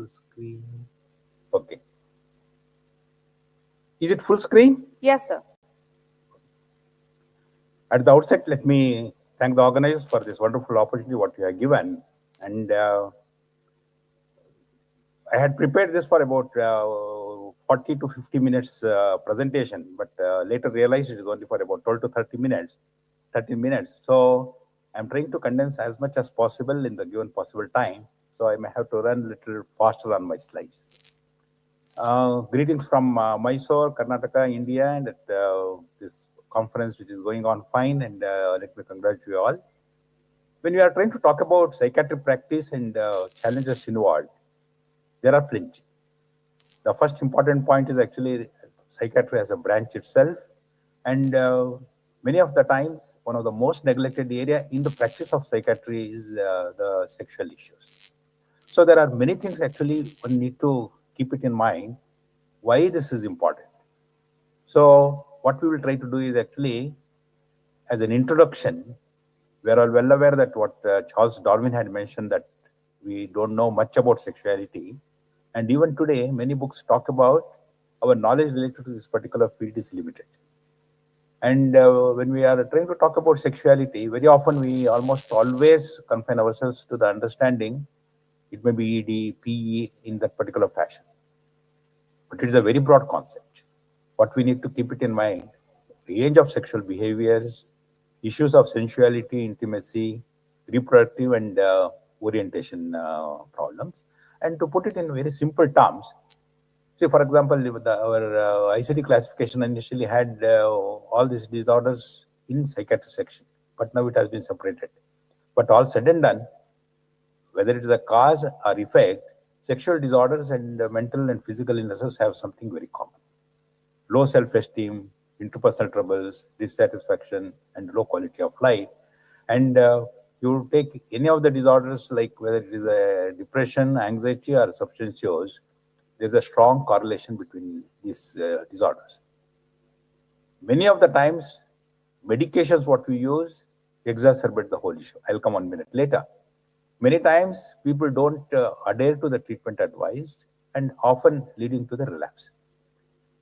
full screen. Okay. Is it full screen? Yes, sir. At the outset, let me thank the organizers for this wonderful opportunity what you have given. And I had prepared this for about 40 to 50 minutes presentation, but later realized it is only for about 12 to 30 minutes, 13 minutes. So I'm trying to condense as much as possible in the given possible time. So I may have to run a little faster on my slides. Greetings from Mysore, Karnataka, India, and at this conference which is going on fine, and let me congratulate you all. When we are trying to talk about psychiatric practice and challenges involved, there are plenty. The first important point is actually psychiatry as a branch itself, and many of the times one of the most neglected area in the practice of psychiatry is the sexual issues. So there are many things actually one need to keep it in mind why this is important. So what we will try to do is actually, as an introduction, we are all well aware that what Charles Darwin had mentioned, that we don't know much about sexuality. And even today, many books talk about our knowledge related to this particular field is limited. And when we are trying to talk about sexuality, very often we almost always confine ourselves to the understanding, it may be ED, PE in that particular fashion. But it is a very broad concept. What we need to keep it in mind, range of sexual behaviors, issues of sensuality, intimacy, reproductive and orientation problems. And to put it in very simple terms, see, for example, our ICD classification initially had all these disorders in psychiatry section, but now it has been separated. But all said and done, whether it is a cause or effect, sexual disorders and mental and physical illnesses have something very common. Low self-esteem, interpersonal troubles, dissatisfaction, and low quality of life. And you take any of the disorders, like whether it is a depression, anxiety, or substance use, there's a strong correlation between these disorders. Many of the times, medications what we use exacerbate the whole issue. I'll come 1 minute later. Many times, people don't adhere to the treatment advised, and often leading to the relapse.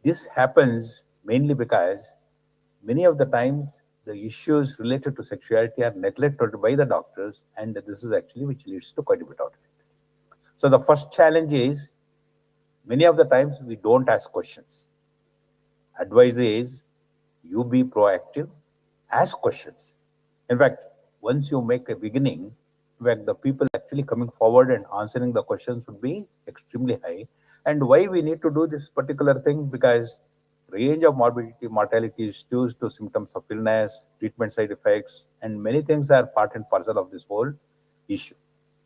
This happens mainly because many of the times the issues related to sexuality are neglected by the doctors, and this is actually which leads to quite a bit of it. So the first challenge is, many of the times we don't ask questions. Advice is, you be proactive, ask questions. In fact, once you make a beginning, in fact, the people actually coming forward and answering the questions would be extremely high. And why we need to do this particular thing? Because range of morbidity, mortality is due to symptoms of illness, treatment side effects, and many things are part and parcel of this whole issue.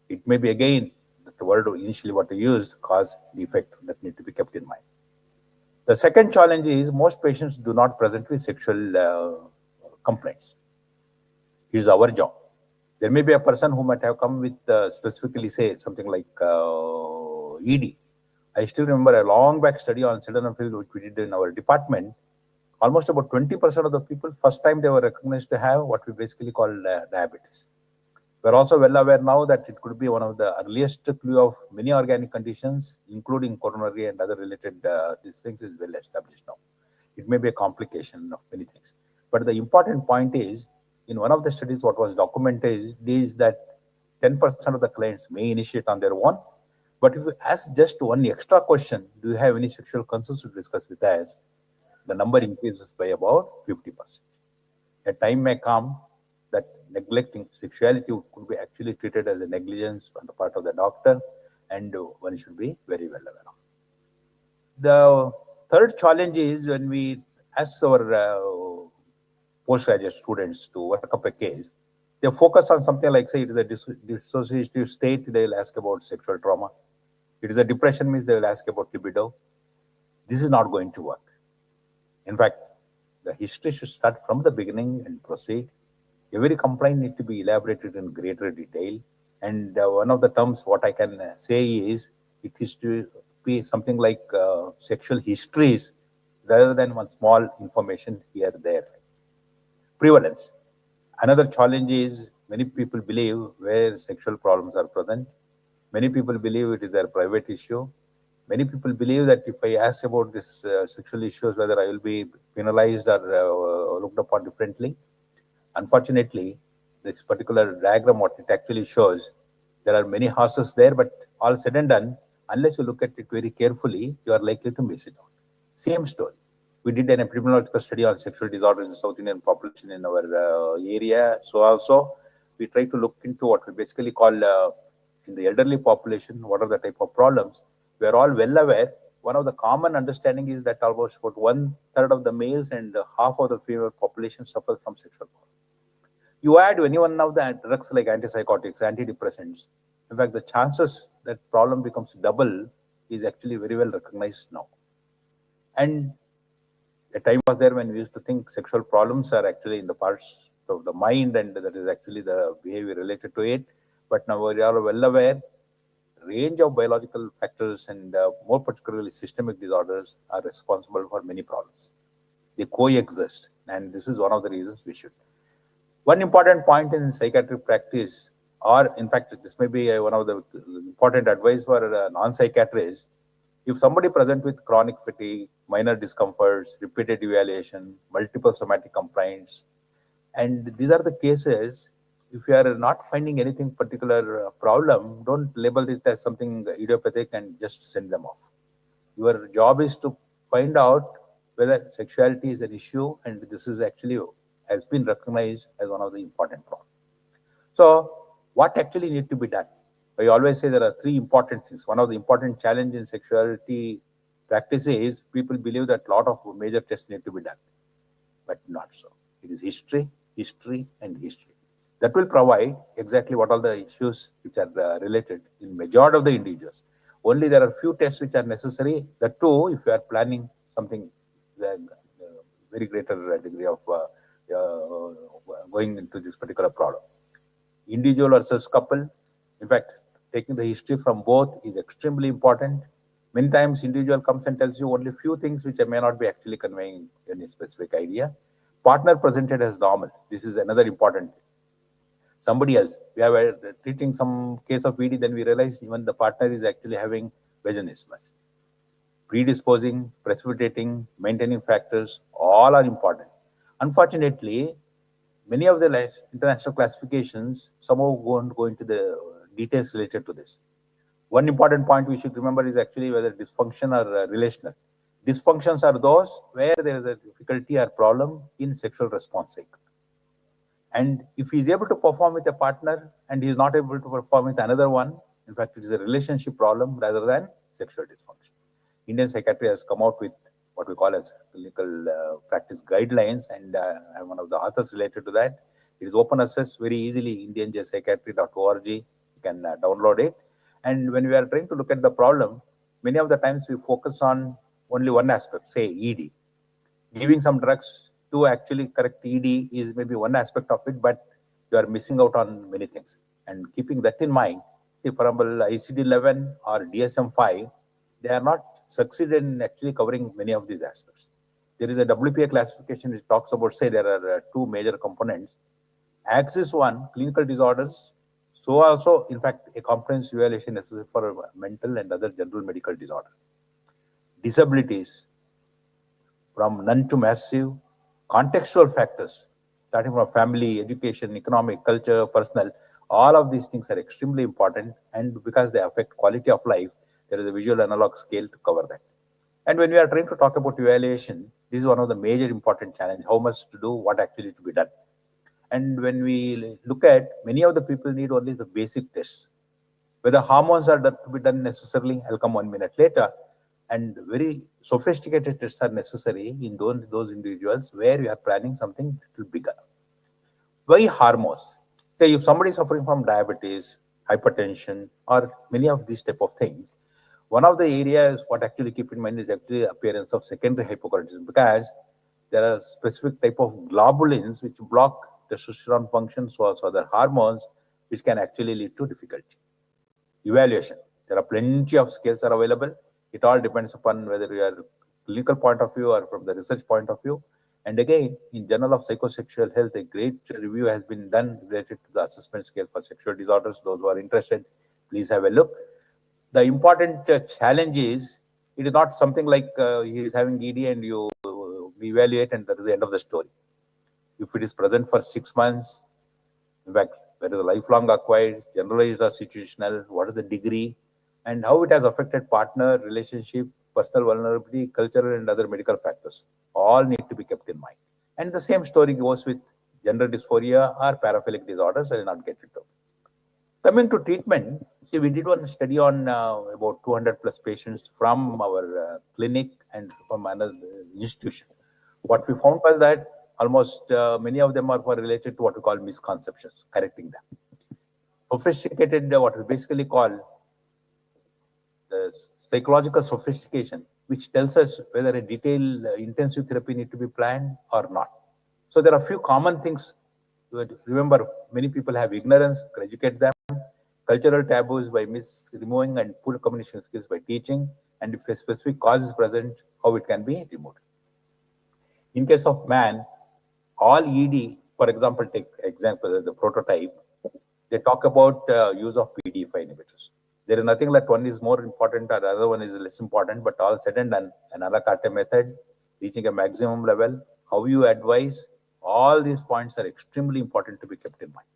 It may be, again, the word initially what I used, cause, effect, that need to be kept in mind. The second challenge is, most patients do not present with sexual complaints. It is our job. There may be a person who might have come with specifically, say, something like ED. I still remember a long back study on sildenafil which we did in our department. Almost about 20% of the people, first time they were recognized to have what we basically call diabetes. We're also well aware now that it could be one of the earliest clue of many organic conditions, including coronary and other related these things is well established now. It may be a complication of many things. But the important point is, in one of the studies, what was documented is that 10% of the clients may initiate on their own. But if you ask just one extra question, do you have any sexual concerns to discuss with us? The number increases by about 50%. A time may come that neglecting sexuality could be actually treated as a negligence on the part of the doctor, and one should be very well aware of. The third challenge is, when we ask our postgraduate students to work up a case, they focus on something like, say, it is a dissociative state, they will ask about sexual trauma. It is a depression, means they will ask about libido. This is not going to work. In fact, the history should start from the beginning and proceed. Every complaint needs to be elaborated in greater detail. And one of the terms what I can say is, it is to be something like sexual histories rather than one small information here there. Prevalence. Another challenge is, many people believe where sexual problems are present, Many people believe it is their private issue. Many people believe that if I ask about this sexual issues, whether I will be penalized or looked upon differently. Unfortunately, this particular diagram, what it actually shows, there are many horses there, but all said and done, unless you look at it very carefully, you are likely to miss it out. Same story. We did an epidemiological study on sexual disorders in South Indian population in our area. So also, we try to look into what we basically call in the elderly population, what are the type of problems. We are all well aware. One of the common understanding is that almost about 1/3 of the males and half of the female population suffer from sexual problems. You add any one of the drugs like antipsychotics, antidepressants. In fact, the chances that problem becomes double is actually very well recognized now. And a time was there when we used to think sexual problems are actually in the parts of the mind and that is actually the behavior related to it. But now we are well aware range of biological factors and more particularly systemic disorders are responsible for many problems. They coexist, and this is one of the reasons we should. One important point in psychiatric practice, or in fact, this may be one of the important advice for non-psychiatrists. If somebody present with chronic fatigue, minor discomforts, repeated evaluation, multiple somatic complaints, and these are the cases, if you are not finding anything particular problem, don't label it as something idiopathic and just send them off. Your job is to find out whether sexuality is an issue, and this is actually has been recognized as one of the important problems. So, what actually need to be done? I always say there are three important things. One of the important challenge in sexuality practice is people believe that a lot of major tests need to be done, but not so. It is history, history, and history. That will provide exactly what are the issues which are related in majority of the individuals. Only there are few tests which are necessary. The two, if you are planning something, the very greater degree of going into this particular problem. Individual versus couple. In fact, taking the history from both is extremely important. Many times individual comes and tells you only few things which may not be actually conveying any specific idea. Partner presented as normal. This is another important thing. Somebody else, we are treating some case of VD, then we realize even the partner is actually having vaginismus. Predisposing, precipitating, maintaining factors, all are important. Unfortunately, many of the international classifications somehow won't go into the details related to this. One important point we should remember is actually whether dysfunction or relational. Dysfunctions are those where there is a difficulty or problem in sexual response cycle. And if he is able to perform with a partner and he is not able to perform with another one, in fact, it is a relationship problem rather than sexual dysfunction. Indian psychiatry has come out with what we call as clinical practice guidelines, and I'm one of the authors related to that. It is open access very easily, indianpsychiatry.org. You can download it. And when we are trying to look at the problem, many of the times we focus on only one aspect, say ED. Giving some drugs to actually correct ED is maybe one aspect of it, but you are missing out on many things. And keeping that in mind, say for example, ICD-11 or DSM-5, they are not succeeded in actually covering many of these aspects. There is a WPA classification which talks about, say, there are two major components. Axis 1, clinical disorders. So also, in fact, a comprehensive evaluation necessary for mental and other general medical disorder. Disabilities, from none to massive, contextual factors, starting from family, education, economic, culture, personal, all of these things are extremely important, and because they affect quality of life, there is a visual analog scale to cover that. And when we are trying to talk about evaluation, this is one of the major important challenge, how much to do, what actually to be done. And when we look at, many of the people need only the basic tests. Whether hormones are to be done necessarily, I'll come 1 minute later. And very sophisticated tests are necessary in those individuals where we are planning something little bigger. Why hormones? Say if somebody is suffering from diabetes, hypertension, or many of these type of things, one of the areas what actually keep in mind is actually appearance of secondary hypothyroidism, because there are specific type of globulins which block testosterone function, so also other hormones which can actually lead to difficulty. Evaluation. There are plenty of scales are available. It all depends upon whether you are clinical point of view or from the research point of view. And again, in Journal of Psychosexual Health, a great review has been done related to the assessment scale for sexual disorders. Those who are interested, Please have a look. The important challenge is, it is not something like he is having ED and you evaluate and that is the end of the story. If it is present for 6 months, in fact, whether the lifelong acquired, generalized or situational, what is the degree, and how it has affected partner, relationship, personal vulnerability, cultural and other medical factors, all need to be kept in mind. And the same story goes with gender dysphoria or paraphilic disorders. I will not get into. Coming to treatment, see, we did one study on about 200 plus patients from our clinic and from another institution. What we found was that almost many of them are related to what we call misconceptions, correcting them. Sophisticated, what we basically call the psychological sophistication, which tells us whether a detailed intensive therapy need to be planned or not. So there are a few common things. Remember, many people have ignorance, educate them. Cultural taboos by removing, and poor communication skills by teaching, and if a specific cause is present, how it can be removed. In case of man, all ED, for example, take example the prototype, they talk about use of PDE5 inhibitors. There is nothing like one is more important or the other one is less important, but all said and done, an a la carte method, reaching a maximum level, how you advise, all these points are extremely important to be kept in mind.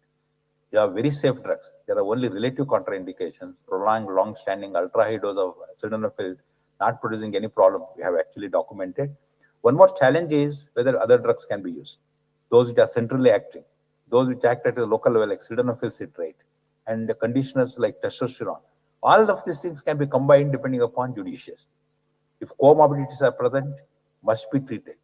They are very safe drugs. There are only relative contraindications, prolonged, long-standing, ultra-high dose of sildenafil not producing any problem. We have actually documented. One more challenge is whether other drugs can be used. Those which are centrally acting, those which act at a local level like sildenafil citrate, and the conditioners like testosterone. All of these things can be combined depending upon judicious. If comorbidities are present, must be treated.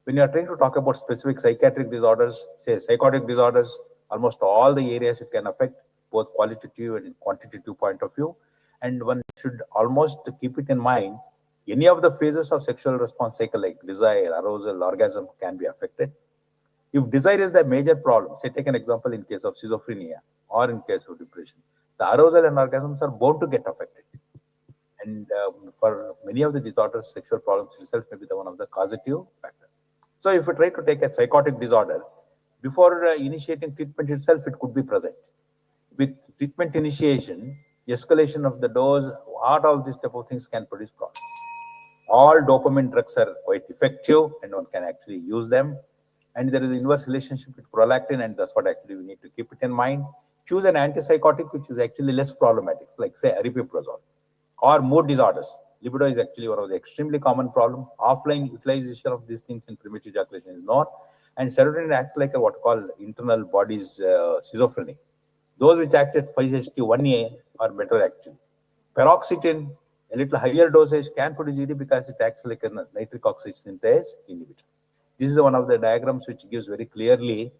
When you are trying to talk about specific psychiatric disorders, say psychotic disorders, almost all the areas it can affect, both qualitative and quantitative point of view. And one should almost keep it in mind, any of the phases of sexual response cycle like desire, arousal, orgasm can be affected. If desire is the major problem, say take an example in case of schizophrenia or in case of depression, the arousal and orgasms are bound to get affected. And for many of the disorders, sexual problems itself may be the one of the causative factor. So if we try to take a psychotic disorder, before initiating treatment itself, it could be present. With treatment initiation, escalation of the dose, all these type of things can produce problems. All dopamine drugs are quite effective and one can actually use them. And there is an inverse relationship with prolactin, and that's what actually we need to keep it in mind. Choose an antipsychotic which is actually less problematic, like say aripiprazole. Or mood disorders. Libido is actually one of the extremely common problem. Offline utilization of these things in premature ejaculation is not. And serotonin acts like a what called internal body's schizophrenia. Those which act at 5-HT1A are better actually. Paroxetine, a little higher dosage can produce ED because it acts like a nitric oxide synthase inhibitor. This is one of the diagrams which gives very clearly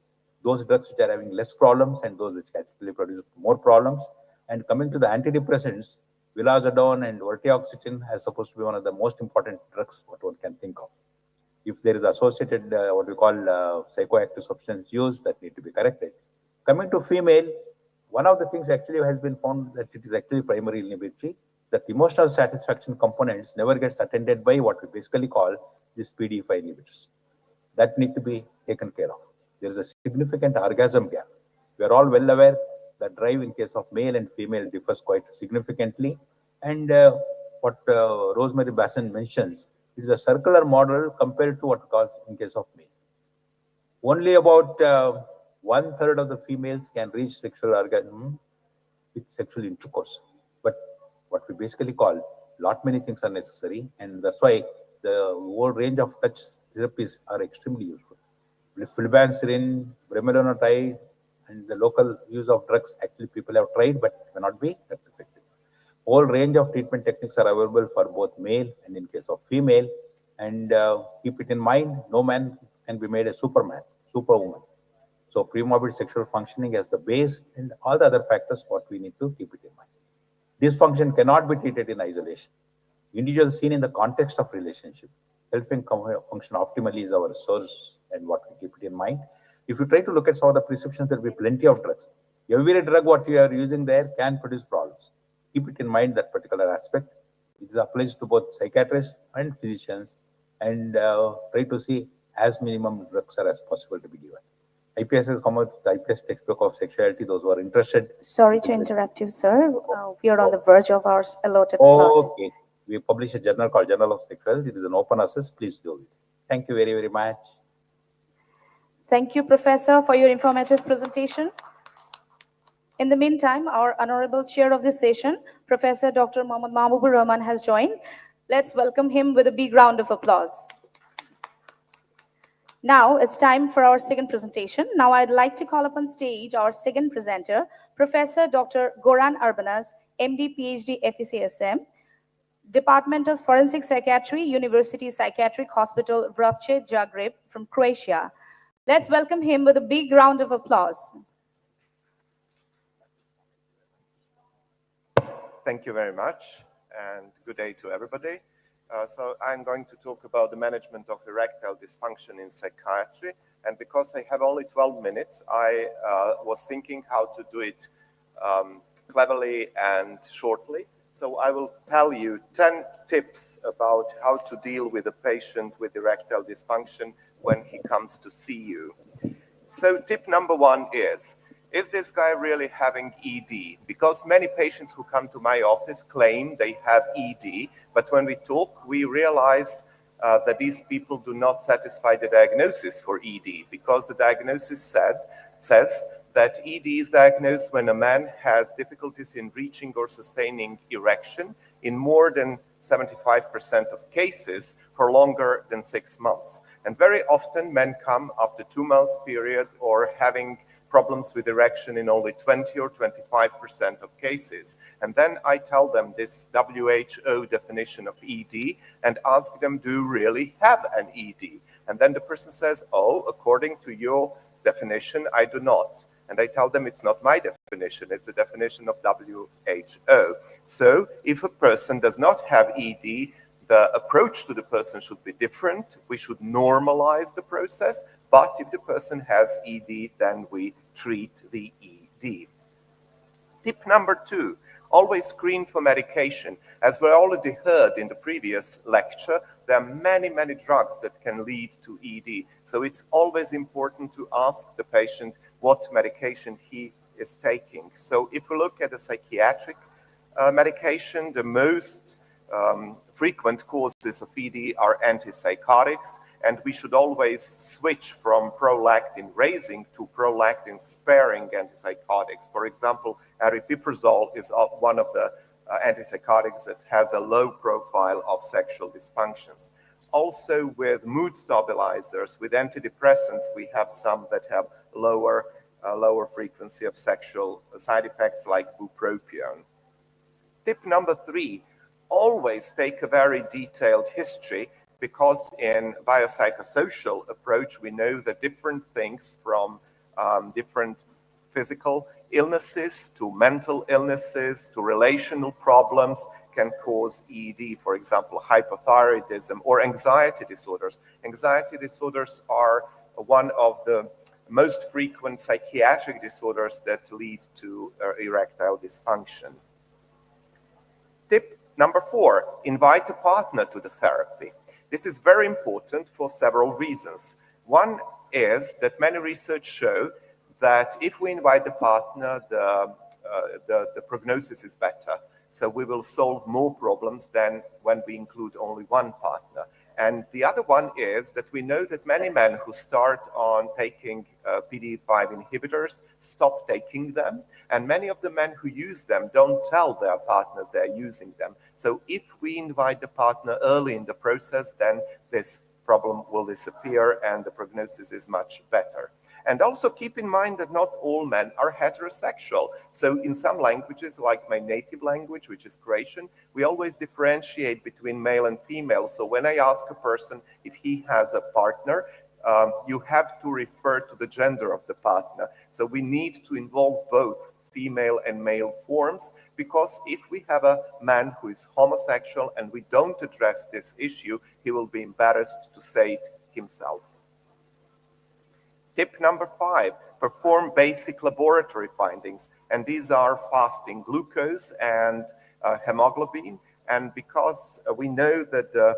those drugs which are having less problems and those which actually produce more problems. And coming to the antidepressants, vilazodone and vortioxetine are supposed to be one of the most important drugs what one can think of. If there is associated what we call psychoactive substance use, that need to be corrected. Coming to female, one of the things actually has been found that it is actually primary inhibitory, that emotional satisfaction components never gets attended by what we basically call these PDE5 inhibitors. That need to be taken care of. There is a significant orgasm gap. We are all well aware that drive in case of male and female differs quite significantly. And what Rosemary Basson mentions, it is a circular model compared to what calls in case of male. Only about 1/3 of the females can reach sexual orgasm with sexual intercourse. But what we basically call, lot many things are necessary, and that's why the whole range of touch therapies are extremely useful. Flubanserin, bremelanotide, and the local use of drugs actually people have tried but may not be that effective. Whole range of treatment techniques are available for both male and in case of female. And keep it in mind, no man can be made a superman, superwoman. So premorbid sexual functioning as the base and all the other factors what we need to keep it in mind. Dysfunction cannot be treated in isolation. Individuals seen in the context of relationship, helping function optimally is our source and what we keep it in mind. If you try to look at some of the prescriptions, there will be plenty of drugs. Every drug what you are using there can produce problems. Keep it in mind that particular aspect. It applies to both psychiatrists and physicians, and try to see as minimum drugs are as possible to be given. IPS has come out with the IPS textbook of sexuality. Those who are interested. Sorry to interrupt you, sir. We are on the verge of our allotted slot. Okay. We publish a journal called Journal of Sexuality. It is an open access. Please do it. Thank you very, very much. Thank you, Professor, for your informative presentation. In the meantime, our honorable chair of this session, Professor Dr. Mohammad Mahbubur Rahman, has joined. Let's welcome him with a big round of applause. Now it's time for our second presentation. Now I'd like to call up on stage our second presenter, Professor Dr. Goran Urbanas, MD, PhD, FECSM, Department of Forensic Psychiatry, University Psychiatric Hospital, Vrapče, Zagreb, from Croatia. Let's welcome him with a big round of applause. Thank you very much, and good day to everybody. So I'm going to talk about the management of erectile dysfunction in psychiatry. And because I have only 12 minutes, I was thinking how to do it cleverly and shortly. So I will tell you 10 tips about how to deal with a patient with erectile dysfunction when he comes to see you. So tip number one is this guy really having ED? Because many patients who come to my office claim they have ED, but when we talk, we realize that these people do not satisfy the diagnosis for ED, because the diagnosis says that ED is diagnosed when a man has difficulties in reaching or sustaining erection in more than 75% of cases for longer than 6 months. And very often men come after 2 months period or having problems with erection in only 20 or 25% of cases. And then I tell them this WHO definition of ED and ask them, do you really have an ED? And then the person says, oh, according to your definition, I do not. And I tell them it's not my definition, it's the definition of WHO. So if a person does not have ED, the approach to the person should be different. We should normalize the process. But if the person has ED, then we treat the ED. Tip number 2, always screen for medication. As we already heard in the previous lecture, there are many, many drugs that can lead to ED. So it's always important to ask the patient what medication he is taking. So if we look at the psychiatric medication, the most frequent causes of ED are antipsychotics, and we should always switch from prolactin raising to prolactin sparing antipsychotics. For example, aripiprazole is one of the antipsychotics that has a low profile of sexual dysfunctions. Also with mood stabilizers, with antidepressants, we have some that have lower frequency of sexual side effects like bupropion. Tip number 3, always take a very detailed history, because in biopsychosocial approach, we know that different things from different physical illnesses to mental illnesses to relational problems can cause ED, for example, hypothyroidism or anxiety disorders. Anxiety disorders are one of the most frequent psychiatric disorders that lead to erectile dysfunction. Tip number 4, invite a partner to the therapy. This is very important for several reasons. One is that many research show that if we invite the partner, the prognosis is better. So we will solve more problems than when we include only one partner. And the other one is that we know that many men who start on taking PDE5 inhibitors stop taking them. And many of the men who use them don't tell their partners they're using them. So if we invite the partner early in the process, then this problem will disappear and the prognosis is much better. And also keep in mind that not all men are heterosexual. So in some languages, like my native language, which is Croatian, we always differentiate between male and female. So when I ask a person if he has a partner, you have to refer to the gender of the partner. So we need to involve both female and male forms, because if we have a man who is homosexual and we don't address this issue, he will be embarrassed to say it himself. Tip number 5, perform basic laboratory findings. And these are fasting glucose and hemoglobin. And because we know that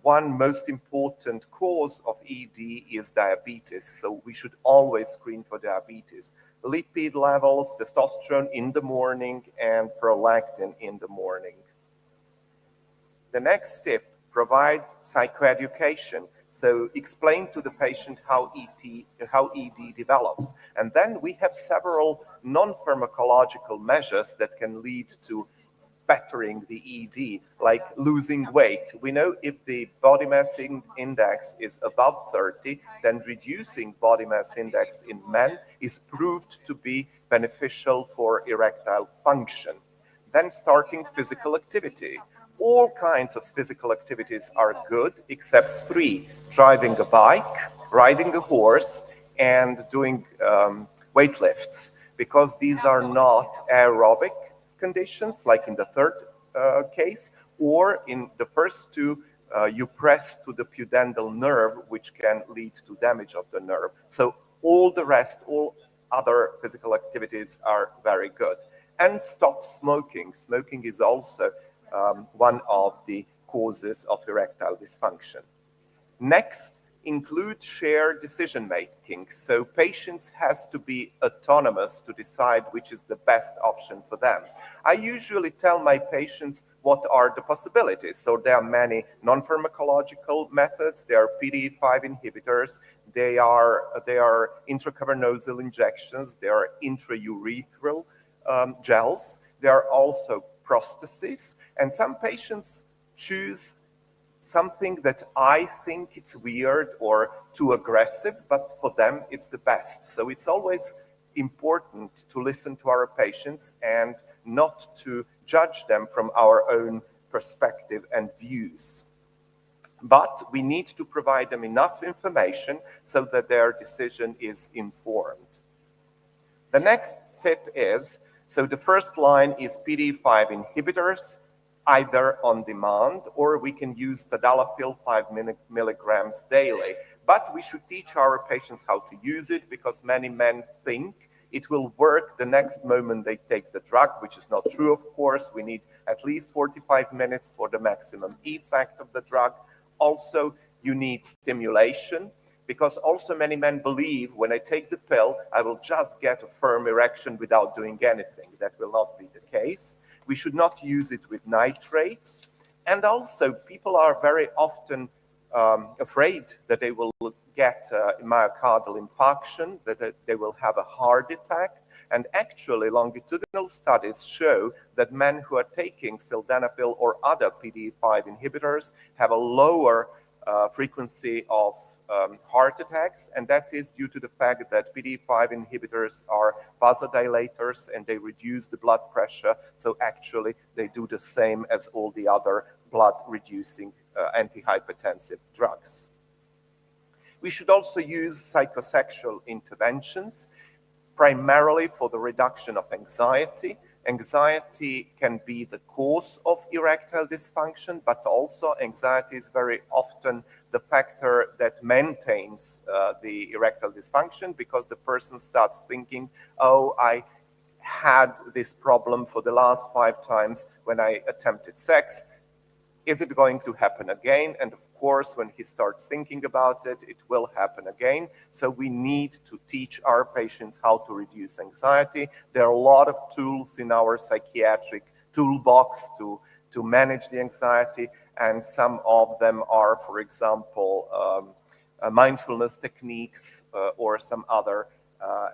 one most important cause of ED is diabetes. So we should always screen for diabetes. Lipid levels, testosterone in the morning, and prolactin in the morning. The next tip, provide psychoeducation. So explain to the patient how ED develops. And then we have several non-pharmacological measures that can lead to bettering the ED, like losing weight. We know if the body mass index is above 30, then reducing body mass index in men is proved to be beneficial for erectile function. Then starting physical activity. All kinds of physical activities are good except three: driving a bike, riding a horse, and doing weight lifts, because these are not aerobic conditions, like in the third case, or in the first two, you press to the pudendal nerve, which can lead to damage of the nerve. So all the rest, all other physical activities are very good. And stop smoking. Smoking is also one of the causes of erectile dysfunction. Next, include shared decision making. So patients has to be autonomous to decide which is the best option for them. I usually tell my patients what are the possibilities. So there are many non-pharmacological methods. There are PDE5 inhibitors. They are intracavernosal injections. There are intraurethral gels. There are also prostheses. And some patients choose something that I think it's weird or too aggressive, but for them it's the best. So it's always important to listen to our patients and not to judge them from our own perspective and views. But we need to provide them enough information so that their decision is informed. The next tip is, so the first line is PDE5 inhibitors, either on demand, or we can use tadalafil 5 milligrams daily. But we should teach our patients how to use it, because many men think it will work the next moment they take the drug, which is not true, of course. We need at least 45 minutes for the maximum effect of the drug. Also, you need stimulation, because also many men believe when I take the pill, I will just get a firm erection without doing anything. That will not be the case. We should not use it with nitrates. And also, people are very often afraid that they will get myocardial infarction, that they will have a heart attack. And actually, longitudinal studies show that men who are taking sildenafil or other PDE5 inhibitors have a lower frequency of heart attacks, and that is due to the fact that PDE5 inhibitors are vasodilators and they reduce the blood pressure. So actually, they do the same as all the other blood-reducing antihypertensive drugs. We should also use psychosexual interventions, primarily for the reduction of anxiety. Anxiety can be the cause of erectile dysfunction, but also anxiety is very often the factor that maintains the erectile dysfunction, because the person starts thinking, oh, I had this problem for the last 5 times when I attempted sex. Is it going to happen again? And of course, when he starts thinking about it, it will happen again. So we need to teach our patients how to reduce anxiety. There are a lot of tools in our psychiatric toolbox to manage the anxiety. And some of them are, for example, mindfulness techniques or some other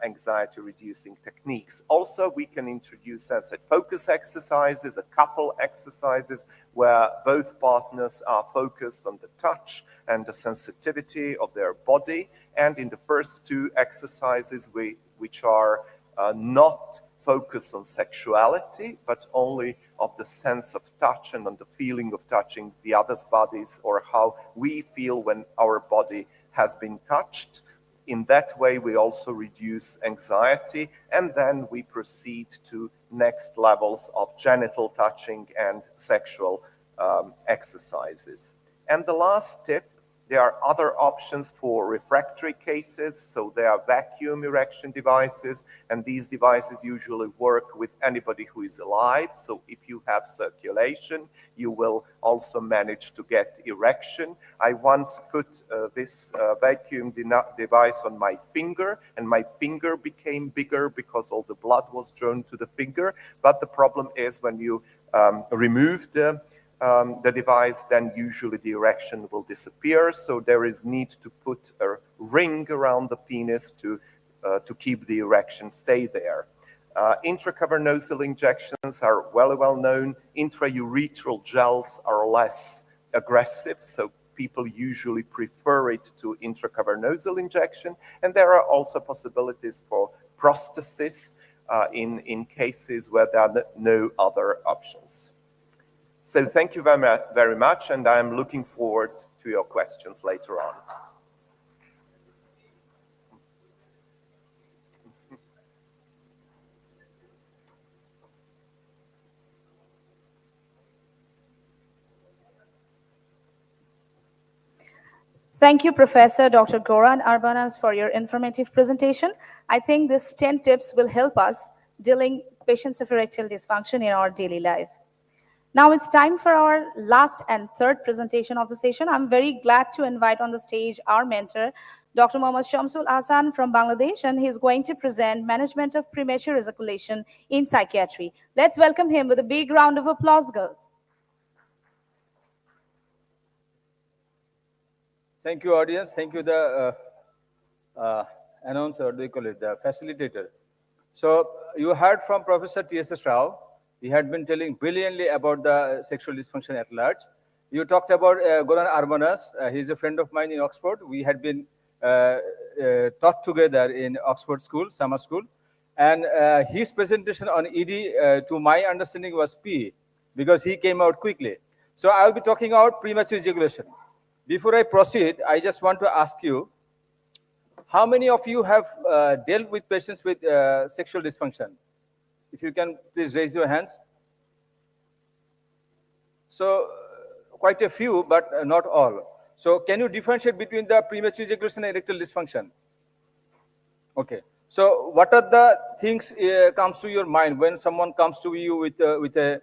anxiety-reducing techniques. Also, we can introduce asset focus exercises, a couple exercises where both partners are focused on the touch and the sensitivity of their body. And in the first 2 exercises, which are not focused on sexuality, but only of the sense of touch and on the feeling of touching the other's bodies, or how we feel when our body has been touched. In that way, we also reduce anxiety, and then we proceed to next levels of genital touching and sexual exercises. And the last tip There are other options for refractory cases, so there are vacuum erection devices, and these devices usually work with anybody who is alive. So if you have circulation, you will also manage to get erection. I once put this vacuum device on my finger, and my finger became bigger because all the blood was drawn to the finger. But the problem is when you remove the device, then usually the erection will disappear. So there is need to put a ring around the penis to keep the erection stay there. Intracavernosal injections are well known. Intraureteral gels are less aggressive, so people usually prefer it to intracavernosal injection. And there are also possibilities for prosthesis in cases where there are no other options. So thank you very much, and I'm looking forward to your questions later on. Thank you, Professor Dr. Goran Arbanas, for your informative presentation. I think these 10 tips will help us dealing patients of erectile dysfunction in our daily life. Now it's time for our last and third presentation of the session. I'm very glad to invite on the stage our mentor, Dr. Mohammad Shamsul Ahsan from Bangladesh, and he's going to present management of premature ejaculation in psychiatry. Let's welcome him with a big round of applause, girls. Thank you, audience. Thank you, the announcer, what do you call it, the facilitator. So you heard from Professor T.S.S. Rao. He had been telling brilliantly about the sexual dysfunction at large. You talked about Goran Arbanas. He's a friend of mine in Oxford. We had been taught together in Oxford School, summer school. And his presentation on ED, to my understanding, was P, because he came out quickly. So I'll be talking about premature ejaculation. Before I proceed, I just want to ask you, how many of you have dealt with patients with sexual dysfunction? If you can, please raise your hands. So, quite a few, but not all. So, can you differentiate between the premature ejaculation and erectile dysfunction? Okay. So, what are the things comes to your mind when someone comes to you with a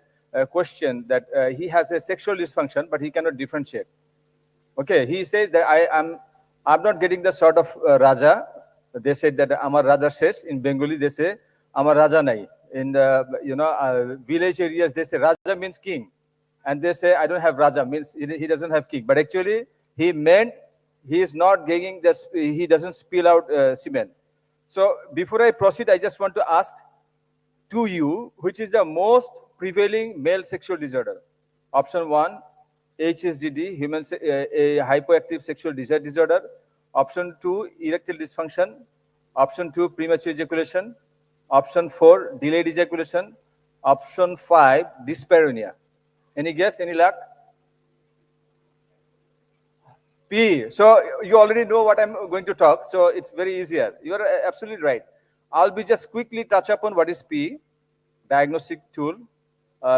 question that he has a sexual dysfunction, but he cannot differentiate? Okay, he says that I'm not getting the sort of Raja. They said that Amar Raja says. In Bengali, they say Amar Raja nai. In the village areas, they say Raja means king, and they say I don't have Raja, means he doesn't have king. But actually, he meant he is not getting this. He doesn't spill out semen. So before I proceed, I just want to ask to you, which is the most prevailing male sexual disorder? Option 1, HSDD, a hypoactive sexual desire disorder. Option 2, erectile dysfunction. Option 2, premature ejaculation. Option 4, delayed ejaculation. Option 5, dyspareunia. Any guess? Any luck? P. So you already know what I'm going to talk. So it's very easier. You are absolutely right. I'll be just quickly touch upon what is P, diagnostic tool,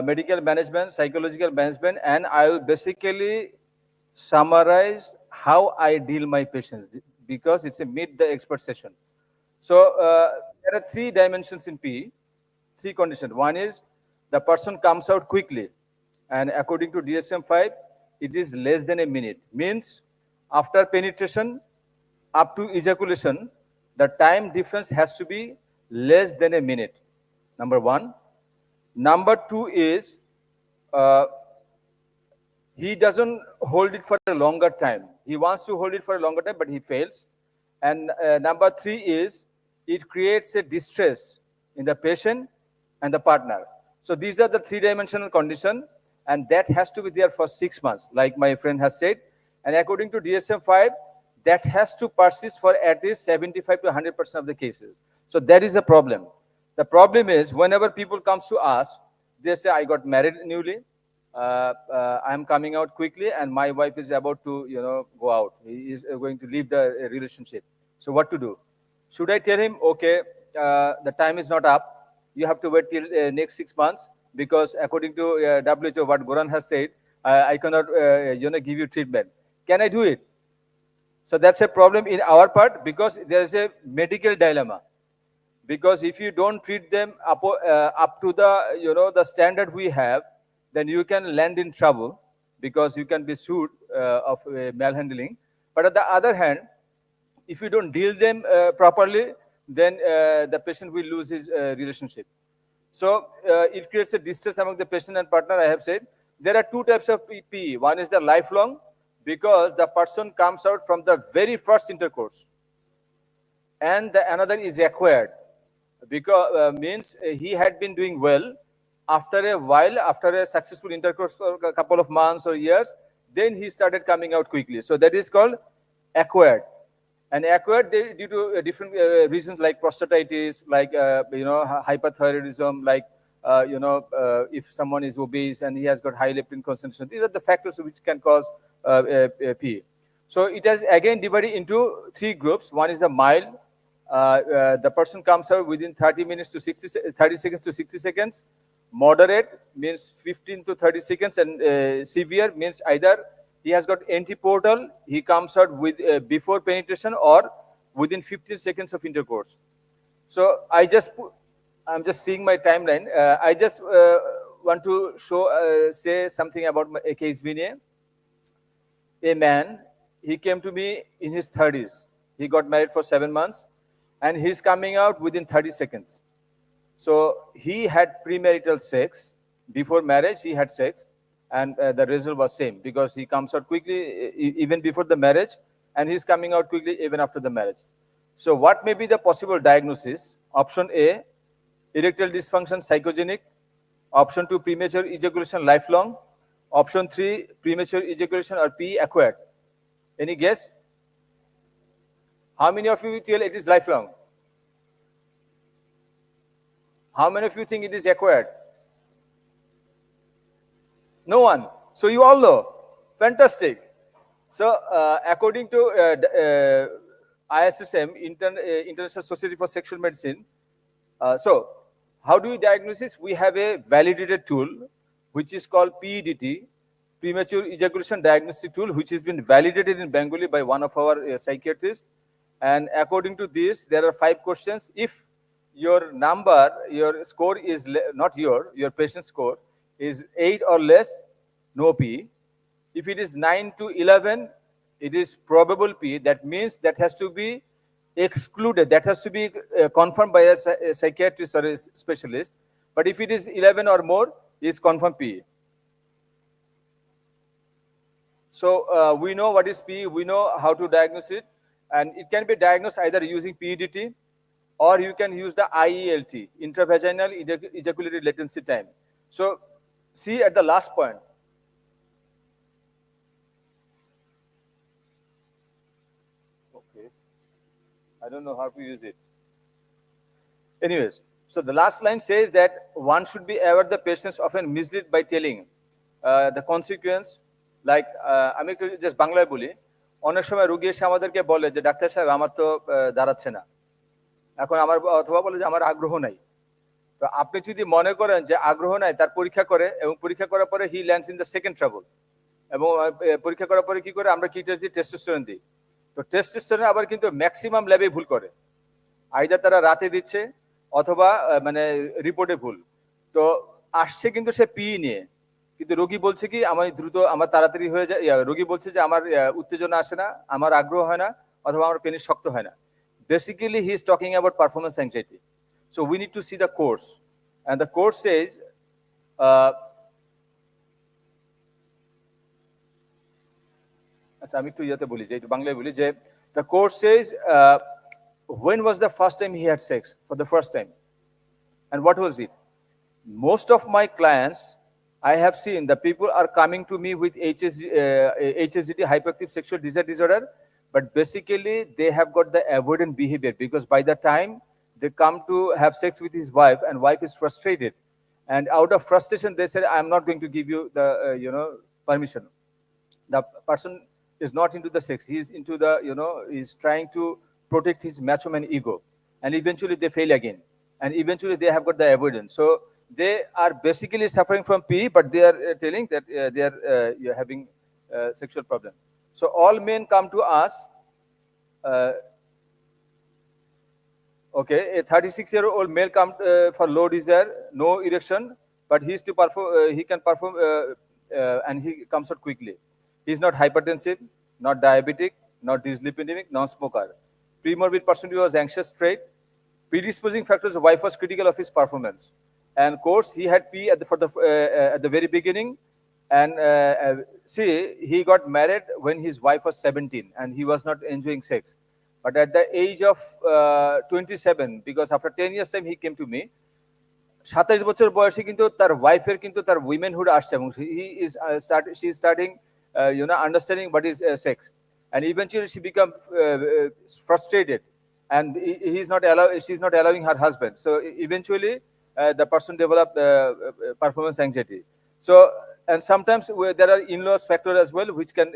medical management, psychological management, and I will basically summarize how I deal my patients, because it's a meet the expert session. So there are 3 dimensions in P, 3 conditions. One is the person comes out quickly, and according to DSM-5, it is less than a minute. Means after penetration up to ejaculation, the time difference has to be less than a minute. Number 1. Number 2 is he doesn't hold it for a longer time. He wants to hold it for a longer time, but he fails. And number 3 is it creates a distress in the patient and the partner. So these are the 3-dimensional condition, and that has to be there for 6 months, like my friend has said. And according to DSM-5, that has to persist for at least 75 to 100% of the cases. So that is a problem. The problem is whenever people comes to us, they say, I got married newly, I'm coming out quickly, and my wife is about to, go out. He is going to leave the relationship. So what to do? Should I tell him, okay, the time is not up. You have to wait till next 6 months, because according to WHO, what Goran has said, I cannot, give you treatment. Can I do it? So that's a problem in our part because there's a medical dilemma. Because if you don't treat them up to the the standard we have, then you can land in trouble because you can be sued of malhandling. But on the other hand, if you don't deal them properly, then the patient will lose his relationship. So it creates a distance among the patient and partner. I have said there are two types of PE. One is the lifelong, because the person comes out from the very first intercourse, and another is acquired, because means he had been doing well. After a while, after a successful intercourse for a couple of months or years, then he started coming out quickly. So that is called acquired. And acquired due to different reasons like prostatitis, like hyperthyroidism, like if someone is obese and he has got high leptin concentration. These are the factors which can cause PE. So it has again divided into three groups. One is the mild. The person comes out within 30 seconds to 60 seconds. Moderate means 15 to 30 seconds, and severe means either he has got anteportal, he comes out with before penetration or within 15 seconds of intercourse. So I'm just seeing my timeline. I just want to say something about a case Vinay. A man, he came to me in his 30s. He got married for 7 months, and he's coming out within 30 seconds. So he had premarital sex. Before marriage, he had sex, and the result was same, because he comes out quickly even before the marriage, and he's coming out quickly even after the marriage. So what may be the possible diagnosis? Option A, erectile dysfunction psychogenic. Option 2, premature ejaculation lifelong. Option 3, premature ejaculation or PE acquired. Any guess? How many of you tell it is lifelong? How many of you think it is acquired? No one. So you all know. Fantastic. So according to ISSM, International Society for Sexual Medicine, so how do we diagnose this? We have a validated tool which is called PEDT, premature ejaculation diagnostic tool, which has been validated in Bengali by one of our psychiatrists. And according to this, there are 5 questions. If your number, your score is not your patient's score is 8 or less, no PE. If it is 9 to 11, it is probable PE. That means that has to be excluded. That has to be confirmed by a psychiatrist or a specialist. But if it is 11 or more, is confirmed PE. So we know what is PE. We know how to diagnose it, and it can be diagnosed either using PEDT, or you can use the IELT, intravaginal ejaculatory latency time. So see at the last point. Okay. I don't know how to use it. Anyways, so the last line says that one should be aware the patients often misled by telling the consequence. Like আমি একটু just বাংলায় বলি, অনেক সময় রোগী এসে আমাদেরকে বলে যে ডাক্তার সাহেব আমার তো দাঁড়াচ্ছে না, এখন আমার, অথবা বলে যে আমার আগ্রহ নাই। তো আপনি যদি মনে করেন যে আগ্রহ নাই, তার পরীক্ষা করে, এবং পরীক্ষা করার পরে he lands in the second trouble, এবং পরীক্ষা করার পরে কি করে, আমরা কি টেস্ট দিই, টেস্টোস্টেরন দিই। তো টেস্টোস্টেরন আবার কিন্তু ম্যাক্সিমাম ল্যাবে ভুল করে, আইদার তারা রাতে দিচ্ছে অথবা মানে রিপোর্টে ভুল। তো আসছে কিন্তু সে পি নিয়ে, কিন্তু রোগী বলছে কি আমার দ্রুত, আমার তাড়াতাড়ি হয়ে যায়, রোগী বলছে যে আমার উত্তেজনা আসে না, আমার আগ্রহ হয় না, অথবা আমার পেনিস শক্ত হয় না। Basically, he is talking about performance anxiety. So we need to see the course. And the course says, the course says, when was the first time he had sex? For the first time. And what was it? Most of my clients, I have seen the people are coming to me with HSDD, hyperactive sexual desire disorder, but basically they have got the avoidant behavior, because by the time they come to have sex with his wife, and wife is frustrated, and out of frustration they said, I am not going to give you the permission. The person is not into the sex, he is into the is trying to protect his macho man ego, and eventually they fail again, and eventually they have got the avoidance. So they are basically suffering from PE, but they are telling that they are having sexual problem. So all men come to us Okay, a 36-year-old male come for low desire, no erection, but he is to perform. He can perform, and he comes out quickly. He is not hypertensive, not diabetic, not dyslipidemic, non-smoker. Premorbid personality was anxious trait. Predisposing factors: wife was critical of his performance, and course he had P at the very beginning, and see, he got married when his wife was 17, and he was not enjoying sex. But at the age of 27, because after 10 years time he came to me, 27 বছর বয়সে কিন্তু তার ওয়াইফের কিন্তু তার উইমেনহুড আসছে এবং she is starting understanding what is sex, and eventually she become frustrated, and she's not allowing her husband, so eventually the person develop performance anxiety. So, and sometimes there are in-laws factor as well which can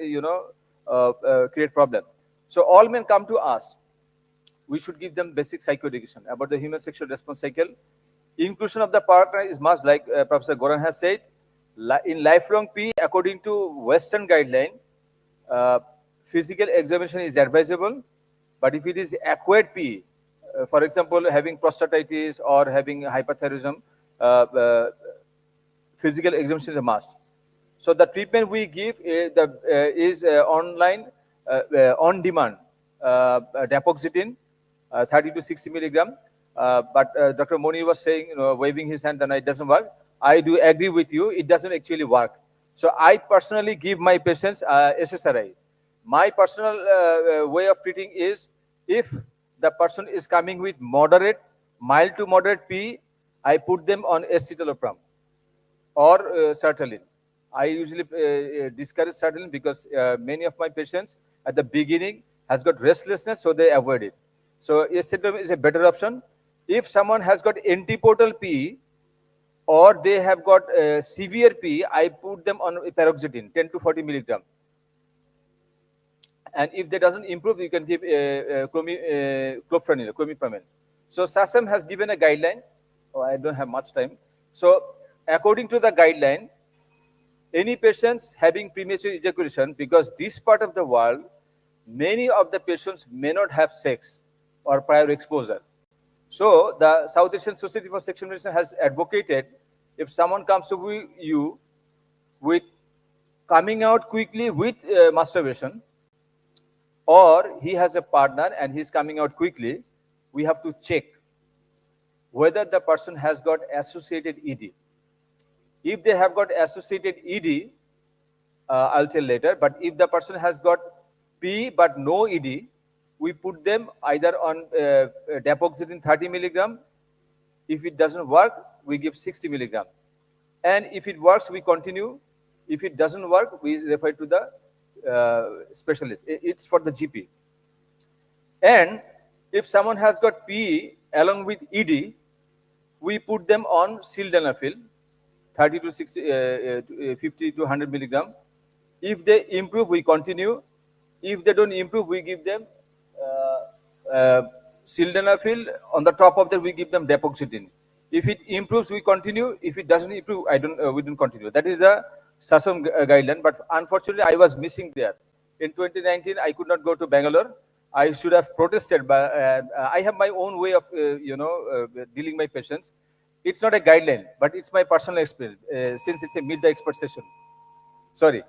create problem. So all men come to us, we should give them basic psychoeducation about the human sexual response cycle. Inclusion of the partner is must, like Professor Goran has said. In lifelong P, according to Western guideline, physical examination is advisable. But if it is acquired P, for example, having prostatitis or having hyperthyroidism, physical examination is a must. So the treatment we give is online, on demand, dapazoxetine, 30 to 60 milligram. But Dr. Moni was saying, waving his hand, then it doesn't work. I do agree with you. It doesn't actually work. So I personally give my patients SSRI. My personal way of treating is, if the person is coming with mild to moderate P, I put them on escitalopram or sertraline. I usually discourage sertraline because many of my patients at the beginning has got restlessness, so they avoid it. So escitalopram is a better option. If someone has got antiportal P or they have got severe P, I put them on paroxetine, 10 to 40 milligram. And if that doesn't improve, you can give clofranil. So SASM has given a guideline. Oh, I don't have much time. So according to the guideline, any patients having premature ejaculation, because this part of the world, many of the patients may not have sex or prior exposure. So the South Asian Society for Sexual Medicine has advocated, if someone comes to you with coming out quickly with masturbation, or he has a partner and he's coming out quickly, we have to check whether the person has got associated ED. If they have got associated ED, I'll tell later, but if the person has got P but no ED, we put them either on dapazoxetine 30 milligram. If it doesn't work, we give 60 milligram. And if it works, we continue. If it doesn't work, we refer to the specialist. It's for the GP. And if someone has got P along with ED, we put them on sildenafil, 30 to 60, 50 to 100 milligram. If they improve, we continue. If they don't improve, we give them sildenafil. On the top of that, we give them dapazoxetine. If it improves, we continue. If it doesn't improve, we don't continue. That is the SASM guideline. But unfortunately, I was missing there. In 2019, I could not go to Bangalore. I should have protested, but I have my own way of dealing my patients. It's not a guideline, but it's my personal experience, since it's a meet the expert session. Sorry.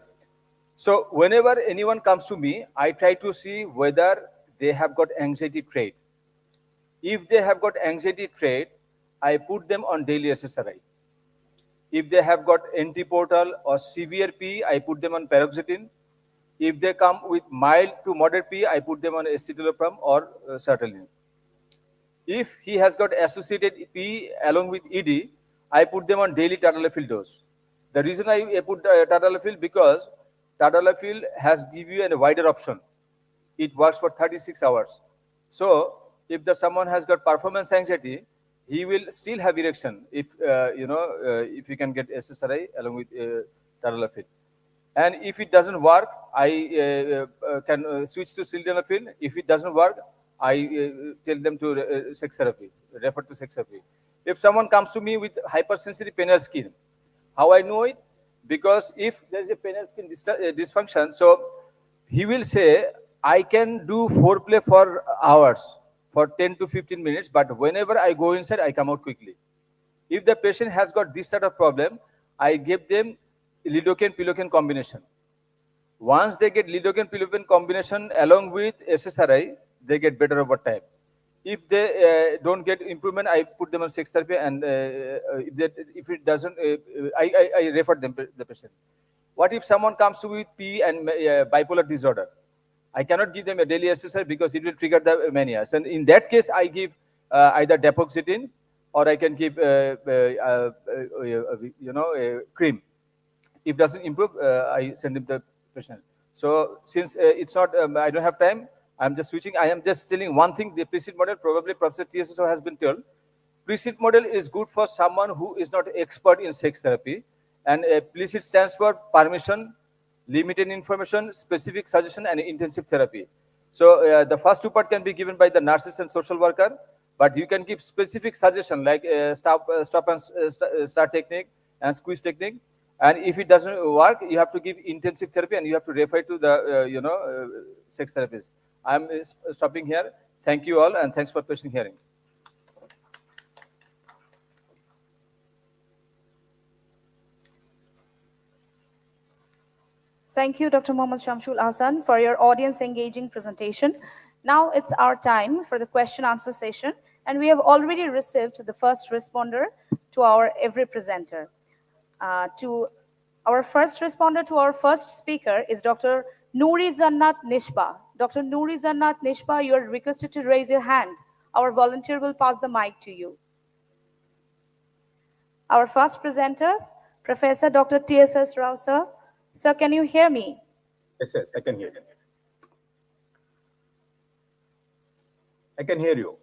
So whenever anyone comes to me, I try to see whether they have got anxiety trait. If they have got anxiety trait, I put them on daily SSRI. If they have got antiportal or severe P, I put them on paroxetine. If they come with mild to moderate P, I put them on escitalopram or sertraline. If he has got associated P along with ED, I put them on daily tadalafil dose. The reason I put tadalafil, because tadalafil has give you a wider option. It works for 36 hours. So if someone has got performance anxiety, he will still have erection if if you can get SSRI along with tadalafil. And if it doesn't work, I can switch to sildenafil. If it doesn't work, I tell them to sex therapy, refer to sex therapy. If someone comes to me with hypersensitive penile skin, how I know it? Because if there is a penile skin dysfunction, so he will say, I can do foreplay for hours, for 10 to 15 minutes, but whenever I go inside, I come out quickly. If the patient has got this sort of problem, I give them lidocaine-pilocaine combination. Once they get lidocaine-pilocaine combination along with SSRI, they get better over time. If they don't get improvement, I put them on sex therapy, and if it doesn't, I refer them the patient. What if someone comes with P and bipolar disorder? I cannot give them a daily SSRI because it will trigger the mania. So in that case, I give either dapagliflozin or I can give a cream. If doesn't improve, I send him the patient. So since it's not, I don't have time, I'm just switching. I am just telling one thing, the pre-seed model, probably Professor TSSO has been told. Pre-seed model is good for someone who is not expert in sex therapy. And pre-seed stands for permission, limited information, specific suggestion, and intensive therapy. So the first two part can be given by the nurses and social worker, but you can give specific suggestion like stop and start technique and squeeze technique. And if it doesn't work, you have to give intensive therapy and you have to refer to the sex therapist. I'm stopping here. Thank you all, and thanks for patient hearing. Thank you, Dr. Mohammad Shamsul Hassan, for your audience-engaging presentation. Now it's our time for the question-answer session, and we have already received the first responder to our every presenter. Our first responder to our first speaker is Dr. Noori Jannat Nishba. Dr. Noori Jannat Nishba, you are requested to raise your hand. Our volunteer will pass the mic to you. Our first presenter, Professor Dr. TSS Rao, sir. Sir, can you hear me? Yes, I can hear you. I can hear you.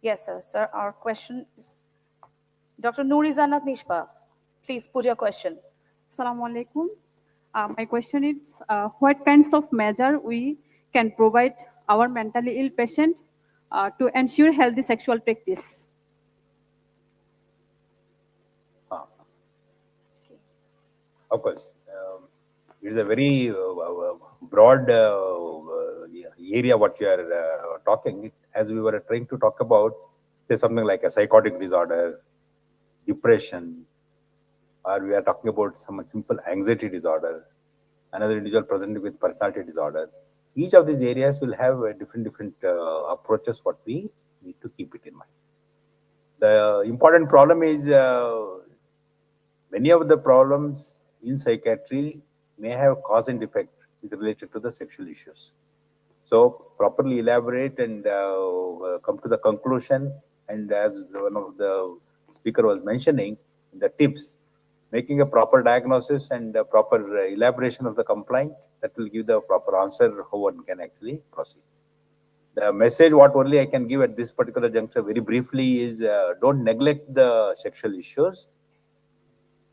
Yes, sir. Sir, our question is Dr. Noori Jannat Nishba. Please put your question. Assalamu alaikum. My question is, what kinds of measure we can provide our mentally ill patient to ensure healthy sexual practice? Of course, it is a very broad area what you are talking. As we were trying to talk about, there's something like a psychotic disorder, depression, or we are talking about some simple anxiety disorder, another individual presenting with personality disorder. Each of these areas will have a different approaches what we need to keep it in mind. The important problem is many of the problems in psychiatry may have cause and effect with related to the sexual issues. So properly elaborate and come to the conclusion, and as one of the speaker was mentioning, the tips, making a proper diagnosis and a proper elaboration of the complaint, that will give the proper answer how one can actually proceed. The message what only I can give at this particular juncture very briefly is don't neglect the sexual issues,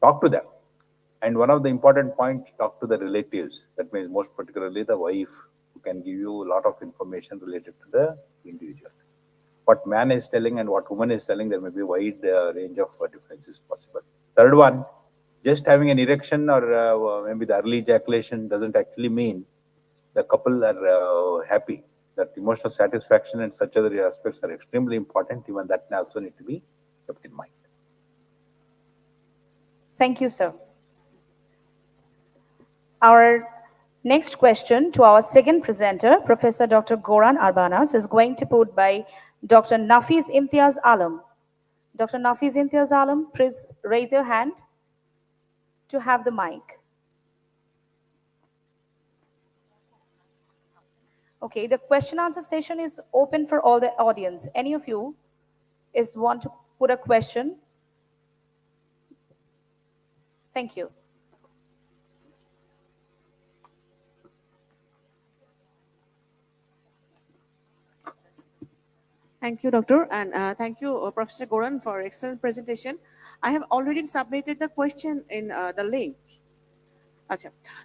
talk to them. And one of the important points, talk to the relatives. That means most particularly the wife, who can give you a lot of information related to the individual. What man is telling and what woman is telling, there may be a wide range of differences possible. Third one, just having an erection or maybe the early ejaculation doesn't actually mean the couple are happy. That emotional satisfaction and such other aspects are extremely important. Even that also need to be kept in mind. Thank you, sir. Our next question to our second presenter, Professor Dr. Goran Arbanas, is going to put by Dr. Nafiz Imtiaz Alam. Dr. Nafiz Imtiaz Alam, please raise your hand to have the mic. Okay, the question answer session is open for all the audience. Any of you want to put a question? Thank you. Thank you, Doctor, and thank you, Professor Goran, for excellent presentation. I have already submitted the question in the link.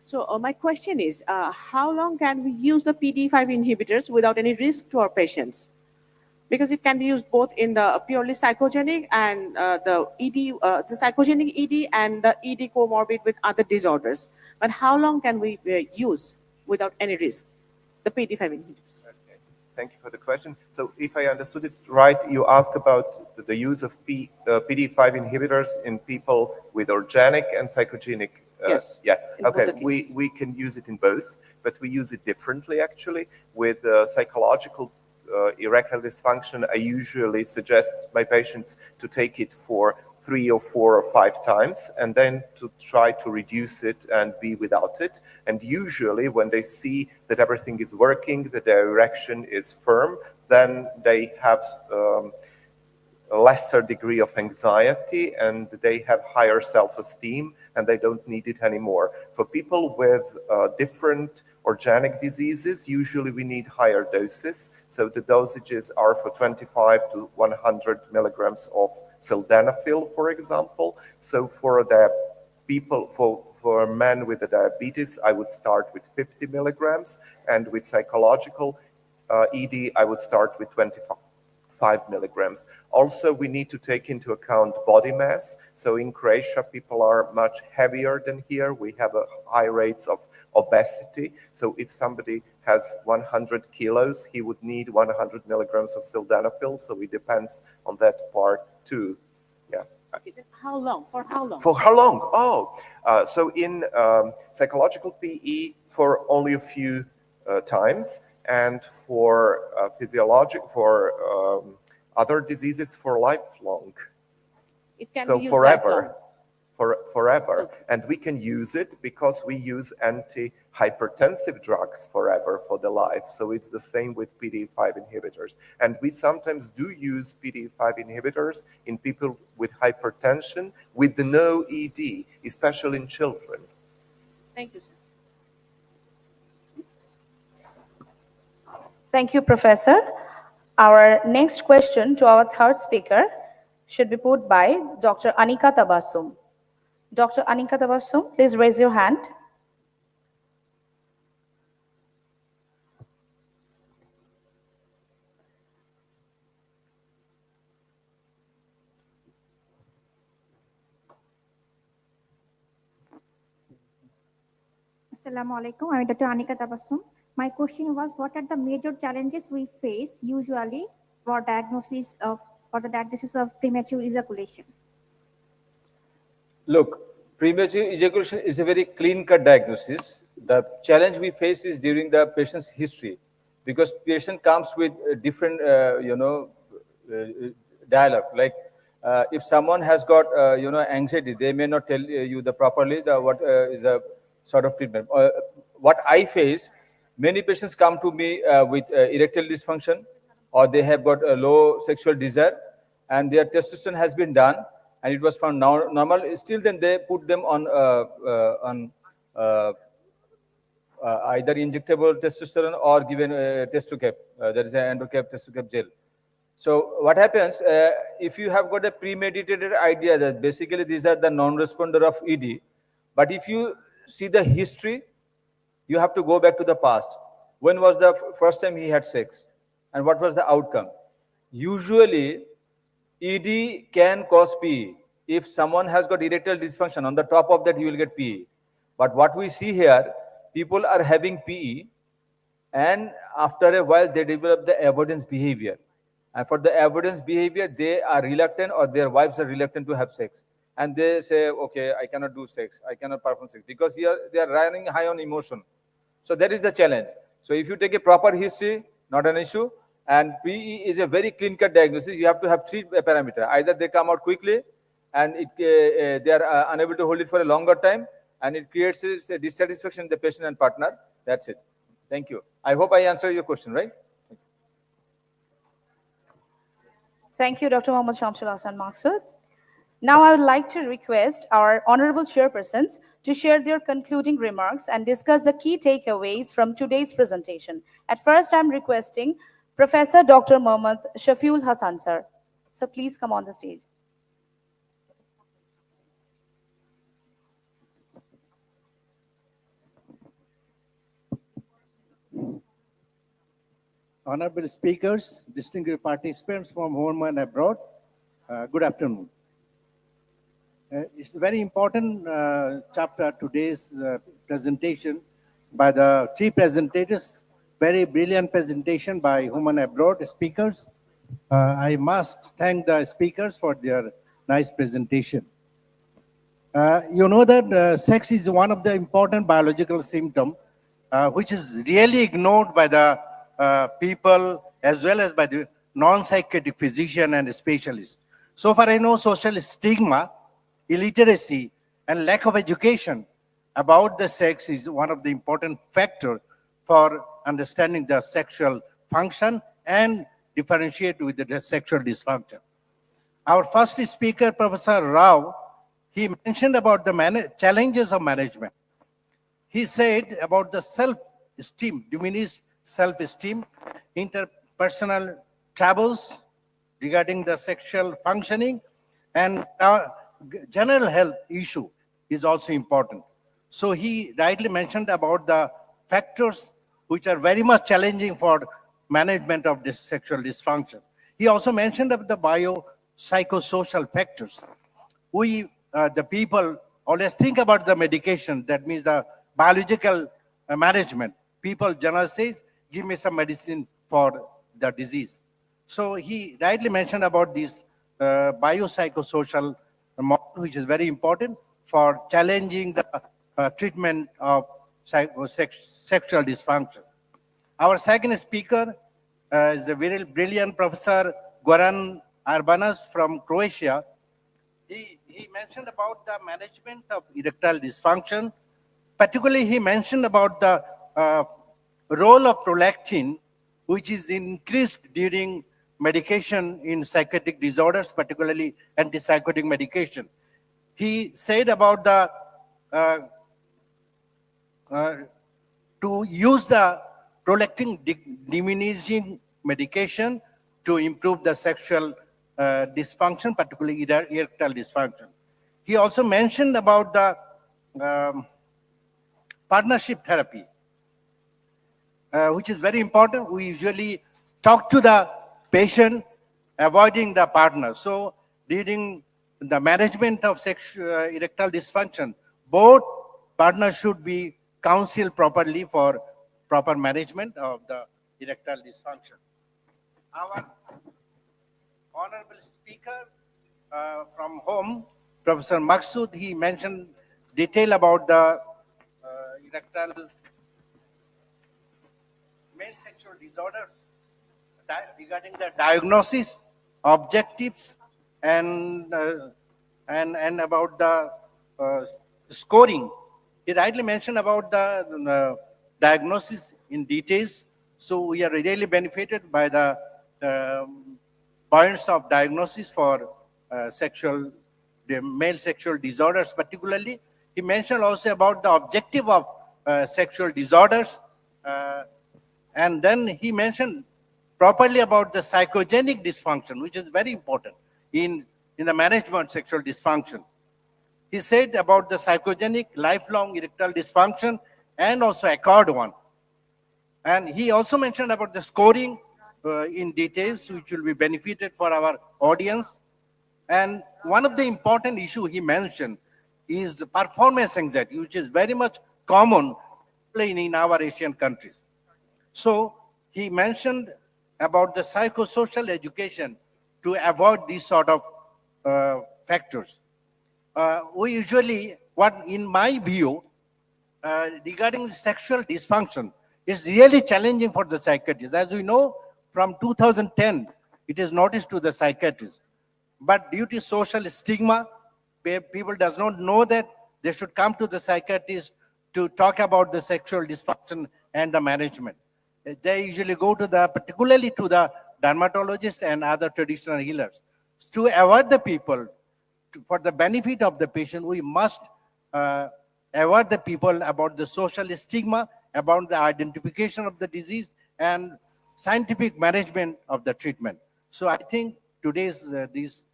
So my question is, how long can we use the PDE5 inhibitors without any risk to our patients? Because it can be used both in the purely psychogenic and the psychogenic ED and the ED comorbid with other disorders. But how long can we use without any risk the the PD-5 inhibitors. Okay. Thank you for the question. So if I understood it right, you ask about the use of PD-5 inhibitors in people with organic and psychogenic. Yes, Yeah. in both Okay. the cases. We can use it in both, but we use it differently actually. With psychological erectile dysfunction, I usually suggest my patients to take it for 3 or 4 or 5 times and then to try to reduce it and be without it. And usually when they see that everything is working, that their erection is firm, then they have a lesser degree of anxiety and they have higher self-esteem and they don't need it anymore. For people with different organic diseases, usually we need higher doses. So the dosages are for 25 to 100 milligrams of sildenafil, for example. So for the people, for men with the diabetes, I would start with 50 milligrams, and with psychological ED, I would start with 25 milligrams. Also, we need to take into account body mass. So in Croatia, people are much heavier than here. We have a high rates of obesity. So if somebody has 100 kilos, he would need 100 milligrams of sildenafil. So it depends on that part too. Yeah. Okay, then how long? For how long? For how long? Oh, so in psychological PE, for only a few times, and for other diseases, for lifelong. It can So be used forever. lifelong. Forever. Okay. And we can use it because we use antihypertensive drugs forever for the life. So it's the same with PD-5 inhibitors. And we sometimes do use PD-5 inhibitors in people with hypertension with no ED, especially in children. Thank you, sir. Thank you, Professor. Our next question to our third speaker should be put by Dr. Anika Tabassum. Dr. Anika Tabassum, please raise your hand. Assalamu alaikum. I'm Dr. Anika Tabassum. My question was, what are the major challenges we face usually for the diagnosis of premature ejaculation? Look, premature ejaculation is a very clean-cut diagnosis. The challenge we face is during the patient's history, because patient comes with different, dialogue. Like if someone has got, anxiety, they may not tell you properly what is the sort of treatment. What I face, many patients come to me with erectile dysfunction, or they have got a low sexual desire, and their testosterone has been done, and it was found normal. Still, then they put them on either injectable testosterone or given testocap. There is an endocap testocap gel. So what happens if you have got a premeditated idea that basically these are the non-responder of ED, but if you see the history, you have to go back to the past. When was the first time he had sex, and what was the outcome? Usually, ED can cause PE. If someone has got erectile dysfunction, on the top of that, he will get PE. But what we see here, people are having PE, and after a while, they develop the avoidance behavior. And for the avoidance behavior, they are reluctant, or their wives are reluctant to have sex. And they say, okay, I cannot do sex, I cannot perform sex, because here they are running high on emotion. So that is the challenge. So if you take a proper history, not an issue. And PE is a very clean-cut diagnosis. You have to have 3 parameters. Either they come out quickly, and they are unable to hold it for a longer time, and it creates a dissatisfaction in the patient and partner. That's it. Thank you. I hope I answered your question, right? Thank you, Dr. Mohammad Shamsul Hassan Maksud. Now I would like to request our honorable chairpersons to share their concluding remarks and discuss the key takeaways from today's presentation. At first, I'm requesting Professor Dr. Mohammad Shafiul Hassan, sir. So please come on the stage. Honorable speakers, distinguished participants from home and abroad, good afternoon. It's a very important chapter, today's presentation by the 3 presentators very brilliant presentation by Human Abroad speakers. I must thank the speakers for their nice presentation. You know that sex is one of the important biological symptoms which is really ignored by the people as well as by the non-psychiatric physician and specialists. So far I know social stigma, illiteracy, and lack of education about the sex is one of the important factors for understanding the sexual function and differentiate with the sexual dysfunction. Our first speaker, Professor Rao, he mentioned about the challenges of management. He said about the self-esteem, diminished self-esteem, interpersonal troubles regarding the sexual functioning, and general health issue is also important. So he rightly mentioned about the factors which are very much challenging for management of this sexual dysfunction. He also mentioned of the biopsychosocial factors. We, the people, always think about the medication, that means the biological management. People generally say, give me some medicine for the disease. So he rightly mentioned about this biopsychosocial model, which is very important for challenging the treatment of sexual dysfunction. Our second speaker is a very brilliant Professor Goran Arbanas from Croatia. He mentioned about the management of erectile dysfunction. Particularly, he mentioned about the role of prolactin, which is increased during medication in psychiatric disorders, particularly antipsychotic medication. He said about the to use the prolactin diminishing medication to improve the sexual dysfunction, particularly erectile dysfunction. He also mentioned about the partnership therapy, which is very important. We usually talk to the patient avoiding the partner. So during the management of erectile dysfunction, both partners should be counseled properly for proper management of the erectile dysfunction. Our honorable speaker from home, Professor Maksud, he mentioned detail about the erectile male sexual disorders regarding the diagnosis, objectives, and about the scoring. He rightly mentioned about the diagnosis in details. So we are really benefited by the points of diagnosis for the male sexual disorders particularly. He mentioned also about the objective of sexual disorders. And then he mentioned properly about the psychogenic dysfunction, which is very important in the management of sexual dysfunction. He said about the psychogenic lifelong erectile dysfunction and also acquired one. And he also mentioned about the scoring in details, which will be benefited for our audience. And one of the important issues he mentioned is the performance anxiety, which is very much common in our Asian countries. So he mentioned about the psychosocial education to avoid these sort of factors. We usually, what in my view, regarding sexual dysfunction, is really challenging for the psychiatrists. As we know, from 2010, it is noticed to the psychiatrists. But due to social stigma, people does not know that they should come to the psychiatrist to talk about the sexual dysfunction and the management. They usually go to particularly to the dermatologist and other traditional healers. To avoid the people, for the benefit of the patient, we must avoid the people about the social stigma, about the identification of the disease and scientific management of the treatment. So I think today's this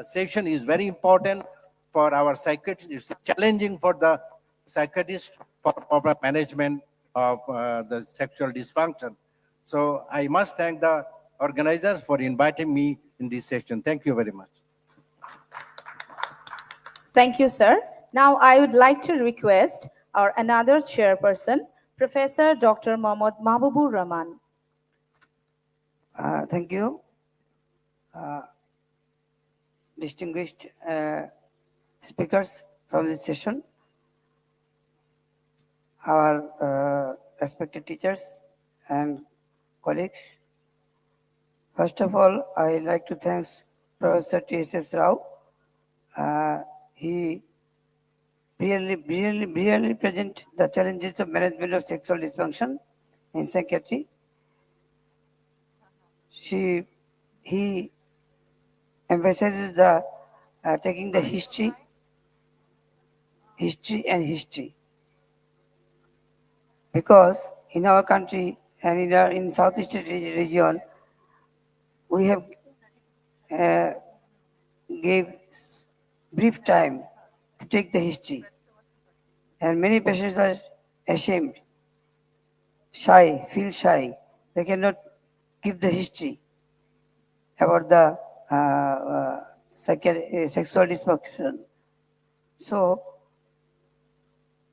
session is very important for our psychiatrists. It's challenging for the psychiatrists for proper management of the sexual dysfunction. So I must thank the organizers for inviting me in this session. Thank you very much. Thank you, sir. Now I would like to request our another chairperson, Professor Dr. Mohammad Mahbubur Rahman. Thank you. Distinguished speakers from this session, our respected teachers and colleagues. First of all, I like to thank Professor T.S.S. Rao. He brilliantly present the challenges of management of sexual dysfunction in psychiatry. He emphasizes the taking the history and history, because in our country and in Southeast region, we have gave brief time to take the history, and many patients are ashamed, feel shy. They cannot give the history about the sexual dysfunction. So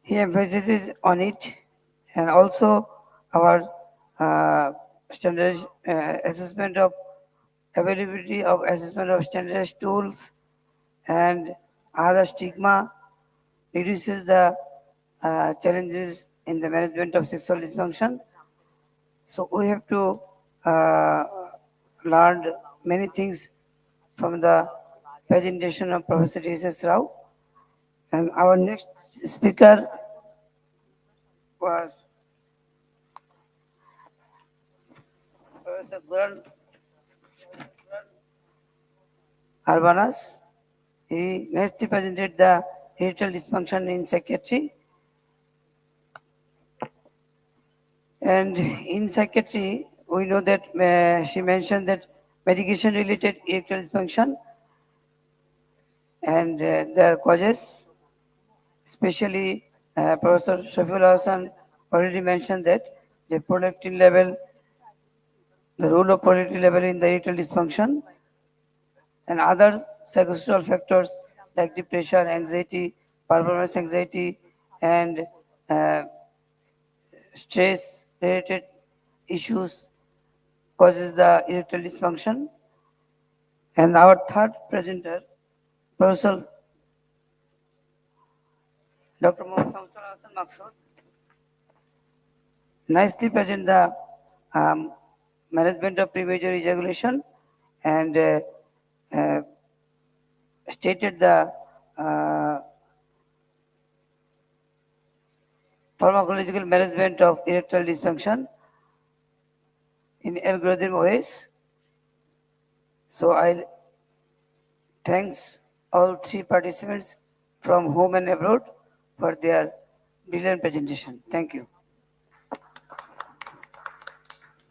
he emphasizes on it, and also our standard assessment of availability of assessment of standardized tools and other stigma reduces the challenges in the management of sexual dysfunction. So we have to learn many things from the presentation of Professor T.S. Rao. And our next speaker was Professor Goran Urbanas. He next presented the hereditary dysfunction in psychiatry. And in psychiatry, we know that she mentioned that medication-related erectile dysfunction and their causes, especially Professor Shafiul Hassan already mentioned that the prolactin level, the role of prolactin level in the erectile dysfunction, and other psychosocial factors like depression, anxiety, performance anxiety, and stress-related issues causes the erectile dysfunction. And our third presenter, Professor Dr. Mohammad Samsul Hassan Maksud, nicely present the management of premature ejaculation and stated the pharmacological management of erectile dysfunction in algorithm ways. So I thanks all three participants from home and abroad for their brilliant presentation. Thank you.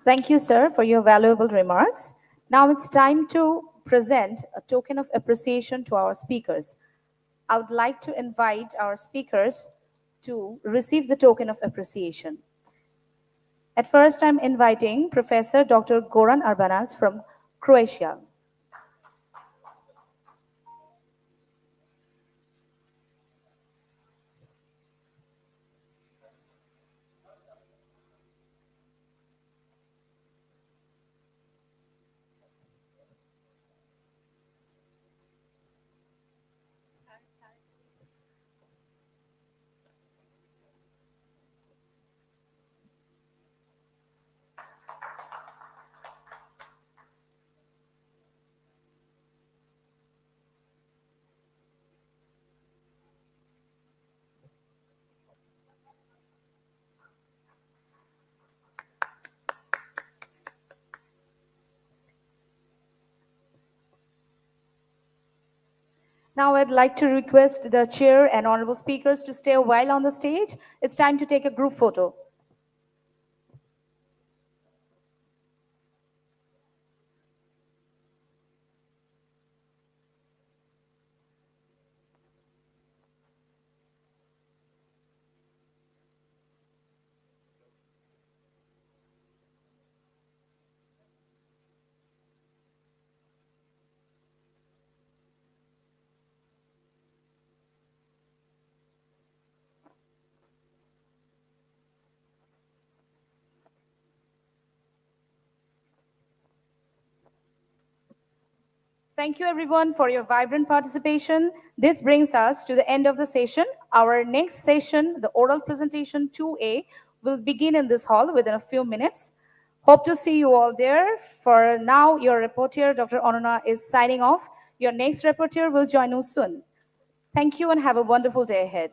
Thank you, sir, for your valuable remarks. Now it's time to present a token of appreciation to our speakers. I would like to invite our speakers to receive the token of appreciation. At first, I'm inviting Professor Dr. Goran Urbanas from Croatia. Now I'd like to request the chair and honorable speakers to stay a while on the stage. It's time to take a group photo. Thank you everyone for your vibrant participation. This brings us to the end of the session. Our next session, the oral presentation 2A, will begin in this hall within a few minutes. Hope to see you all there. For now, your reporter, Dr. Anuna, is signing off. Your next reporter will join us soon. Thank you and have a wonderful day ahead.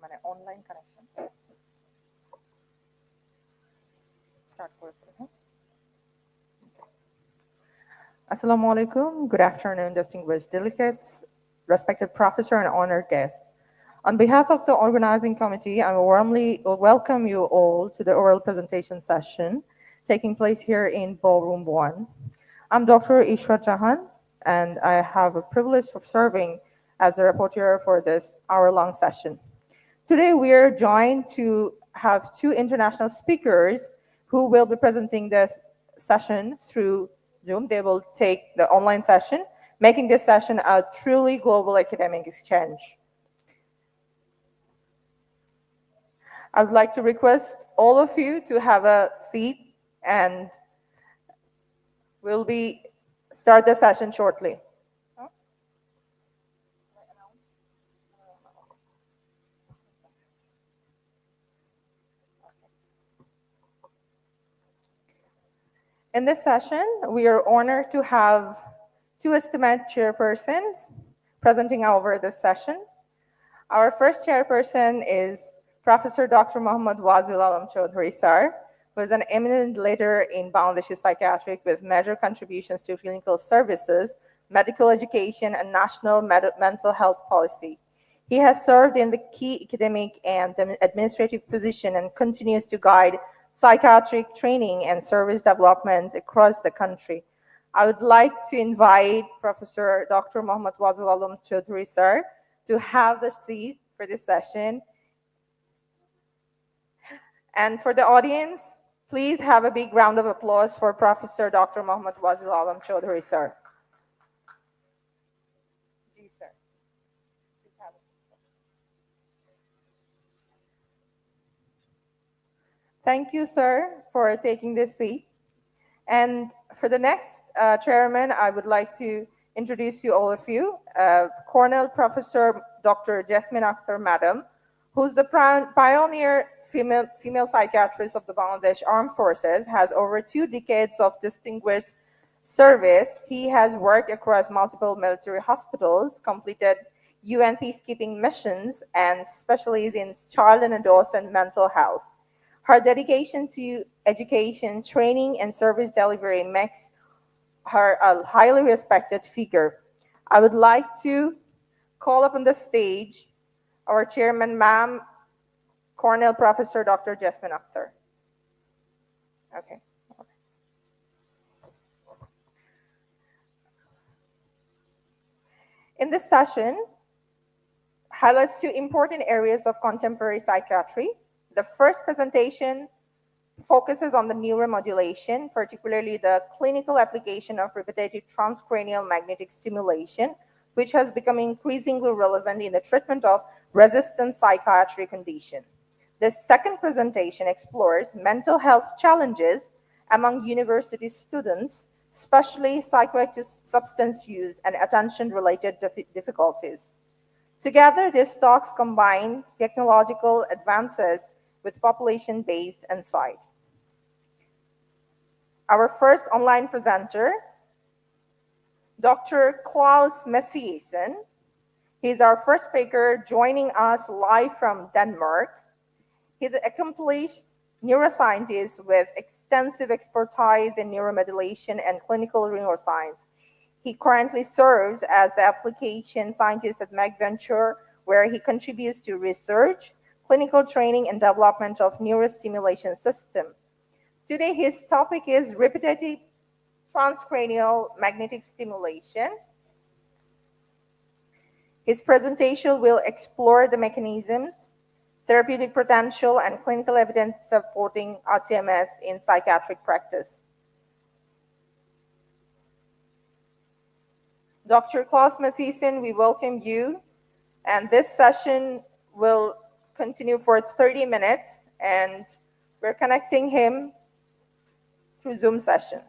মানে online connection start করে ফেলে হ্যাঁ Assalamu alaikum. Good afternoon, distinguished delegates, respected professor and honored guests. On behalf of the organizing committee, I warmly welcome you all to the oral presentation session taking place here in Ballroom 1. I'm Dr. Ishrat Jahan, and I have a privilege of serving as the rapporteur for this hour-long session. Today, we are joined to have two international speakers who will be presenting the session through Zoom. They will take the online session, making this session a truly global academic exchange. I would like to request all of you to have a seat, and we'll start the session shortly. In this session, we are honored to have two esteemed chairpersons presenting over this session. Our first chairperson is Professor Dr. Mohammad Wazil Alam Chaudhary Sir, who is an eminent leader in Bangladeshi psychiatric with major contributions to clinical services, medical education, and national mental health policy. He has served in the key academic and administrative position and continues to guide psychiatric training and service development across the country. I would like to invite Professor Dr. Mohammad Wazil Alam Chaudhary Sir to have the seat for this session. And for the audience, please have a big round of applause for Professor Dr. Mohammad Wazil Alam Chaudhary Sir. Thank you, sir, for taking this seat. And for the next chairman, I would like to introduce you all of you, Cornell Professor Dr. Jasmine Akhtar, Madam, who's the pioneer female psychiatrist of the Bangladesh Armed Forces, has over 2 decades of distinguished service. He has worked across multiple military hospitals, completed UN peacekeeping missions, and specializes in child and adolescent mental health. Her dedication to education, training, and service delivery makes her a highly respected figure. I would like to call up on the stage our chairman, Ma'am, Cornell Professor Dr. Jasmine Akhtar. Okay. In this session, highlights 2 important areas of contemporary psychiatry. The first presentation focuses on the neuromodulation, particularly the clinical application of repetitive transcranial magnetic stimulation, which has become increasingly relevant in the treatment of resistant psychiatry condition. The second presentation explores mental health challenges among university students especially psychoactive substance use and attention-related difficulties. Together, these talks combine technological advances with population-based insight. Our first online presenter, Dr. Klaus Mathiesen. He's our first speaker joining us live from Denmark. He's an accomplished neuroscientist with extensive expertise in neuromodulation and clinical neuroscience. He currently serves as the application scientist at MagVenture, where he contributes to research, clinical training, and development of neurostimulation system. Today, his topic is repetitive transcranial magnetic stimulation. His presentation will explore the mechanisms, therapeutic potential, and clinical evidence supporting RTMS in psychiatric practice. Dr. Klaus Mathiesen, we welcome you. And this session will continue for 30 minutes, and we're connecting him through Zoom session.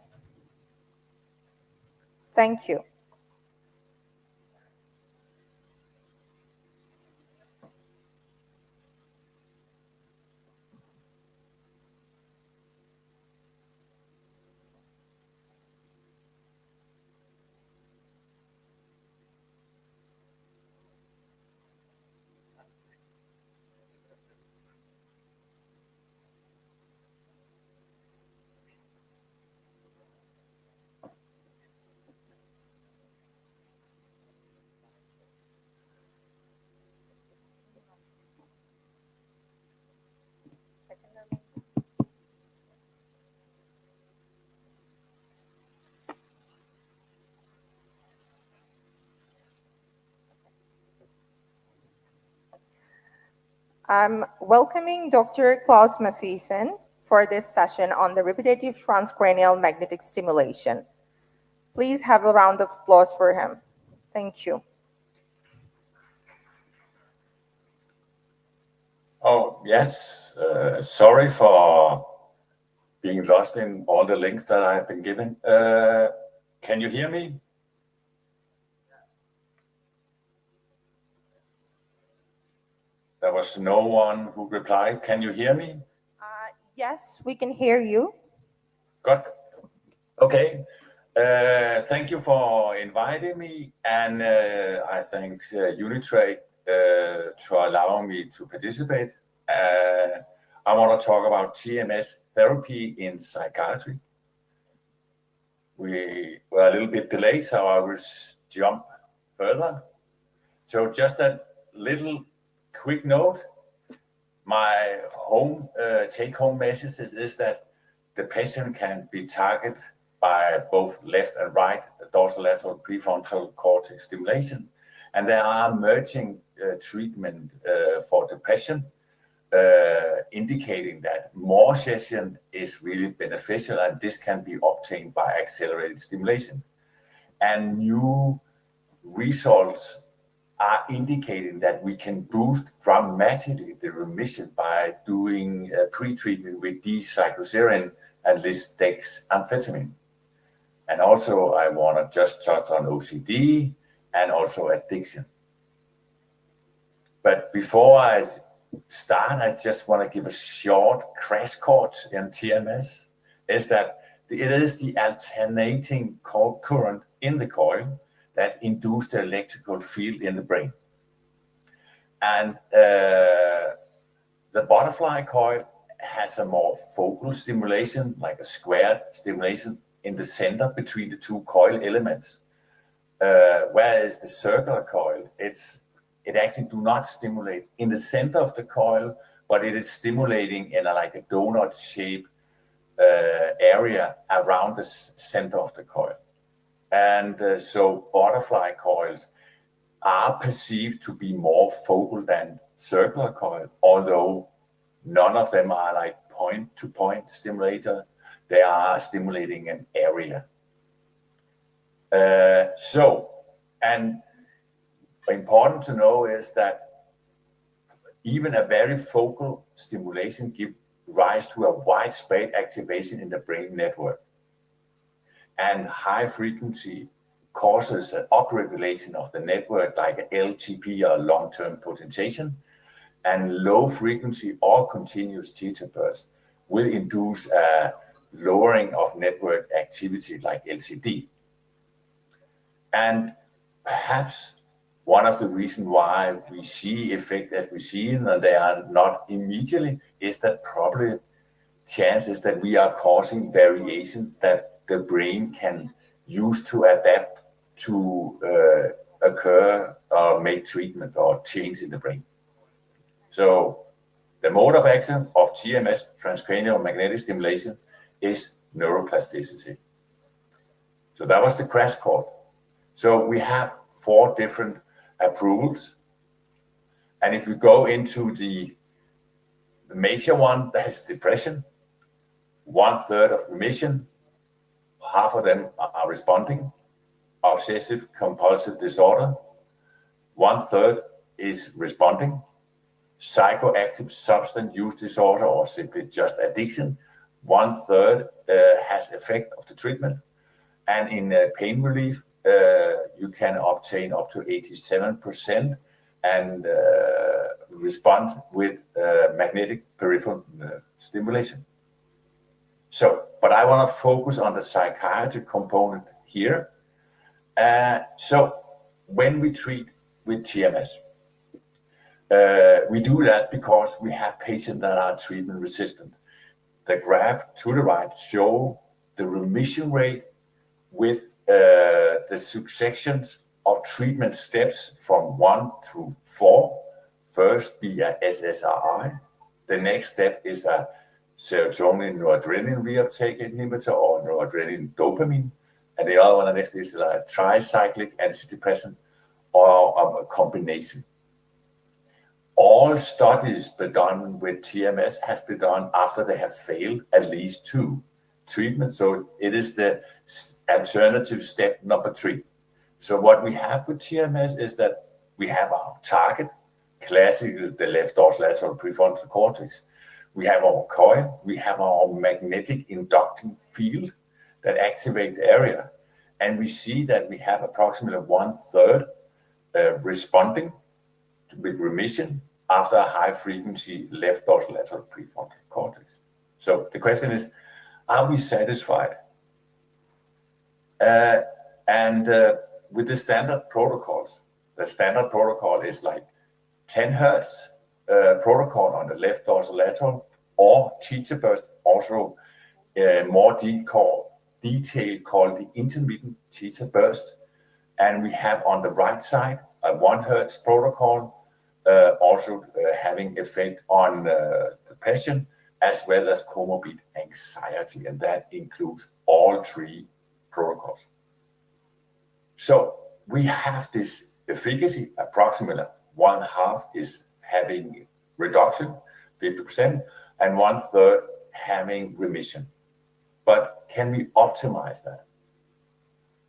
Thank you. I'm welcoming Dr. Klaus Mathiesen for this session on the repetitive transcranial magnetic stimulation. Please have a round of applause for him. Thank you. Oh, yes. Sorry for being lost in all the links that I have been given. Can you hear me? There was no one who replied. Can you hear me? Yes, we can hear you. Good. Okay. Thank you for inviting me, and I thank Unitrade for allowing me to participate. I want to talk about TMS therapy in psychiatry. We were a little bit delayed, so I will jump further. So just a little quick note. My take-home message is that the patient can be targeted by both left and right dorsolateral prefrontal cortex stimulation, and there are emerging treatment for depression, indicating that more session is really beneficial, and this can be obtained by accelerated stimulation. And new results are indicating that we can boost dramatically the remission by doing pre-treatment with D-cycloserine and lisdexamfetamine. And also, I want to just touch on OCD and also addiction. But before I start, I just want to give a short crash course in TMS. Is that it is the alternating current in the coil that induce the electrical field in the brain. And the butterfly coil has a more focal stimulation, like a squared stimulation in the center between the two coil elements. Whereas the circular coil, it actually do not stimulate in the center of the coil, but it is stimulating in like a donut shape area around the center of the coil. And so butterfly coils are perceived to be more focal than circular coil, although none of them are like point-to-point stimulator. They are stimulating an area. And important to know is that even a very focal stimulation gives rise to a widespread activation in the brain network. and high frequency causes an upregulation of the network like a LTP or long-term potentiation, and low frequency or continuous theta bursts will induce a lowering of network activity like LCD. And perhaps one of the reasons why we see effect as we see, and they are not immediately, is that probably chances that we are causing variation that the brain can use to adapt to occur or make treatment or change in the brain. So the mode of action of TMS, transcranial magnetic stimulation, is neuroplasticity. So that was the crash course. So we have 4 different approvals. And if we go into the major one, that is depression, 1/3 of remission, half of them are responding. Obsessive compulsive disorder, 1/3 is responding. Psychoactive substance use disorder or simply just addiction, 1/3 has effect of the treatment. And in pain relief, you can obtain up to 87% and respond with magnetic peripheral stimulation. So, but I want to focus on the psychiatry component here. So when we treat with TMS, we do that because we have patients that are treatment resistant. The graph to the right show the remission rate with the successions of treatment steps from 1 to 4. First be a SSRI. The next step is a serotonin noradrenaline reuptake inhibitor or noradrenaline dopamine. And the other one, the next is a tricyclic antidepressant or a combination. All studies done with TMS has been done after they have failed at least 2 treatments. So it is the alternative step number 3. So what we have with TMS is that we have our target, classically the left dorsolateral prefrontal cortex. We have our coil, we have our magnetic inducting field that activate the area. And we see that we have approximately 1/3 responding with remission after a high frequency left dorsolateral prefrontal cortex. So the question is, are we satisfied? With the standard protocols, the standard protocol is like 10 hertz protocol on the left dorsolateral or theta burst, also more detailed called the intermittent theta burst. And we have on the right side a 1 hertz protocol, also having effect on depression as well as comorbid anxiety, and that includes all 3 protocols. So we have this efficacy, approximately 1/2 is having reduction, 50%, and 1/3 having remission. But can we optimize that?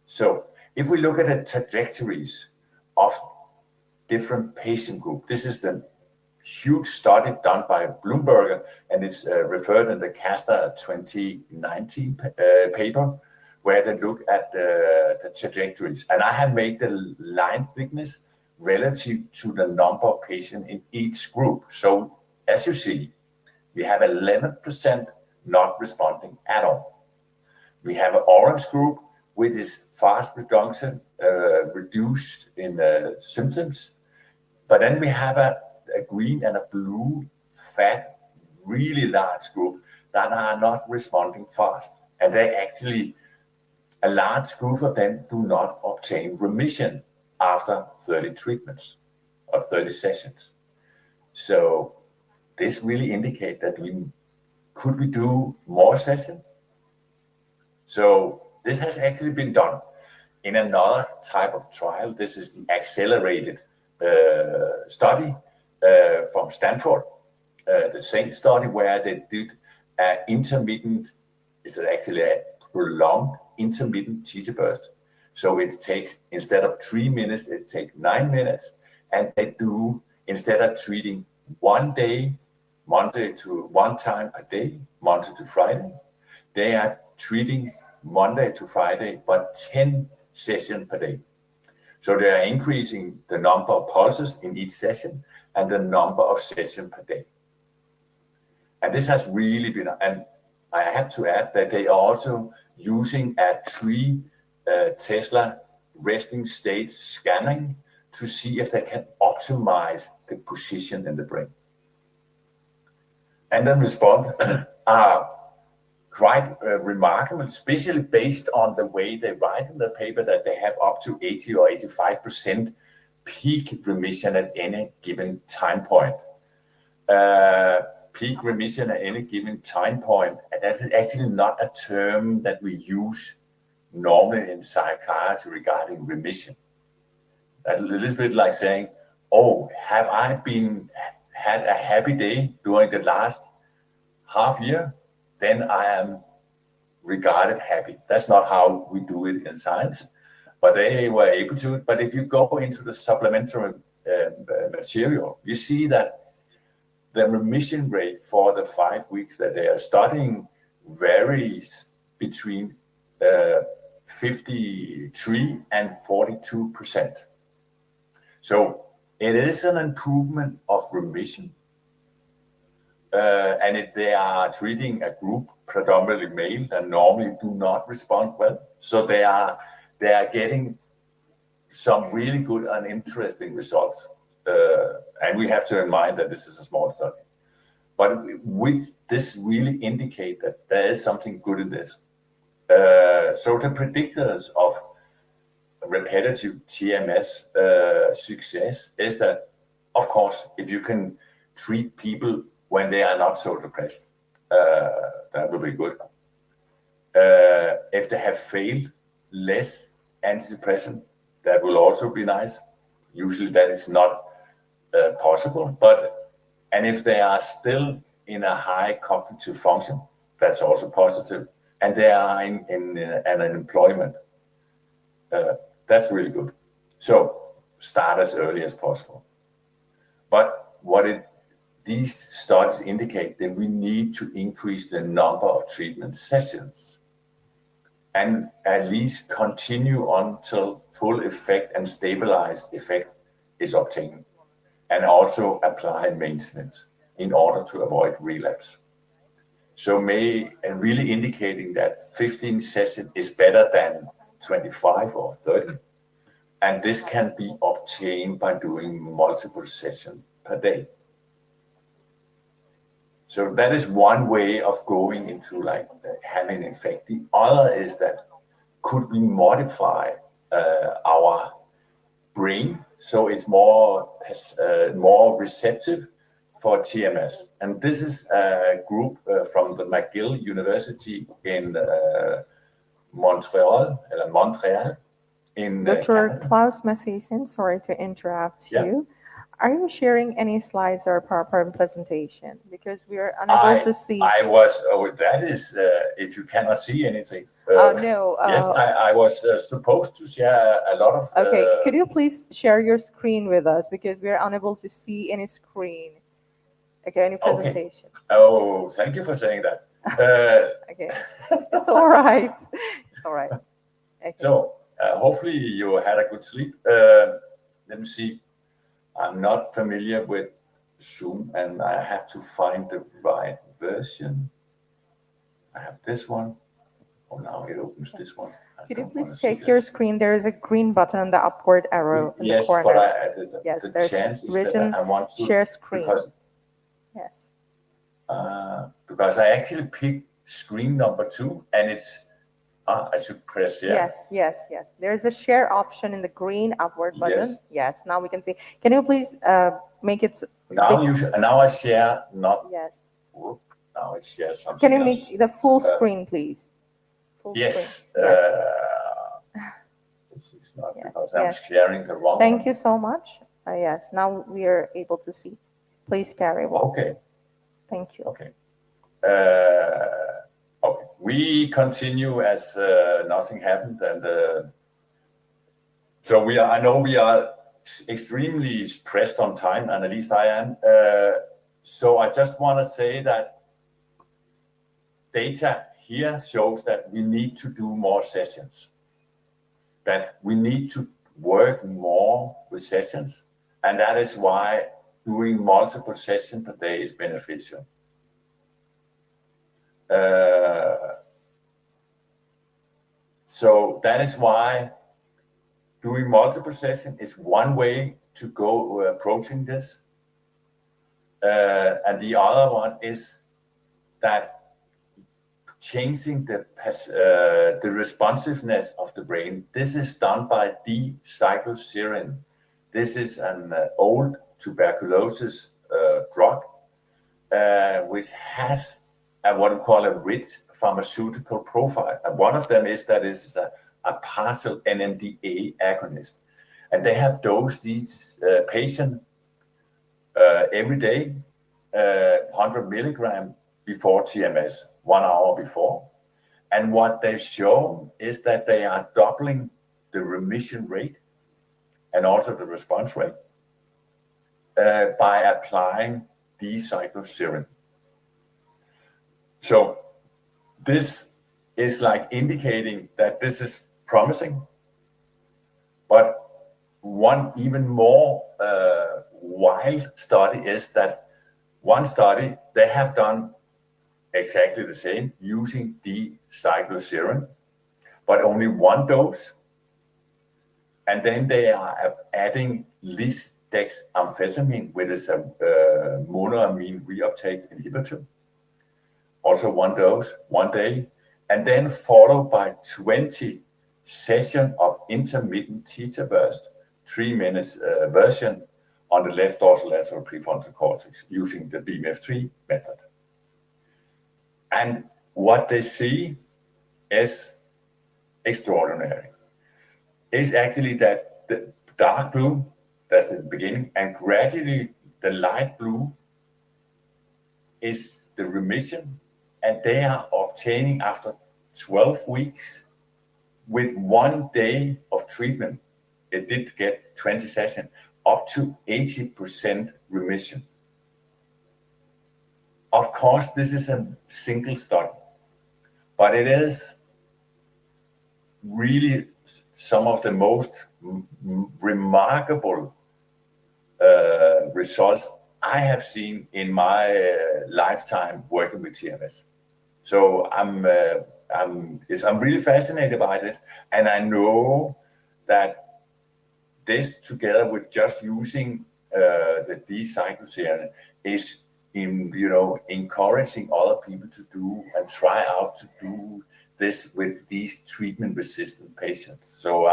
So if we look at the trajectories of different patient groups, this is the huge study done by Bloomberg, and it's referred in the CASTA 2019 paper, where they look at the trajectories. And I have made the line thickness relative to the number of patients in each group. So as you see, we have 11% not responding at all. We have an orange group, which is fast reduction, reduced in symptoms. But then we have a green and a blue, fat, really large group that are not responding fast. And they actually, a large group of them do not obtain remission after 30 treatments or 30 sessions. So this really indicates that could we do more sessions? So this has actually been done in another type of trial. This is the accelerated study from Stanford, the same study where they did intermittent, it's actually a prolonged intermittent theta burst. So it takes, instead of 3 minutes, it takes 9 minutes. And they do, instead of treating 1 day, Monday to 1 time a day, Monday to Friday, they are treating Monday to Friday, but 10 sessions per day. So they are increasing the number of pulses in each session and the number of sessions per day. And this has really been, and I have to add that they are also using a 3 Tesla resting state scanning to see if they can optimize the position in the brain. And then response are quite remarkable, especially based on the way they write in the paper that they have up to 80 or 85% peak remission at any given time point. Peak remission at any given time point, and that is actually not a term that we use normally in psychiatry regarding remission. That's a little bit like saying, oh, have I had a happy day during the last half year? Then I am regarded happy. That's not how we do it in science, but they were able to. But if you go into the supplementary material, you see that the remission rate for the 5 weeks that they are studying varies between 53 and 42%. So it is an improvement of remission. And if they are treating a group predominantly male that normally do not respond well, so they are getting some really good and interesting results. And we have to remind that this is a small study, but with this really indicate that there is something good in this. So the predictors of repetitive TMS success is that, of course, if you can treat people when they are not so depressed, that will be good. If they have failed less antidepressant, that will also be nice. Usually that is not possible, and if they are still in a high cognitive function, that's also positive, and they are in an employment, that's really good. So start as early as possible. But these studies indicate that we need to increase the number of treatment sessions and at least continue until full effect and stabilized effect is obtained, and also apply maintenance in order to avoid relapse. So really indicating that 15 sessions is better than 25 or 30. And this can be obtained by doing multiple sessions per day. So that is one way of going into like having an effect. The other is that could we modify our brain so it's more receptive for TMS? And this is a group from the McGill University in Montreal in Dr. Canada. Klaus Massisen, sorry to interrupt Yeah. you. Are you sharing any slides or PowerPoint presentation? Because we are unable to see. That is, if you cannot see anything. No. Yes, I was supposed to share a lot of. Okay, could you please share your screen with us, because we are unable to see any screen. Okay, any presentation. Okay. Oh, thank you for saying that. Okay, it's all right. It's all right. Okay. So hopefully you had a good sleep. Let me see. I'm not familiar with Zoom, and I have to find the right version. I have this one. Oh, now it opens this one. Could you please check your screen? There is a green button on the upward arrow in the corner. Yes, but Yes, the chance is written that I want to share screen. Yes. Because I actually picked screen number 2, and it's I should press Yes. There's a share option in the green upward button. Yes. Yes. Now we can see. Can you please make it Now big? now I share not. Yes. Whoop, now it shares something. Can you else. make the full screen, please? Full Yes. screen. Yes. This is not Yes, because I'm yes. sharing the wrong Thank one. you so much. Yes. Now we are able to see. Please carry on. Okay. Thank you. Okay. Okay. We continue as nothing happened, and so we are. I know we are extremely pressed on time, and at least I am. So I just want to say that data here shows that we need to do more sessions, that we need to work more with sessions, and that is why doing multiple sessions per day is beneficial. So that is why doing multiple sessions is one way to go approaching this. And the other one is that changing the responsiveness of the brain. This is done by D-cycloserine. This is an old tuberculosis drug, which has what we call a rich pharmaceutical profile. And one of them is that it is a partial NMDA agonist. And they have dosed these patients every day, 100 milligram before TMS, 1 hour before. And what they've shown is that they are doubling the remission rate and also the response rate by applying D-cycloserine. So this is like indicating that this is promising, but one even more wild study is that one study, they have done exactly the same using D-cycloserine, but only one dose. And then they are adding lisdexamfetamine, which is a monoamine reuptake inhibitor. Also one dose, 1 day, and then followed by 20 sessions of intermittent theta burst, 3 minutes version on the left dorsolateral prefrontal cortex using the BMF3 method. And what they see is extraordinary. It's actually that the dark blue, that's at the beginning, and gradually the light blue is the remission, and they are obtaining after 12 weeks with 1 day of treatment. It did get 20 sessions, up to 80% remission. Of course, this is a single study, but it is really some of the most remarkable results I have seen in my lifetime working with TMS. So I'm really fascinated by this, and I know that this, together with just using the D-cycloserine, is encouraging other people to do and try out to do this with these treatment-resistant patients. So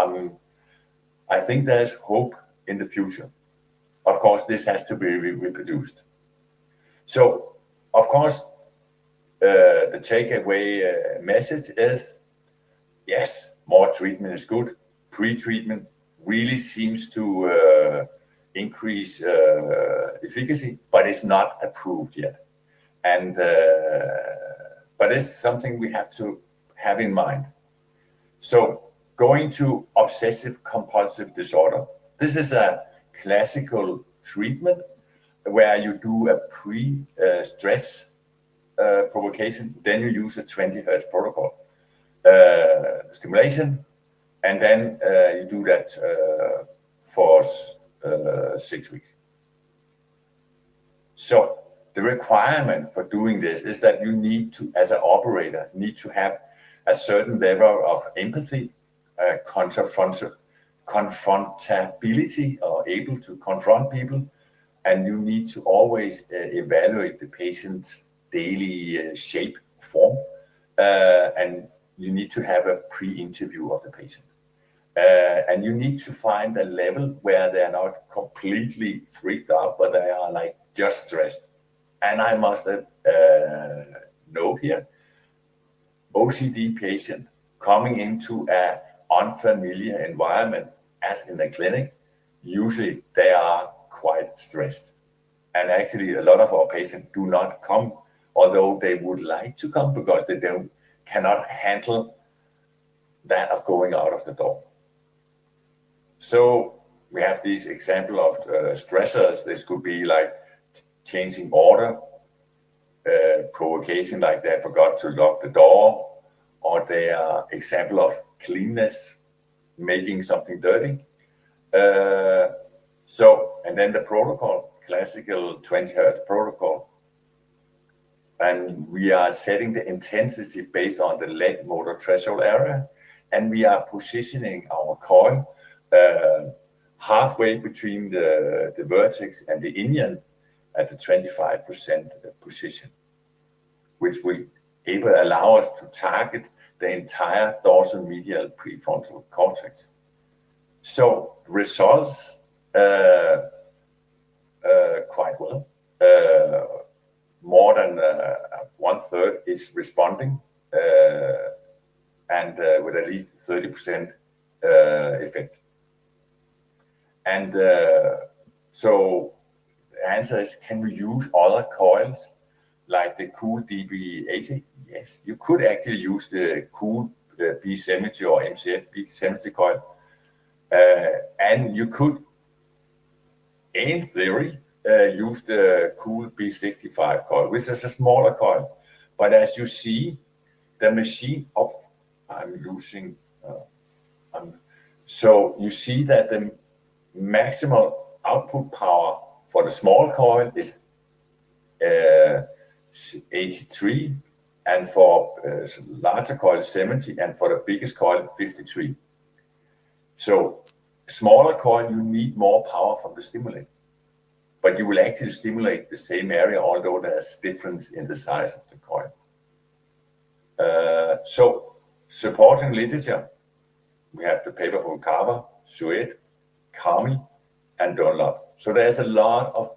I think there's hope in the future. Of course, this has to be reproduced. So, of course, the takeaway message is, yes, more treatment is good. Pre-treatment really seems to increase efficacy, but it's not approved yet. And but it's something we have to have in mind. So going to obsessive compulsive disorder. This is a classical treatment where you do a pre-stress provocation, then you use a 20 Hertz protocol stimulation, and then you do that for 6 weeks. So the requirement for doing this is that you need to, as an operator, need to have a certain level of empathy, confrontability, or able to confront people, and you need to always evaluate the patient's daily shape, form, and you need to have a pre-interview of the patient. And you need to find a level where they're not completely freaked out, but they are like just stressed. And I must note here, OCD patient coming into an unfamiliar environment, as in the clinic, usually they are quite stressed. And actually, a lot of our patients do not come, although they would like to come, because they cannot handle that of going out of the door. So we have this example of stressors. This could be like changing order, provocation, like they forgot to lock the door, or they are example of cleanness, making something dirty. And then the protocol, classical 20 Hertz protocol. And we are setting the intensity based on the leg motor threshold area. And we are positioning our coil halfway between the vertex and the inion at the 25% position, which will allow us to target the entire dorsal medial prefrontal cortex. So results quite well. More than 1/3 is responding, and with at least 30% effect. And so the answer is, can we use other coils like the Cool DB80? Yes, you could actually use the Cool B70 or MCF B70 coil. And you could, in theory, use the Cool B65 coil, which is a smaller coil. But as you see, the machine, so you see that the maximal output power for the small coil is 83, and for larger coil 70, and for the biggest coil 53. So smaller coil, you need more power from the stimulator, but you will actually stimulate the same area, although there's difference in the size of the coil. So supporting literature, we have the paper from Carver, Suet, Kami, and Dunlop. So there's a lot of,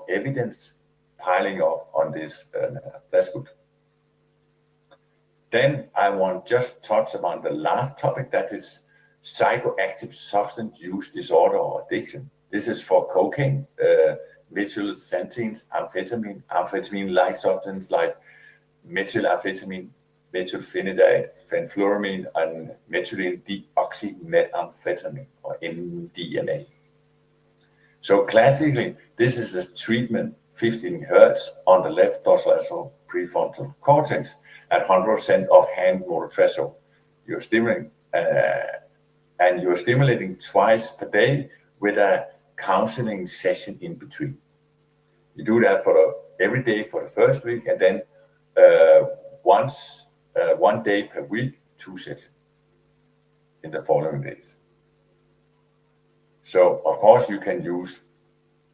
evidence piling up on this. That's good. Then I want just touch upon the last topic, that is psychoactive substance use disorder or addiction. This is for cocaine, methylxanthines, amphetamine-like substances like methylamphetamine, methylphenidate, fenfluramine, and methylene deoxymethamphetamine, or MDMA. So classically, this is a treatment 15 Hertz on the left dorsolateral prefrontal cortex at 100% of hand motor threshold. You're stimulating, and you're stimulating twice per day with a counseling session in between. You do that every day for the first week, and then one day per week, 2 sessions in the following days. So, of course, you can use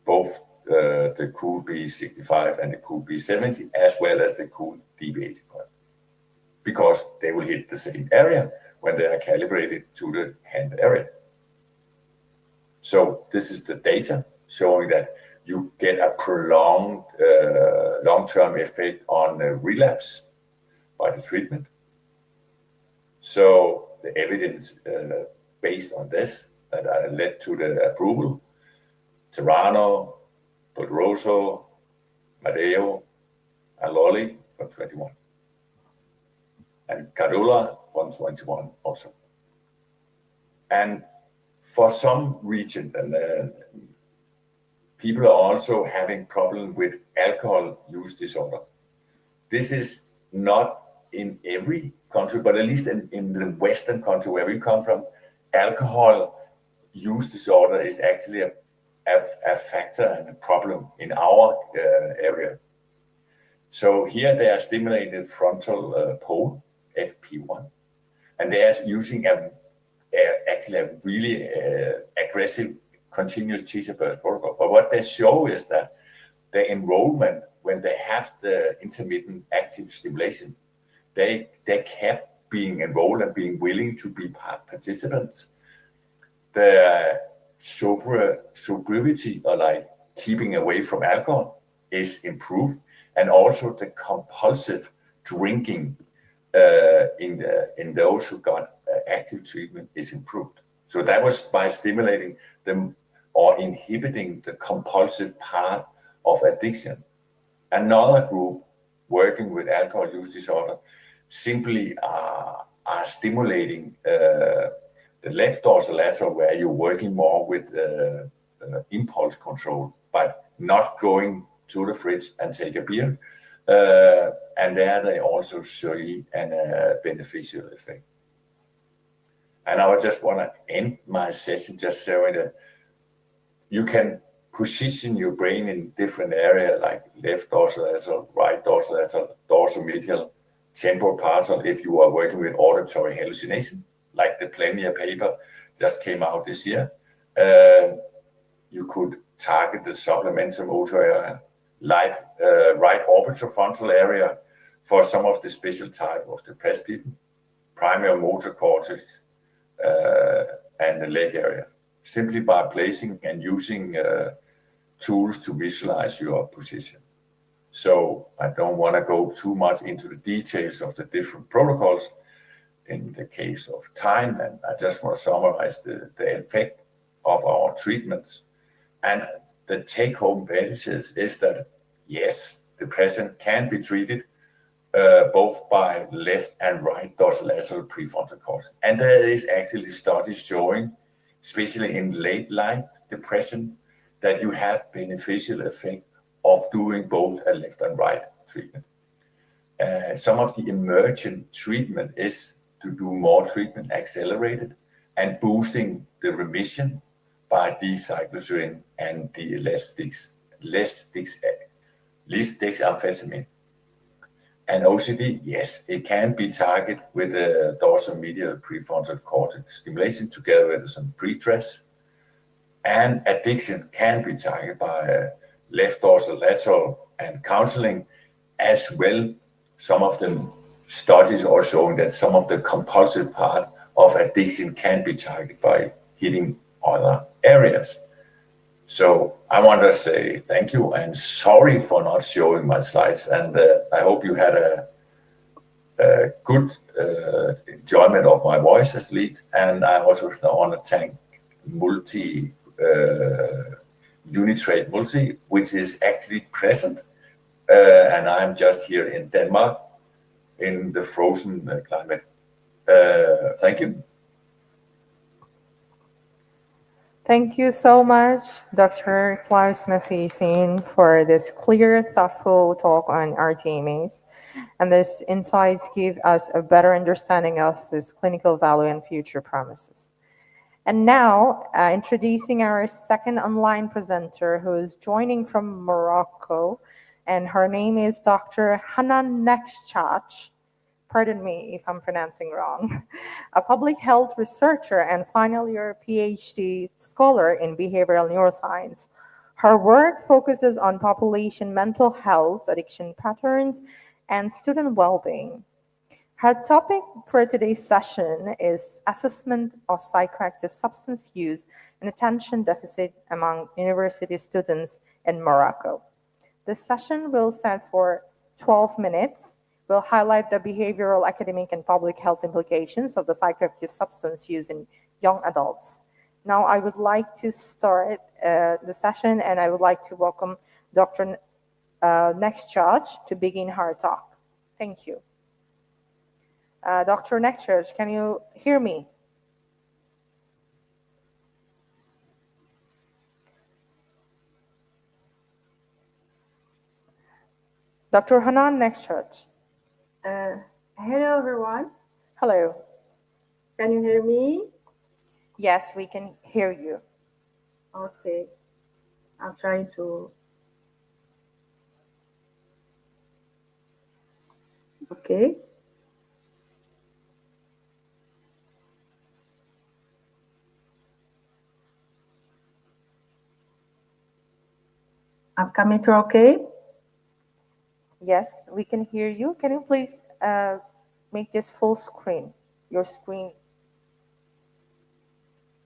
both the Cool B65 and the Cool B70, as well as the Cool DB80, because they will hit the same area when they are calibrated to the hand area. So this is the data showing that you get a prolonged long-term effect on relapse by the treatment. So the evidence based on this that led to the approval, Terrano, Poderoso, Madeo, and Lolly from 21. And Cardula from 21 also. And for some region, people are also having problem with alcohol use disorder. This is not in every country, but at least in the Western country where we come from, alcohol use disorder is actually a factor and a problem in our area. So here they are stimulating frontal pole, FP1, and they are using actually a really aggressive continuous teacher burst protocol. But what they show is that the enrollment, when they have the intermittent active stimulation, they kept being enrolled and being willing to be participants. The sobriety, or like keeping away from alcohol, is improved, and also the compulsive drinking in those who got active treatment is improved. So that was by stimulating them or inhibiting the compulsive part of addiction. Another group working with alcohol use disorder simply are stimulating the left dorsolateral, where you're working more with impulse control, but not going to the fridge and take a beer, and there they also see a beneficial effect. And I would just want to end my session just showing that you can position your brain in different areas like left dorsolateral, right dorsolateral, dorsomedial, temporal parietal if you are working with auditory hallucination, like the Plenia paper just came out this year. You could target the supplemental motor area, like right orbitofrontal area for some of the special type of depressed people, primary motor cortex, and the leg area, simply by placing and using tools to visualize your position. So I don't want to go too much into the details of the different protocols in the case of time, and I just want to summarize the effect of our treatments. And the take-home message is that, yes, depression can be treated both by left and right dorsolateral prefrontal cortex. And there is actually studies showing, especially in late life depression, that you have beneficial effect of doing both a left and right treatment. Some of the emergent treatment is to do more treatment accelerated and boosting the remission by D-cycloserine and the lisdexamfetamine. And OCD, yes, it can be targeted with a dorsomedial prefrontal cortex stimulation together with some pre-stress. And addiction can be targeted by left dorsolateral and counseling as well. Some of the studies are showing that some of the compulsive part of addiction can be targeted by hitting other areas. So I want to say thank you and sorry for not showing my slides. And I hope you had a good enjoyment of my voice as lead. And I also want to thank Unitrade Multi, which is actually present. And I'm just here in Denmark in the frozen climate. Thank you. Thank you so much, Dr. Klaus Mathiesen, for this clear, thoughtful talk on RTMAs. And these insights give us a better understanding of this clinical value and future promises. And now, introducing our second online presenter who is joining from Morocco, and her name is Dr. Hanan Nekshach. Pardon me if I'm pronouncing wrong, a public health researcher and final year PhD scholar in behavioral neuroscience. Her work focuses on population mental health, addiction patterns, and student well-being. Her topic for today's session is assessment of psychoactive substance use and attention deficit among university students in Morocco. This session will stand for 12 minutes. We'll highlight the behavioral, academic, and public health implications of the psychoactive substance use in young adults. Now, I would like to start the session, and I would like to welcome Dr. Nekshach to begin her talk. Thank you. Dr. Nekshach, can you hear me? Dr. Hanan Nekshach. Hello, everyone. Hello. Can you hear me? Yes, we can hear you. Okay. I'm trying to. Okay. I'm coming through okay? Yes, we can hear you. Can you please make this full screen? Your screen.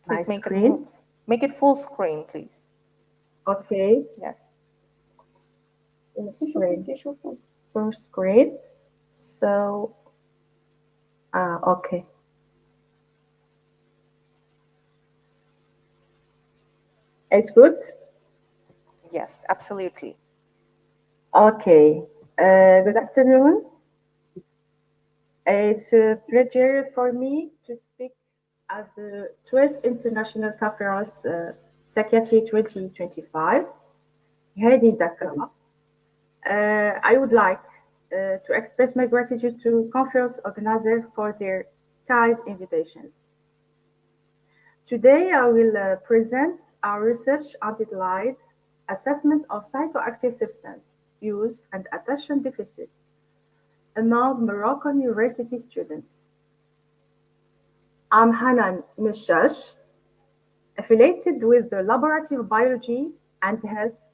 Please My make screen? it move. Make it full screen, please. Okay. Yes. Full screen. So, okay. It's good? Yes, absolutely. Okay. Good afternoon. It's a pleasure for me to speak at the 12th International Conference Psychiatry 2025 held in Dakar. I would like to express my gratitude to conference organizers for their kind invitations. Today, I will present our research entitled Assessments of Psychoactive Substance Use and Attention Deficit among Moroccan university students. I'm Hanan Mishash, affiliated with the Laboratory of Biology and Health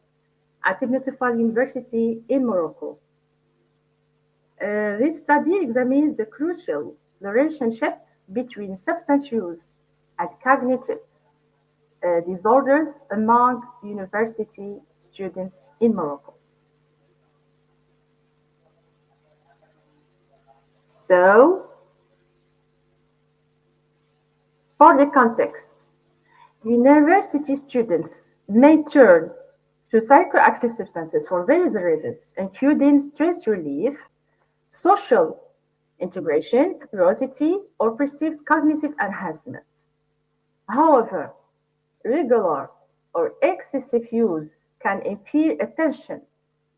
at Ibn Tufal University in Morocco. This study examines the crucial relationship between substance use and cognitive disorders among university students in Morocco. So, for the context, university students may turn to psychoactive substances for various reasons, including stress relief, social integration, curiosity, or perceived cognitive enhancements. However, regular or excessive use can impair attention,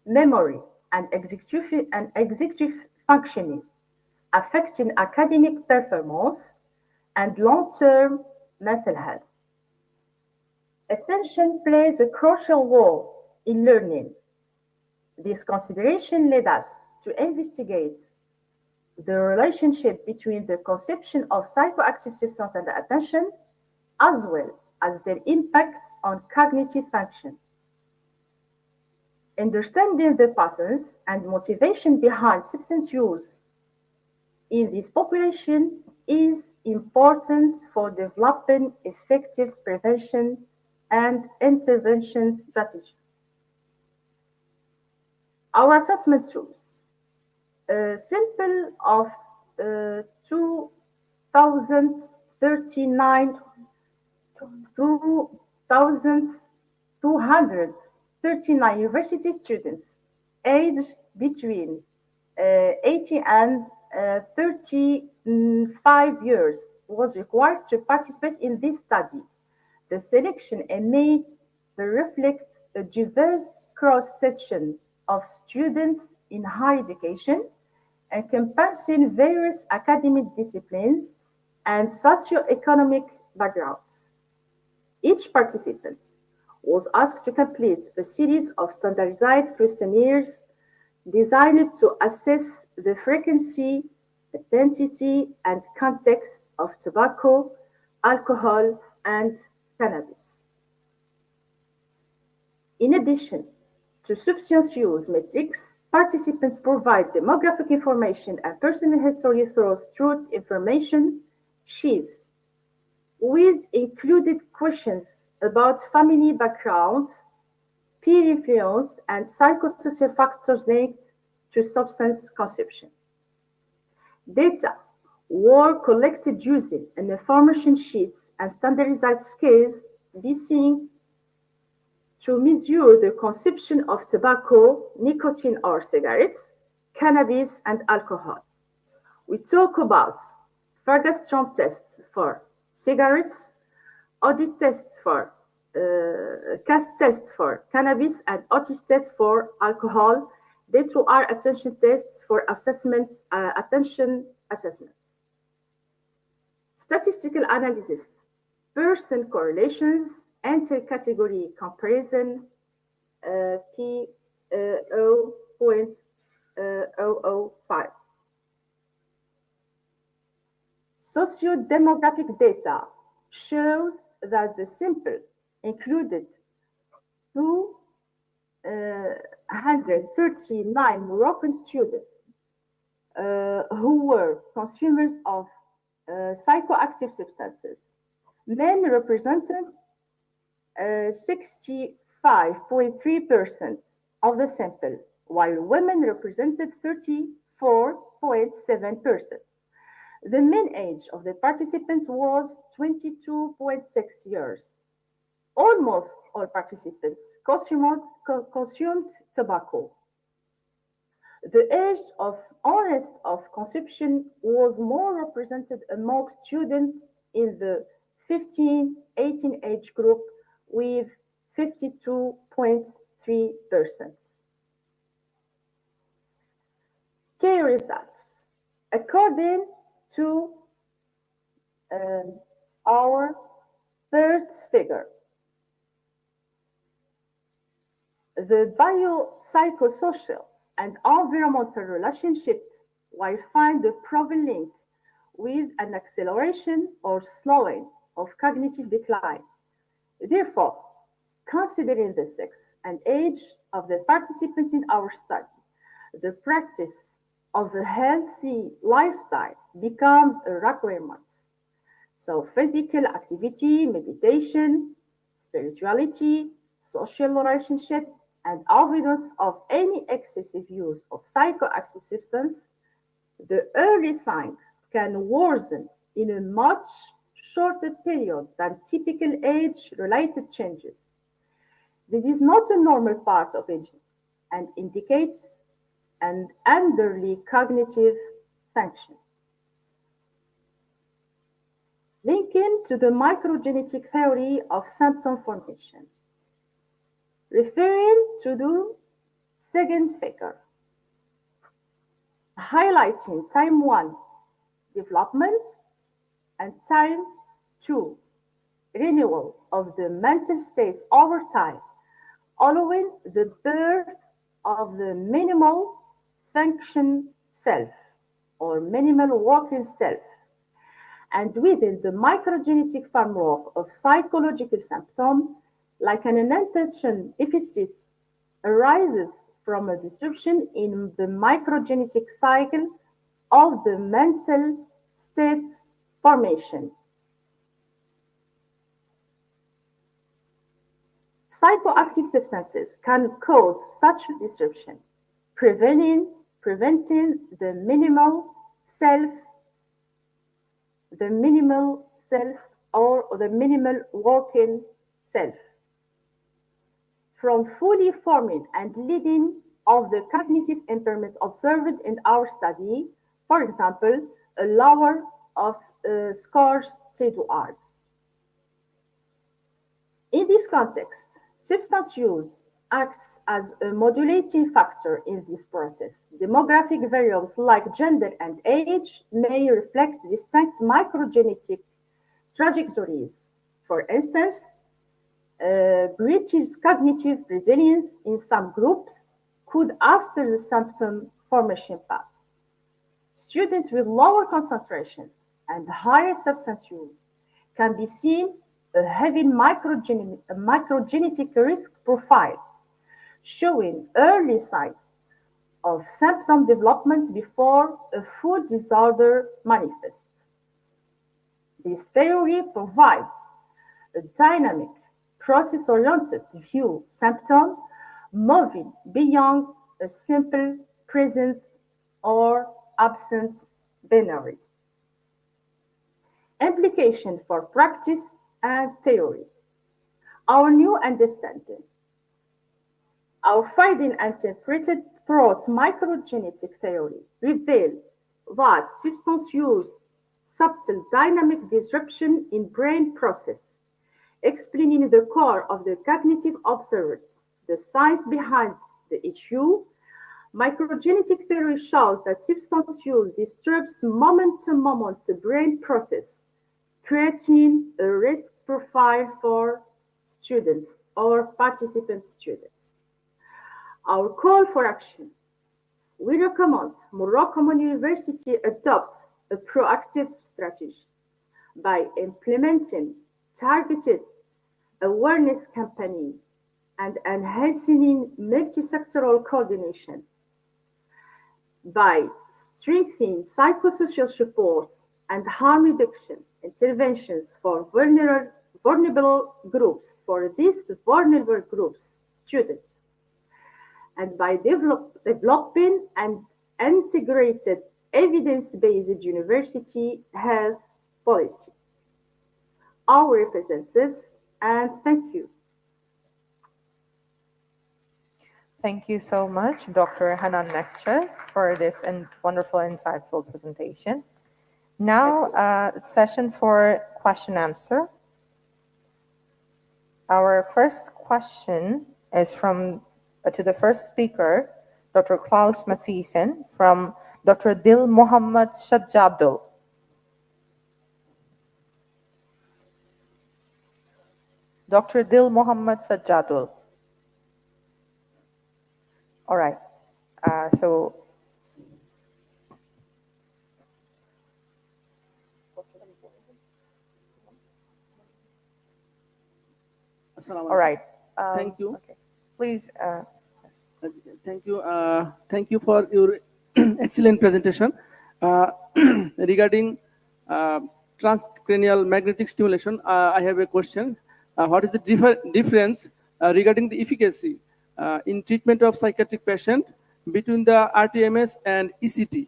memory, and executive functioning, affecting academic performance and long-term mental health. Attention plays a crucial role in learning. This consideration led us to investigate the relationship between the consumption of psychoactive substances and attention, as well as their impacts on cognitive function. Understanding the patterns and motivation behind substance use in this population is important for developing effective prevention and intervention strategies. Our assessment tools. A sample of 2,239 university students aged between 18 and 35 years was required to participate in this study. The selection made reflects a diverse cross-section of students in higher education, encompassing various academic disciplines and socioeconomic backgrounds. Each participant was asked to complete a series of standardized questionnaires designed to assess the frequency, intensity, and context of tobacco, alcohol, and cannabis. In addition to substance use metrics, participants provide demographic information and personal history through truth information sheets with included questions about family background, peer influence, and psychosocial factors linked to substance consumption. Data were collected using an information sheets and standardized scales designed to measure the consumption of tobacco, nicotine or cigarettes, cannabis, and alcohol. We talk about Ferguson tests for cigarettes, audit tests for CAST tests for cannabis, and OTIS tests for alcohol. They too are attention tests for assessments, attention assessments. Statistical analysis, person correlations, inter-category comparison, P0.005. Socio-demographic data shows that the sample included 239 Moroccan students who were consumers of psychoactive substances. Men represented 65.3% of the sample, while women represented 34.7%. The mean age of the participants was 22.6 years. Almost all participants consumed tobacco. The age of onset of consumption was more represented among students in the 15-18 age group with 52.3%. Key results. According to our first figure, the biopsychosocial and environmental relationship will find a proven link with an acceleration or slowing of cognitive decline. Therefore, considering the sex and age of the participants in our study, the practice of a healthy lifestyle becomes a requirement. So physical activity, meditation, spirituality, social relationship, and avoidance of any excessive use of psychoactive substance, the early signs can worsen in a much shorter period than typical age-related changes. This is not a normal part of aging and indicates an underlying cognitive function. Linking to the microgenetic theory of symptom formation. Referring to the second figure, highlighting time 1 development and time 2 renewal of the mental state over time, allowing the birth of the minimal function self or minimal working self, and within the microgenetic framework of psychological symptoms, like an attention deficit arises from a disruption in the microgenetic cycle of the mental state formation. Psychoactive substances can cause such disruption, preventing the minimal self or the minimal working self from fully forming and leading of the cognitive impairments observed in our study, for example, a lower of scores T2Rs. In this context, substance use acts as a modulating factor in this process. Demographic variables like gender and age may reflect distinct microgenetic trajectories. For instance, British cognitive resilience in some groups could alter the symptom formation path. Students with lower concentration and higher substance use can be seen a heavy microgenetic risk profile, showing early signs of symptom development before a food disorder manifests. This theory provides a dynamic, process-oriented view symptom moving beyond a simple present or absent binary. Implication for practice and theory. Our new understanding. Our finding interpreted throughout microgenetic theory reveal that substance use subtle dynamic disruption in brain process, explaining the core of the cognitive observed, the science behind the issue. Microgenetic theory shows that substance use disturbs moment-to-moment brain process, creating a risk profile for students or participant students. Our call for action. We recommend Morocco University adopt a proactive strategy by implementing targeted awareness campaign and enhancing multi-sectoral coordination, by strengthening psychosocial support and harm reduction interventions for vulnerable groups, for these vulnerable groups, students, and by developing an integrated evidence-based university health policy. Our representatives, and thank you. Thank you so much, Dr. Hanan Nextres, for this wonderful, insightful presentation. Now, session for question answer. Our first question is to the first speaker, Dr. Klaus Mathisen from Dr. Dil Mohammad Sajjadul. Dr. Dil Mohammad Sajjadul. All right. So all right. Thank you. Okay. Please. Thank you. Thank you for your excellent presentation. Regarding transcranial magnetic stimulation, I have a question. What is the difference regarding the efficacy in treatment of psychiatric patient between the RTMS and ECT?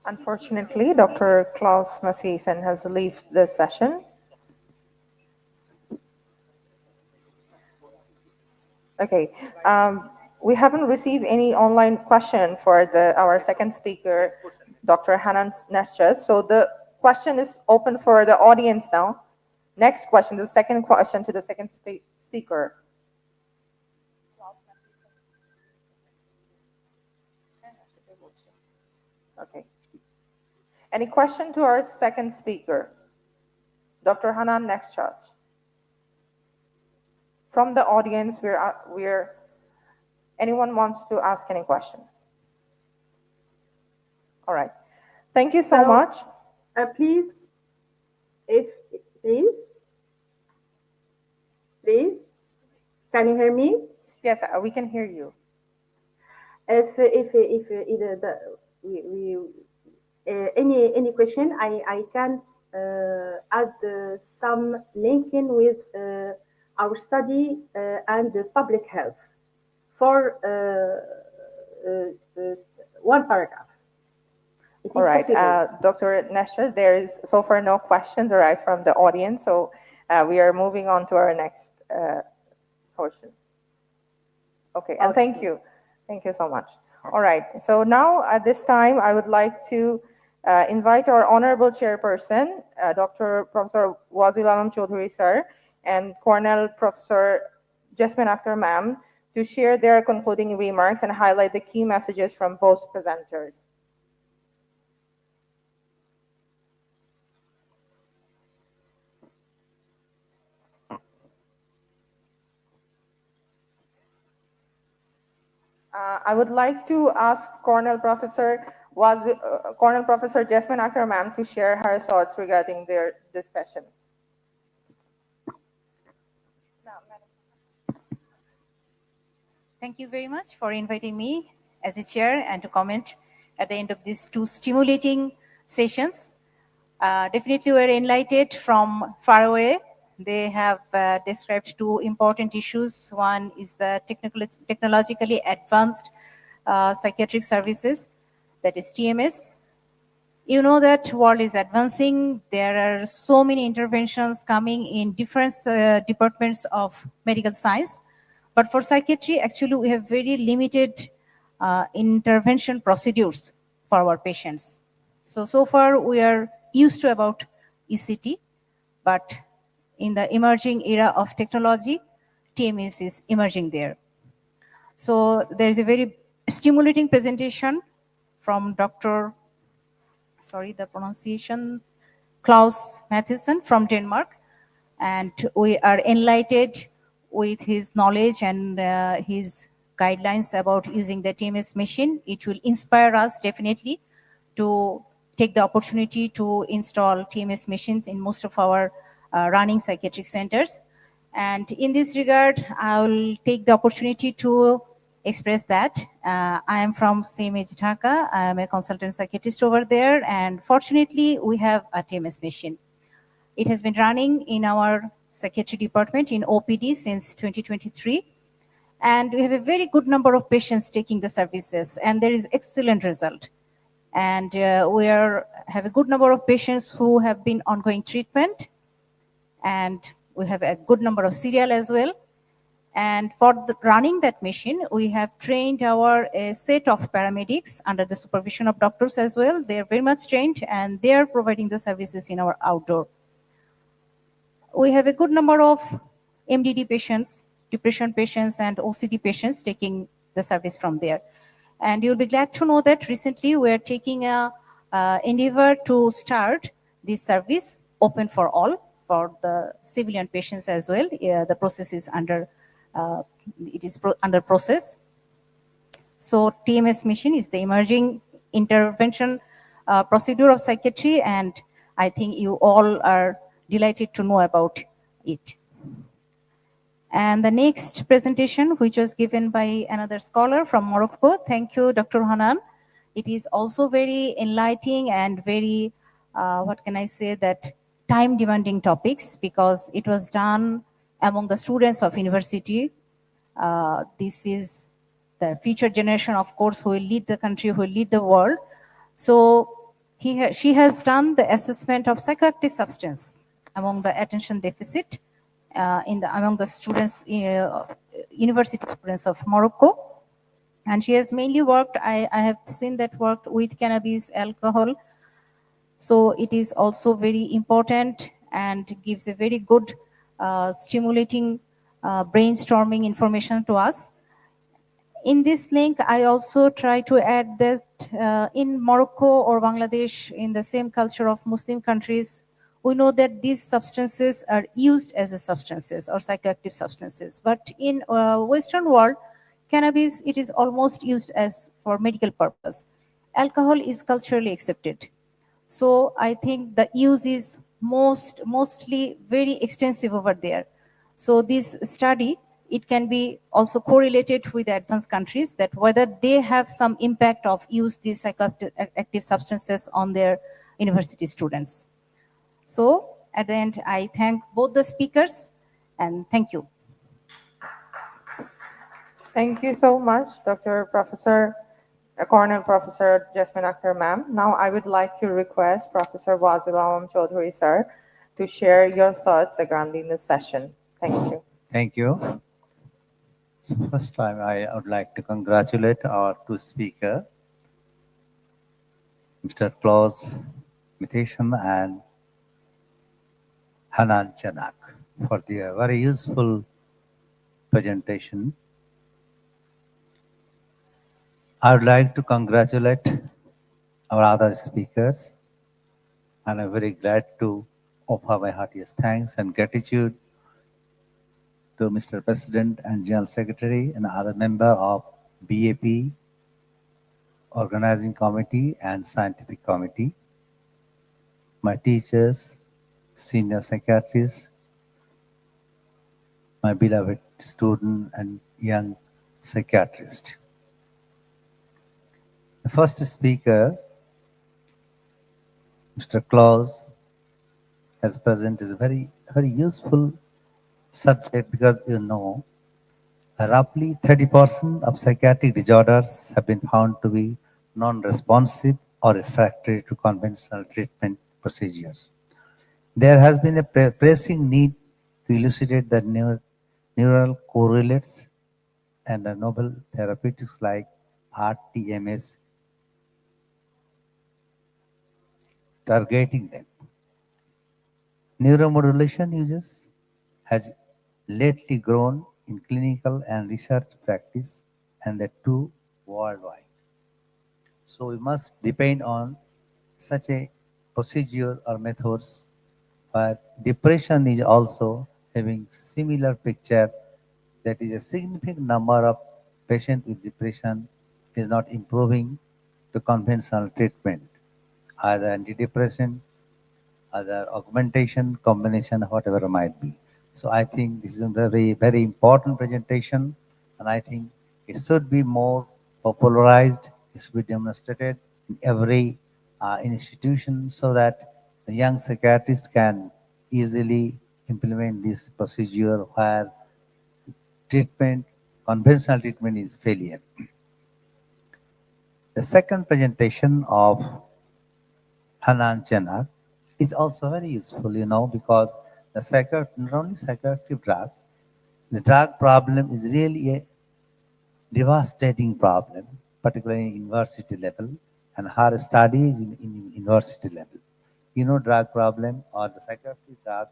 Unfortunately, Dr. Klaus Mathisen has left the session. Okay. We haven't received any online question for our second speaker, Dr. Hanan Nesches. So the question is open for the audience now. Next question, the second question to the second speaker. Okay. Any question to our second speaker, Dr. Hanan Nesches? From the audience, anyone wants to ask any question? All right. Thank you so much. Please, please, can you hear me? Yes, we can hear you. If any question, I can add some linking with our study and the public health for one paragraph. All right, Dr. Nesches, there is so far no questions arise from the audience, so we are moving on to our next portion. Okay, and thank you. Thank you so much. All right, so now at this time, I would like to invite our honorable chairperson, Dr. Professor Wazil Alam Chaudhury sir, and Cornell Professor Jasmine Akhtar ma'am to share their concluding remarks and highlight the key messages from both presenters. I would like to ask Cornell Professor Jasmine Akhtar ma'am to share her thoughts regarding this session. Thank you very much for inviting me as a chair and to comment at the end of these two stimulating sessions. Definitely we're enlightened from far away. They have described two important issues. One is the technologically advanced psychiatric services, that is TMS. You know that world is advancing. There are so many interventions coming in different departments of medical science. But for psychiatry, actually, we have very limited intervention procedures for our patients. So far, we are used to about ECT, but in the emerging era of technology, TMS is emerging there. So there is a very stimulating presentation from Klaus Mathisen from Denmark. And we are enlightened with his knowledge and his guidelines about using the TMS machine. It will inspire us definitely to take the opportunity to install TMS machines in most of our running psychiatric centers. And in this regard, I will take the opportunity to express that. I am from CMH Dhaka. I am a consultant psychiatrist over there. And fortunately, we have a TMS machine. It has been running in our psychiatry department in OPD since 2023. And we have a very good number of patients taking the services, and there is excellent result. And we have a good number of patients who have been ongoing treatment, and we have a good number of serial as well. And for running that machine, we have trained our set of paramedics under the supervision of doctors as well. They are very much trained and they are providing the services in our outdoor. We have a good number of MDD patients, depression patients, and OCD patients taking the service from there. And you'll be glad to know that recently we are taking a endeavor to start this service open for all, for the civilian patients as well. The process is under under process. So TMS mission is the emerging intervention procedure of psychiatry, and I think you all are delighted to know about it. And the next presentation, which was given by another scholar from Morocco. Thank you, Dr. Hanan. It is also very enlightening and very, what can I say, that time-demanding topics, because it was done among the students of university. This is the future generation, of course, who will lead the country, who will lead the world. So she has done the assessment of psychoactive substance among the attention deficit among the students, university students of Morocco. And she has mainly worked, I have seen that worked with cannabis, alcohol. So it is also very important and gives a very good stimulating brainstorming information to us. In this link, I also try to add that in Morocco or Bangladesh, in the same culture of Muslim countries, we know that these substances are used as a substances or psychoactive substances. But in Western world, cannabis, it is almost used as for medical purpose. Alcohol is culturally accepted. So I think the use is mostly very extensive over there. So this study, it can be also correlated with advanced countries, that whether they have some impact of use these psychoactive substances on their university students. So at the end, I thank both the speakers and thank you. Thank you so much, Colonel Professor Jasmine Akhtar ma'am. Now I would like to request Professor Wazil Awam Chaudhuri sir to share your thoughts regarding this session. Thank you. Thank you. So first time I would like to congratulate our two speakers, Mr. Klaus Mitheshan and Hanan Chanak, for their very useful presentation. I would like to congratulate our other speakers, and I'm very glad to offer my heartiest thanks and gratitude to Mr. President and General Secretary and other member of BAP, Organizing Committee and Scientific Committee, my teachers, senior psychiatrists, my beloved student and young psychiatrist. The first speaker, Mr. Klaus, has present is a very useful subject, because you know, roughly 30% of psychiatric disorders have been found to be non-responsive or refractory to conventional treatment procedures. There has been a pressing need to elucidate the neural correlates and the novel therapeutics like RTMS, targeting them. Neuromodulation uses has lately grown in clinical and research practice, and the two worldwide. So we must depend on such a procedure or methods, where depression is also having similar picture, that is a significant number of patients with depression is not improving to conventional treatment, either antidepressant, either augmentation, combination, whatever it might be. So I think this is a very important presentation, and I think it should be more popularized, it should be demonstrated in every institution, so that the young psychiatrist can easily implement this procedure where conventional treatment is failure. The second presentation of Hanan Chanak is also very useful, because the not only psychoactive drug, The drug problem is really a devastating problem, particularly in university level, and her study is in university level. Drug problem or the psychiatric drug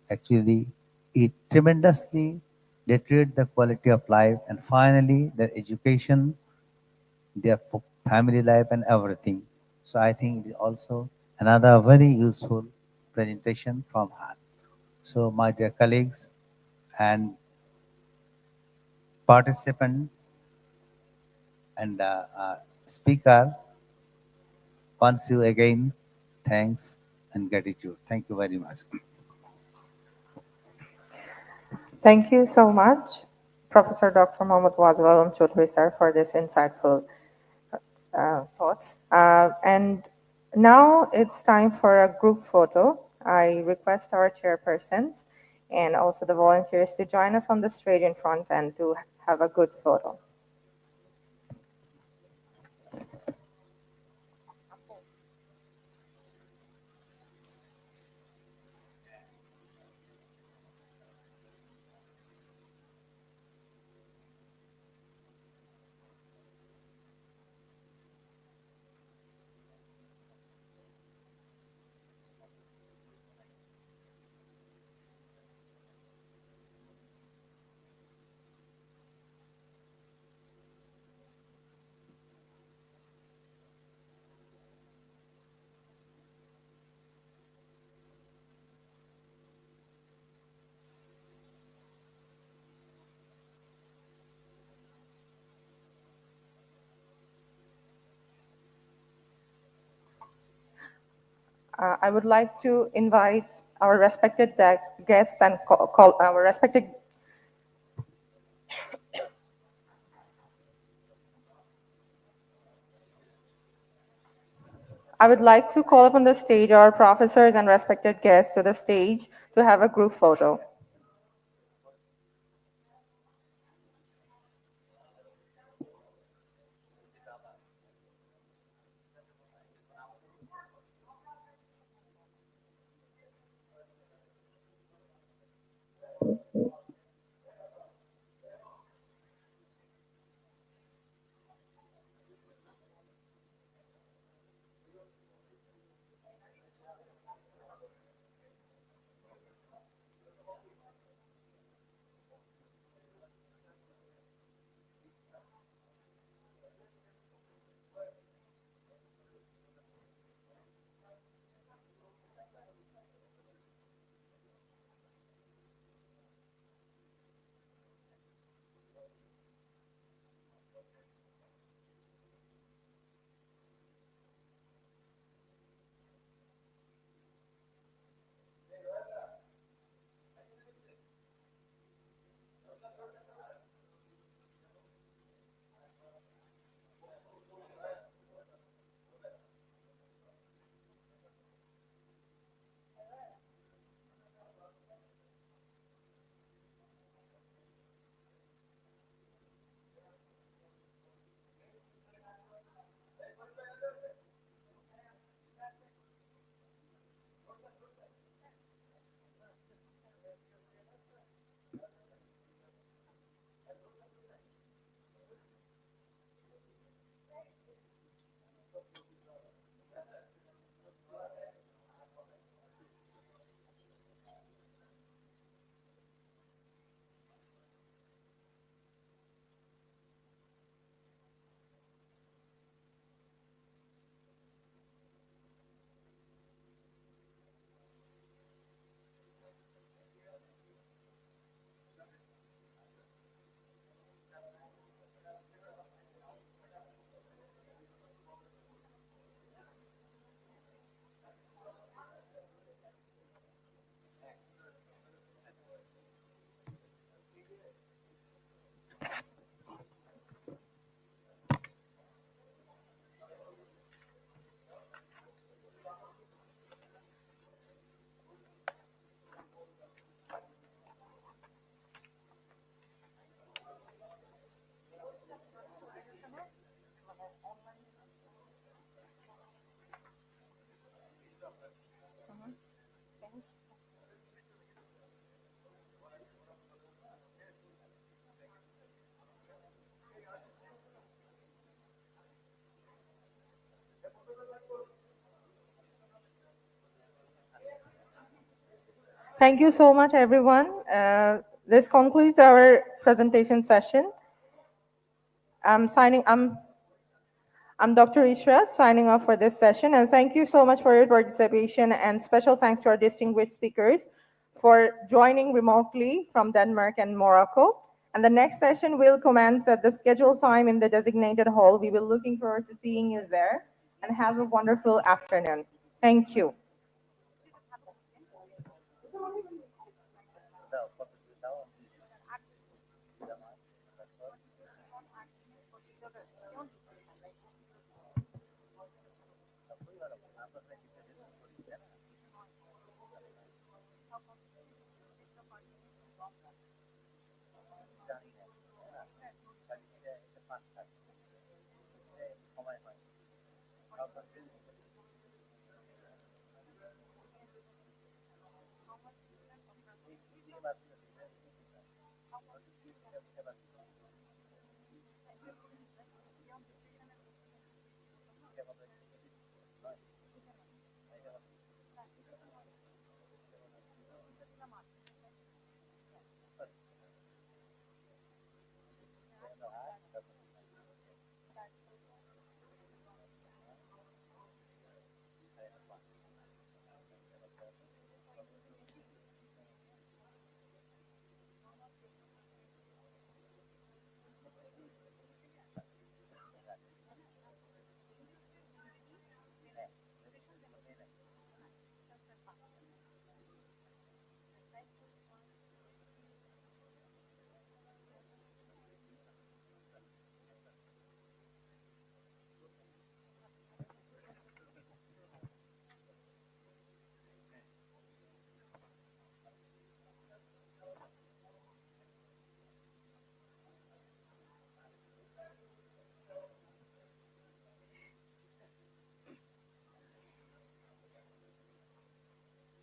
actually it tremendously deteriorate the quality of life and finally their education, their family life and everything. So I think it is also another very useful presentation from her. So my dear colleagues and participant and the speaker, once you again, thanks and gratitude. Thank you very much. Thank you so much, Professor Dr. Mohammad Wazir Alam Chaudhry, sir, for this insightful thoughts. And now it's time for a group photo. I request our chairpersons and also the volunteers to join us on the stage in front and to have a good photo. I would like to invite our respected guests and call our respected I would like to call upon the stage our professors and respected guests to the stage to have a group photo. Thank you so much, everyone. This concludes our presentation session. I'm Dr. Ishra signing off for this session, and thank you so much for your participation, and special thanks to our distinguished speakers for joining remotely from Denmark and Morocco. And the next session will commence at the scheduled time in the designated hall. We will looking forward to seeing you there, and have a wonderful afternoon. Thank you.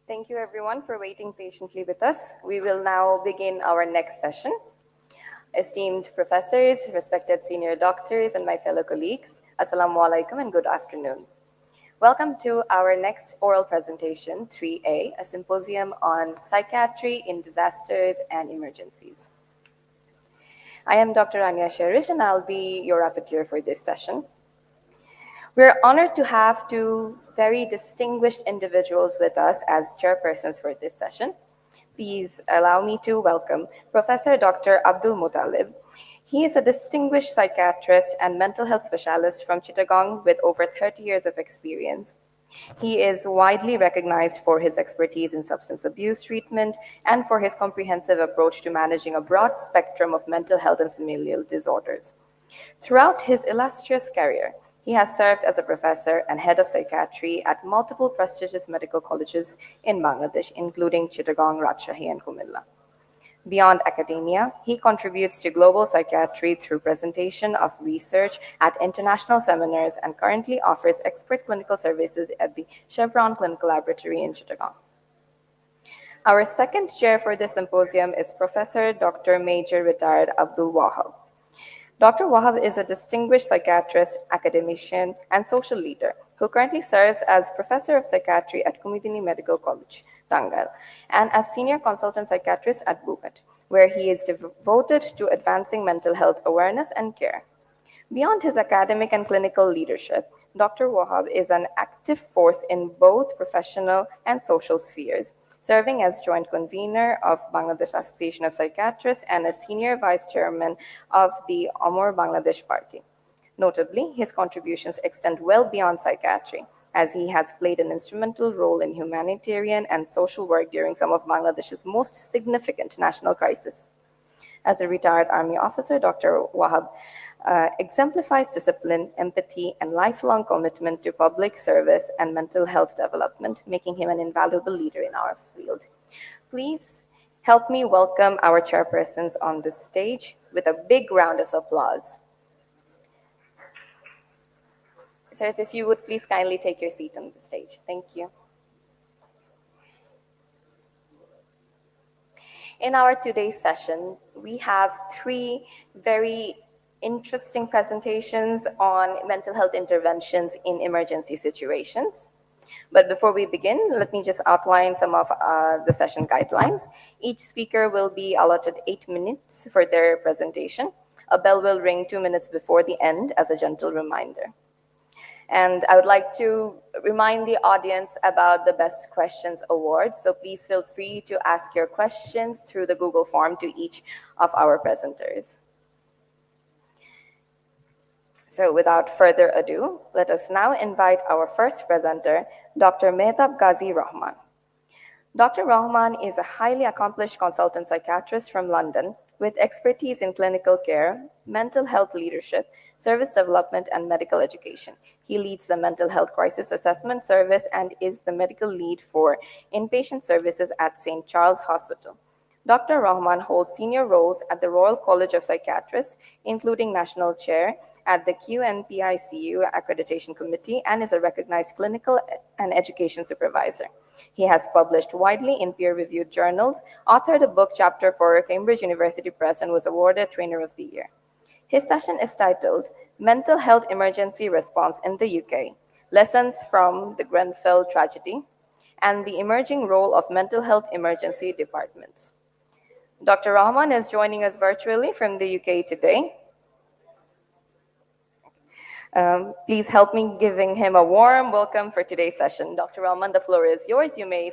Thank you everyone for waiting patiently with us. We will now begin our next session. Esteemed professors, respected senior doctors, and my fellow colleagues, Assalamu alaikum and good afternoon. Welcome to our next oral presentation, 3A, a symposium on psychiatry in disasters and emergencies. I am Dr. Anya Sherish, and I'll be your rapporteur for this session. We're honored to have two very distinguished individuals with us as chairpersons for this session. Please allow me to welcome Professor Dr. Abdul Muttalib. He is a distinguished psychiatrist and mental health specialist from Chittagong with over 30 years of experience. He is widely recognized for his expertise in substance abuse treatment and for his comprehensive approach to managing a broad spectrum of mental health and familial disorders. Throughout his illustrious career, he has served as a professor and head of psychiatry at multiple prestigious medical colleges in Bangladesh, including Chittagong, Rajshahi, and Kumilla. Beyond academia, he contributes to global psychiatry through presentation of research at international seminars and currently offers expert clinical services at the Chevron Clinical Laboratory in Chittagong. Our second chair for this symposium is Professor Dr. Major Retired Abdul Wahab. Dr. Wahab is a distinguished psychiatrist, academician, and social leader who currently serves as Professor of Psychiatry at Kumudini Medical College, Tangal, and as Senior Consultant Psychiatrist at Bugat, where he is devoted to advancing mental health awareness and care. Beyond his academic and clinical leadership, Dr. Wahab is an active force in both professional and social spheres, serving as joint convener of Bangladesh Association of Psychiatrists and as senior vice chairman of the Amor Bangladesh Party. Notably, his contributions extend well beyond psychiatry, as he has played an instrumental role in humanitarian and social work during some of Bangladesh's most significant national crises. As a retired army officer, Dr. Wahab exemplifies discipline, empathy, and lifelong commitment to public service and mental health development, making him an invaluable leader in our field. Please help me welcome our chairpersons on the stage with a big round of applause. Sirs, if you would please kindly take your seat on the stage. Thank you. In our today's session, we have three very interesting presentations on mental health interventions in emergency situations. But before we begin, let me just outline some of the session guidelines. Each speaker will be allotted 8 minutes for their presentation. A bell will ring 2 minutes before the end as a gentle reminder. And I would like to remind the audience about the Best Questions Award. So please feel free to ask your questions through the Google form to each of our presenters. So without further ado, let us now invite our first presenter, Dr. Mehtab Ghazi Rahman. Dr. Rahman is a highly accomplished consultant psychiatrist from London with expertise in clinical care, mental health leadership, service development, and medical education. He leads the Mental Health Crisis Assessment Service and is the medical lead for inpatient services at St. Charles Hospital. Dr. Rahman holds senior roles at the Royal College of Psychiatrists, including National Chair at the QNPICU Accreditation Committee, and is a recognized clinical and education supervisor. He has published widely in peer-reviewed journals, authored a book chapter for Cambridge University Press, and was awarded Trainer of the Year. His session is titled Mental Health Emergency Response in the UK, Lessons from the Grenfell Tragedy, and the Emerging Role of Mental Health Emergency Departments. Dr. Rahman is joining us virtually from the UK today. Please help me giving him a warm welcome for today's session. Dr. Rahman, the floor is yours. You may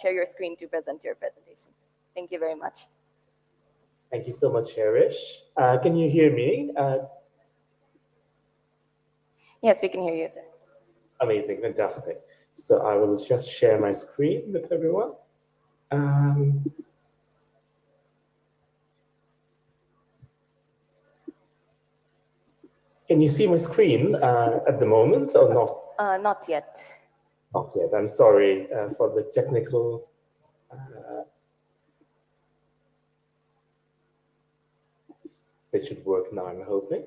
share your screen to present your presentation. Thank you very much. Thank you so much, Cherish. Can you hear me? Yes, we can hear you, sir. Amazing, fantastic. So I will just share my screen with everyone. Can you see my screen at the moment or not? Not yet. Not yet. I'm sorry for the technical. So it should work now, I'm hoping.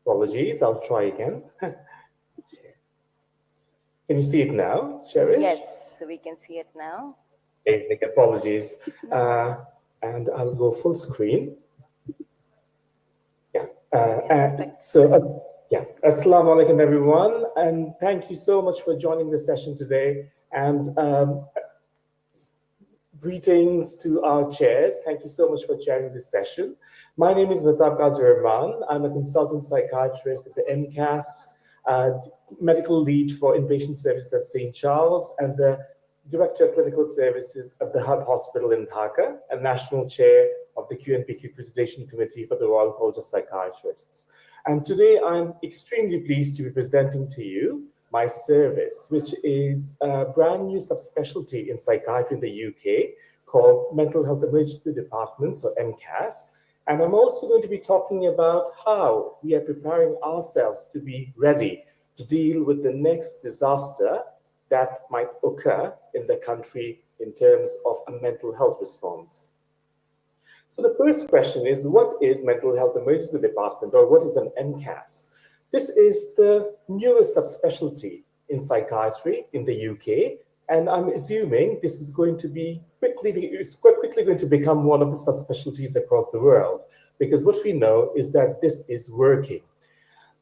Apologies, I'll try again. Can you see it now, Cherish? Yes, we can see it now. Amazing, apologies. And I'll go full screen. Yeah. Assalamu alaikum, everyone. And thank you so much for joining the session today. And greetings to our chairs. Thank you so much for chairing this session. My name is Mehtab Ghazi Rahman. I'm a consultant psychiatrist at the MCAS, medical lead for inpatient services at St. Charles, and the Director of Clinical Services at the Hub Hospital in Dhaka, and National Chair of the QNPQ Accreditation Committee for the Royal College of Psychiatrists. And today I'm extremely pleased to be presenting to you my service, which is a brand new subspecialty in psychiatry in the UK called Mental Health Emergency Departments, or MCAS. And I'm also going to be talking about how we are preparing ourselves to be ready to deal with the next disaster that might occur in the country in terms of a mental health response. So the first question is, what is Mental Health Emergency Department, or what is an MCAS? This is the newest subspecialty in psychiatry in the UK, and I'm assuming this is going to be quite quickly going to become one of the subspecialties across the world, because what we know is that this is working.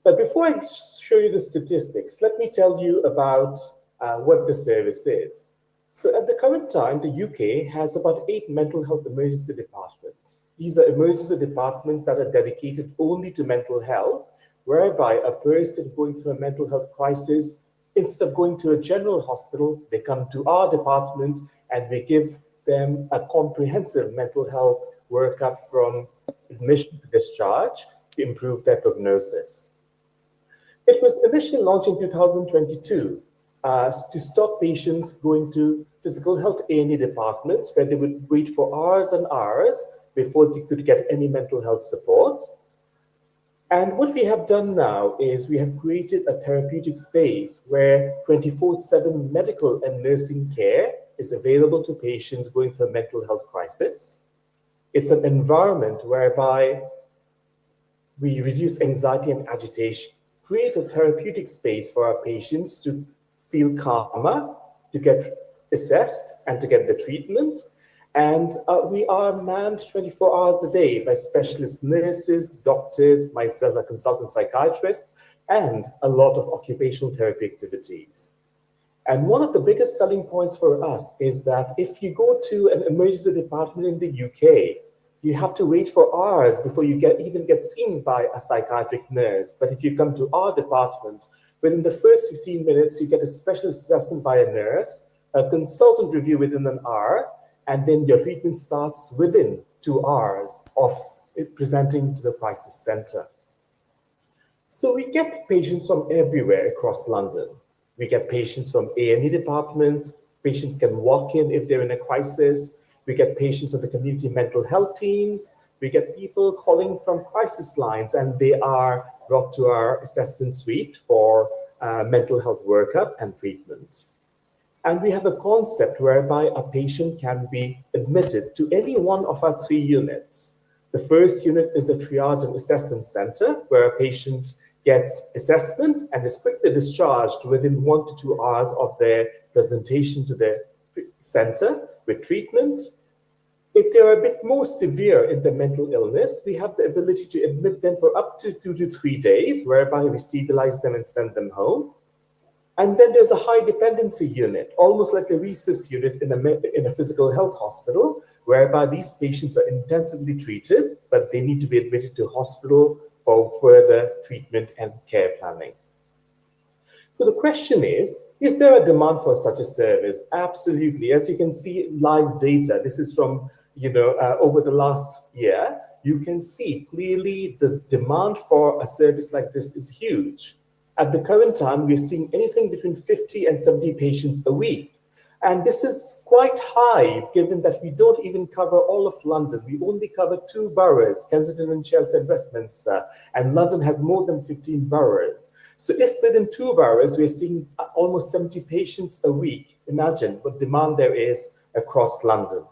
But before I show you the statistics, let me tell you about what the service is. So at the current time, the UK has about 8 mental health emergency departments. These are emergency departments that are dedicated only to mental health, whereby a person going through a mental health crisis, instead of going to a general hospital, they come to our department and we give them a comprehensive mental health workup from admission to discharge to improve their prognosis. It was initially launched in 2022 to stop patients going to physical health A&E departments where they would wait for hours and hours before they could get any mental health support. And what we have done now is we have created a therapeutic space where 24/7 medical and nursing care is available to patients going through a mental health crisis. It's an environment whereby we reduce anxiety and agitation, create a therapeutic space for our patients to feel calmer, to get assessed and to get the treatment. And we are manned 24 hours a day by specialist nurses, doctors, myself, a consultant psychiatrist, and a lot of occupational therapy activities. And one of the biggest selling points for us is that if you go to an emergency department in the UK, you have to wait for hours before you even get seen by a psychiatric nurse. But if you come to our department, within the first 15 minutes, you get a specialist assessment by a nurse, a consultant review within an hour, and then your treatment starts within 2 hours of presenting to the crisis center. So we get patients from everywhere across London. We get patients from A&E departments. Patients can walk in if they're in a crisis. We get patients from the community mental health teams. We get people calling from crisis lines, and they are brought to our assessment suite for mental health workup and treatment. And we have a concept whereby a patient can be admitted to any one of our 3 units. The first unit is the triage and assessment center, where a patient gets assessment and is quickly discharged within 1 to 2 hours of their presentation to the center with treatment. If they are a bit more severe in their mental illness, we have the ability to admit them for up to 2 to 3 days, whereby we stabilize them and send them home. And then there's a high dependency unit, almost like a resus unit in a physical health hospital, whereby these patients are intensively treated, but they need to be admitted to hospital for further treatment and care planning. So the question is there a demand for such a service? Absolutely. As you can see, live data, this is from, over the last year, you can see clearly the demand for a service like this is huge. At the current time, we're seeing anything between 50 and 70 patients a week. And this is quite high, given that we don't even cover all of London. We only cover 2 boroughs, Kensington and Chelsea and Westminster, and London has more than 15 boroughs. So if within 2 boroughs, we're seeing almost 70 patients a week, imagine what demand there is across London.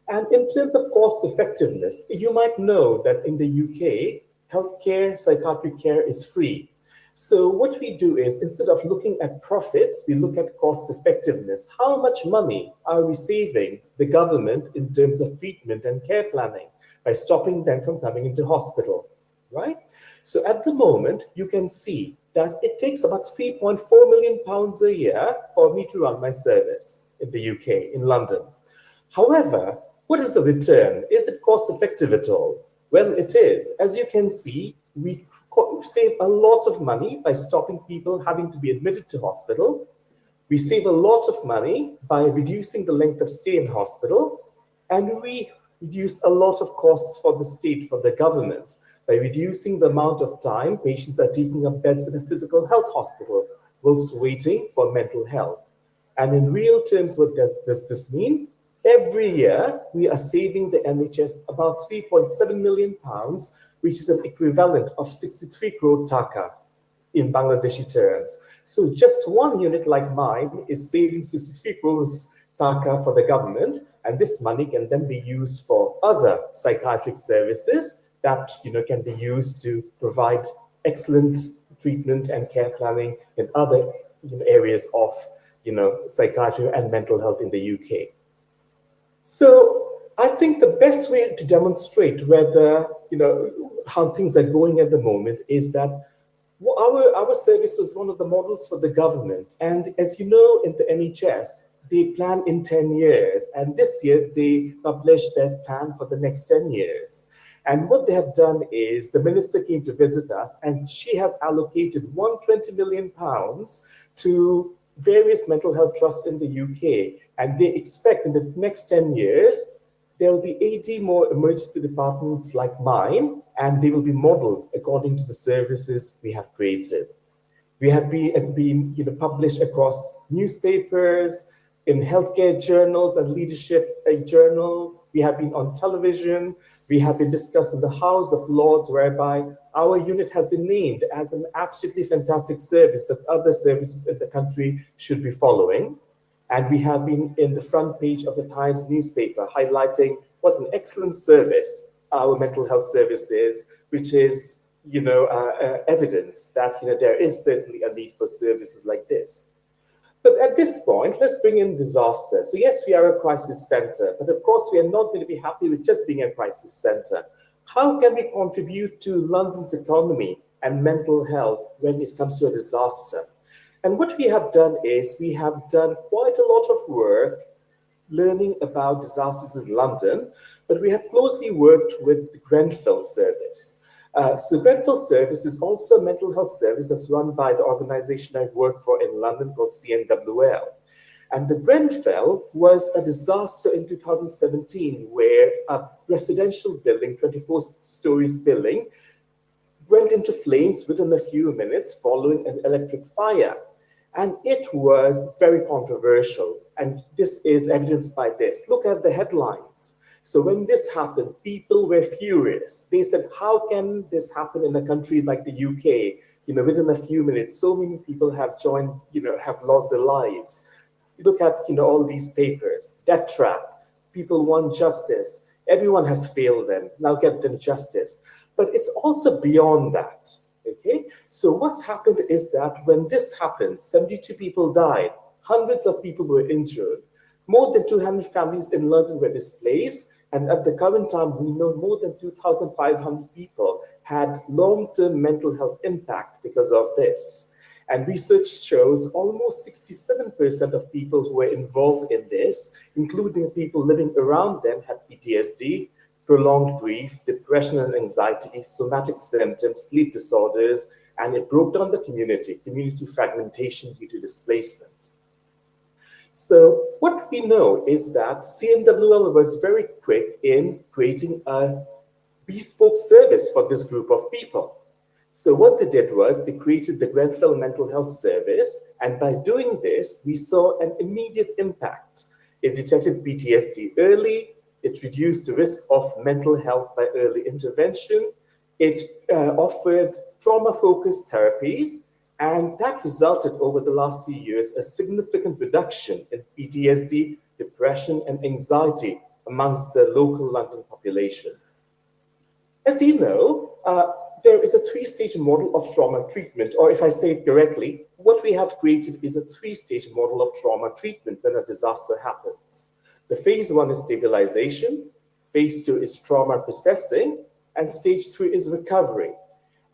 And in terms of cost effectiveness, you might know that in the UK, healthcare, psychiatric care is free. So what we do is, instead of looking at profits, we look at cost effectiveness. How much money are we saving the government in terms of treatment and care planning by stopping them from coming into hospital, right? So at the moment, you can see that it takes about £3.4 million a year for me to run my service in the UK, in London. However, what is the return? Is it cost effective at all? Well, it is. As you can see, we save a lot of money by stopping people having to be admitted to hospital. We save a lot of money by reducing the length of stay in hospital. And we reduce a lot of costs for the state, for the government, by reducing the amount of time patients are taking up beds in a physical health hospital whilst waiting for mental health. And in real terms, what does this mean? Every year, we are saving the NHS about £3.7 million, which is an equivalent of 63 crore taka in Bangladeshi terms. So just one unit like mine is saving 63 crores taka for the government, and this money can then be used for other psychiatric services that can be used to provide excellent treatment and care planning in other areas of psychiatry and mental health in the UK. So I think the best way to demonstrate whether, how things are going at the moment is that our service was one of the models for the government. And as you know, in the NHS, they plan in 10 years. And this year, they published their plan for the next 10 years. And what they have done is the minister came to visit us, and she has allocated £120 million to various mental health trusts in the UK. And they expect in the next 10 years, there will be 80 more emergency departments like mine, and they will be modeled according to the services we have created. We have been published across newspapers, in healthcare journals and leadership journals. We have been on television. We have been discussed in the House of Lords, whereby our unit has been named as an absolutely fantastic service that other services in the country should be following. And we have been in the front page of the Times newspaper highlighting what an excellent service our mental health service is, which is, evidence that there is certainly a need for services like this. But at this point, let's bring in disaster. So yes, we are a crisis center, but of course we are not going to be happy with just being a crisis center. How can we contribute to London's economy and mental health when it comes to a disaster? And what we have done is we have done quite a lot of work learning about disasters in London, but we have closely worked with the Grenfell service. So the Grenfell service is also a mental health service that's run by the organization I work for in London called CNWL. And the Grenfell was a disaster in 2017 where a residential building, 24 stories building, went into flames within a few minutes following an electric fire. And it was very controversial. And this is evidenced by this. Look at the headlines. So when this happened, people were furious. They said, how can this happen in a country like the UK? You know, within a few minutes, so many people have joined, have lost their lives. Look at, all these papers, death trap, people want justice. Everyone has failed them, now get them justice. But it's also beyond that, okay? So what's happened is that when this happened, 72 people died, hundreds of people were injured, more than 200 families in London were displaced, and at the current time, we know more than 2,500 people had long-term mental health impact because of this. And research shows almost 67% of people who were involved in this, including people living around them, had PTSD, prolonged grief, depression and anxiety, somatic symptoms, sleep disorders, and it broke down the community fragmentation due to displacement. So what we know is that CNWL was very quick in creating a bespoke service for this group of people. So what they did was they created the Grenfell Mental Health Service, and by doing this, we saw an immediate impact. It detected PTSD early, it reduced the risk of mental health by early intervention, it offered trauma-focused therapies, and that resulted over the last few years a significant reduction in PTSD, depression, and anxiety amongst the local London population. As you know, there is a three-stage model of trauma treatment, or if I say it correctly, what we have created is a three-stage model of trauma treatment when a disaster happens. The phase 1 is stabilization, phase 2 is trauma processing, and stage 3 is recovery.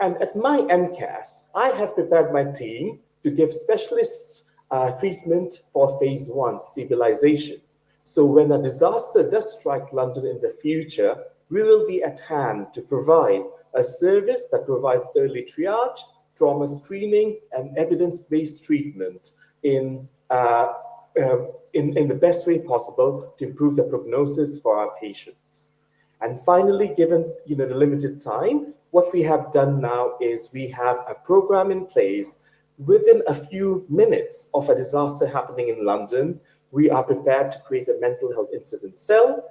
And at my MCAS, I have prepared my team to give specialist treatment for phase 1, stabilization. So when a disaster does strike London in the future, we will be at hand to provide a service that provides early triage, trauma screening, and evidence-based treatment in the best way possible to improve the prognosis for our patients. And finally, given the limited time, what we have done now is we have a program in place. Within a few minutes of a disaster happening in London, we are prepared to create a mental health incident cell.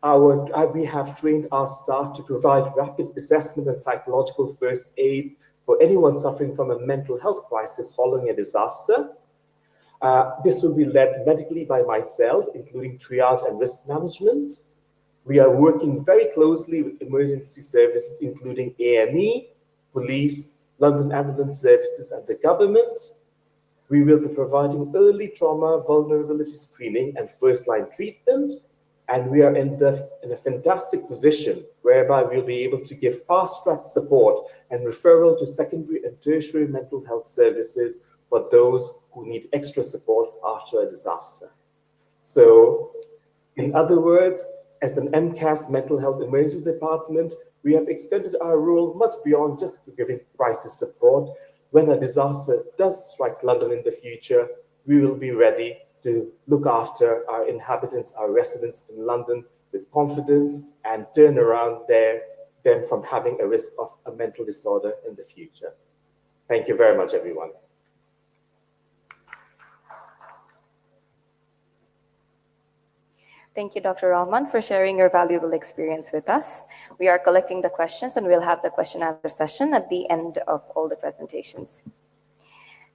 We have trained our staff to provide rapid assessment and psychological first aid for anyone suffering from a mental health crisis following a disaster. This will be led medically by myself, including triage and risk management. We are working very closely with emergency services, including AME, police, London Ambulance Services, and the government. We will be providing early trauma vulnerability screening and first-line treatment. And we are in a fantastic position whereby we'll be able to give fast-track support and referral to secondary and tertiary mental health services for those who need extra support after a disaster. So, in other words, as an MCAS mental health emergency department, we have extended our role much beyond just giving crisis support. When a disaster does strike London in the future, we will be ready to look after our inhabitants, our residents in London with confidence and turn around them from having a risk of a mental disorder in the future. Thank you very much, everyone. Thank you, Dr. Rahman, for sharing your valuable experience with us. We are collecting the questions and we'll have the question and answer session at the end of all the presentations.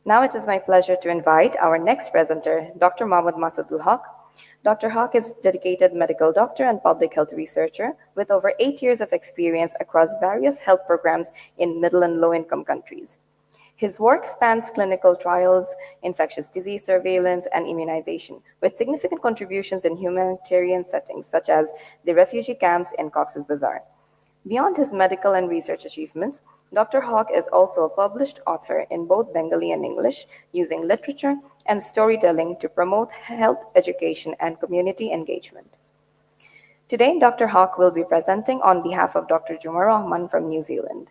Now it is my pleasure to invite our next presenter, Dr. Mohammad Masudul Haq. Dr. Haq is a dedicated medical doctor and public health researcher with over 8 years of experience across various health programs in middle and low-income countries. His work spans clinical trials, infectious disease surveillance, and immunization, with significant contributions in humanitarian settings such as the refugee camps in Cox's Bazar. Beyond his medical and research achievements, Dr. Hawk is also a published author in both Bengali and English, using literature and storytelling to promote health education and community engagement. Today, Dr. Hawk will be presenting on behalf of Dr. Jumar Rahman from New Zealand.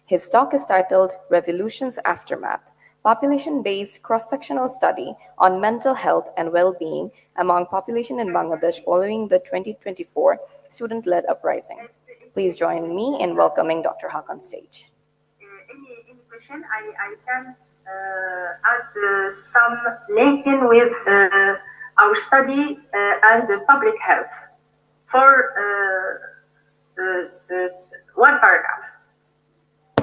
His talk is titled Revolution's Aftermath, Population-Based Cross-Sectional Study on Mental Health and Well-Being Among Population in Bangladesh Following the 2024 Student-Led Uprising. Please join me in welcoming Dr. Hawk on stage. Any question, I can add some linking with our study and the public health for one paragraph.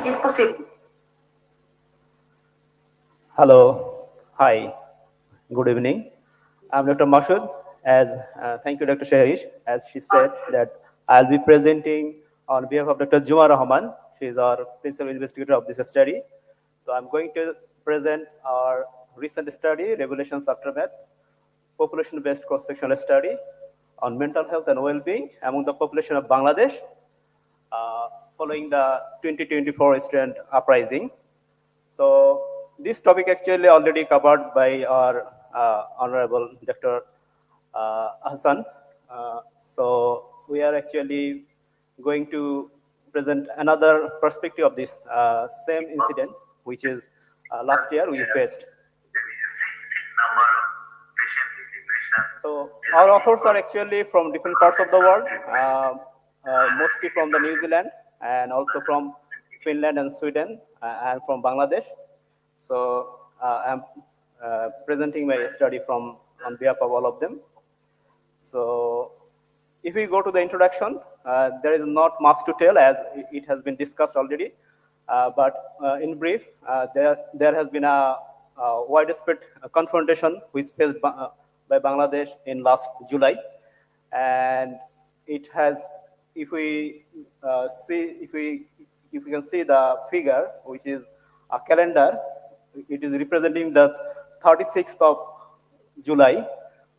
Is possible. Hello, hi, good evening. I'm Dr. Masud. Thank you, Dr. Shahrish. As she said that I'll be presenting on behalf of Dr. Jumar Rahman. She is our principal investigator of this study. So I'm going to present our recent study, Revolution's Aftermath, population-based cross-sectional study on mental health and well-being among the population of Bangladesh following the 2024 student uprising. So this topic actually already covered by our Honorable Dr. Hassan. So we are actually going to present another perspective of this same incident, which is last year we faced. So our authors are actually from different parts of the world, mostly from the New Zealand and also from Finland and Sweden and from Bangladesh. So I'm presenting my study on behalf of all of them. So if we go to the introduction, there is not much to tell as it has been discussed already. But in brief, there has been a widespread confrontation which faced by Bangladesh in last July, and it has, if we can see the figure, which is a calendar, it is representing the 36th of July,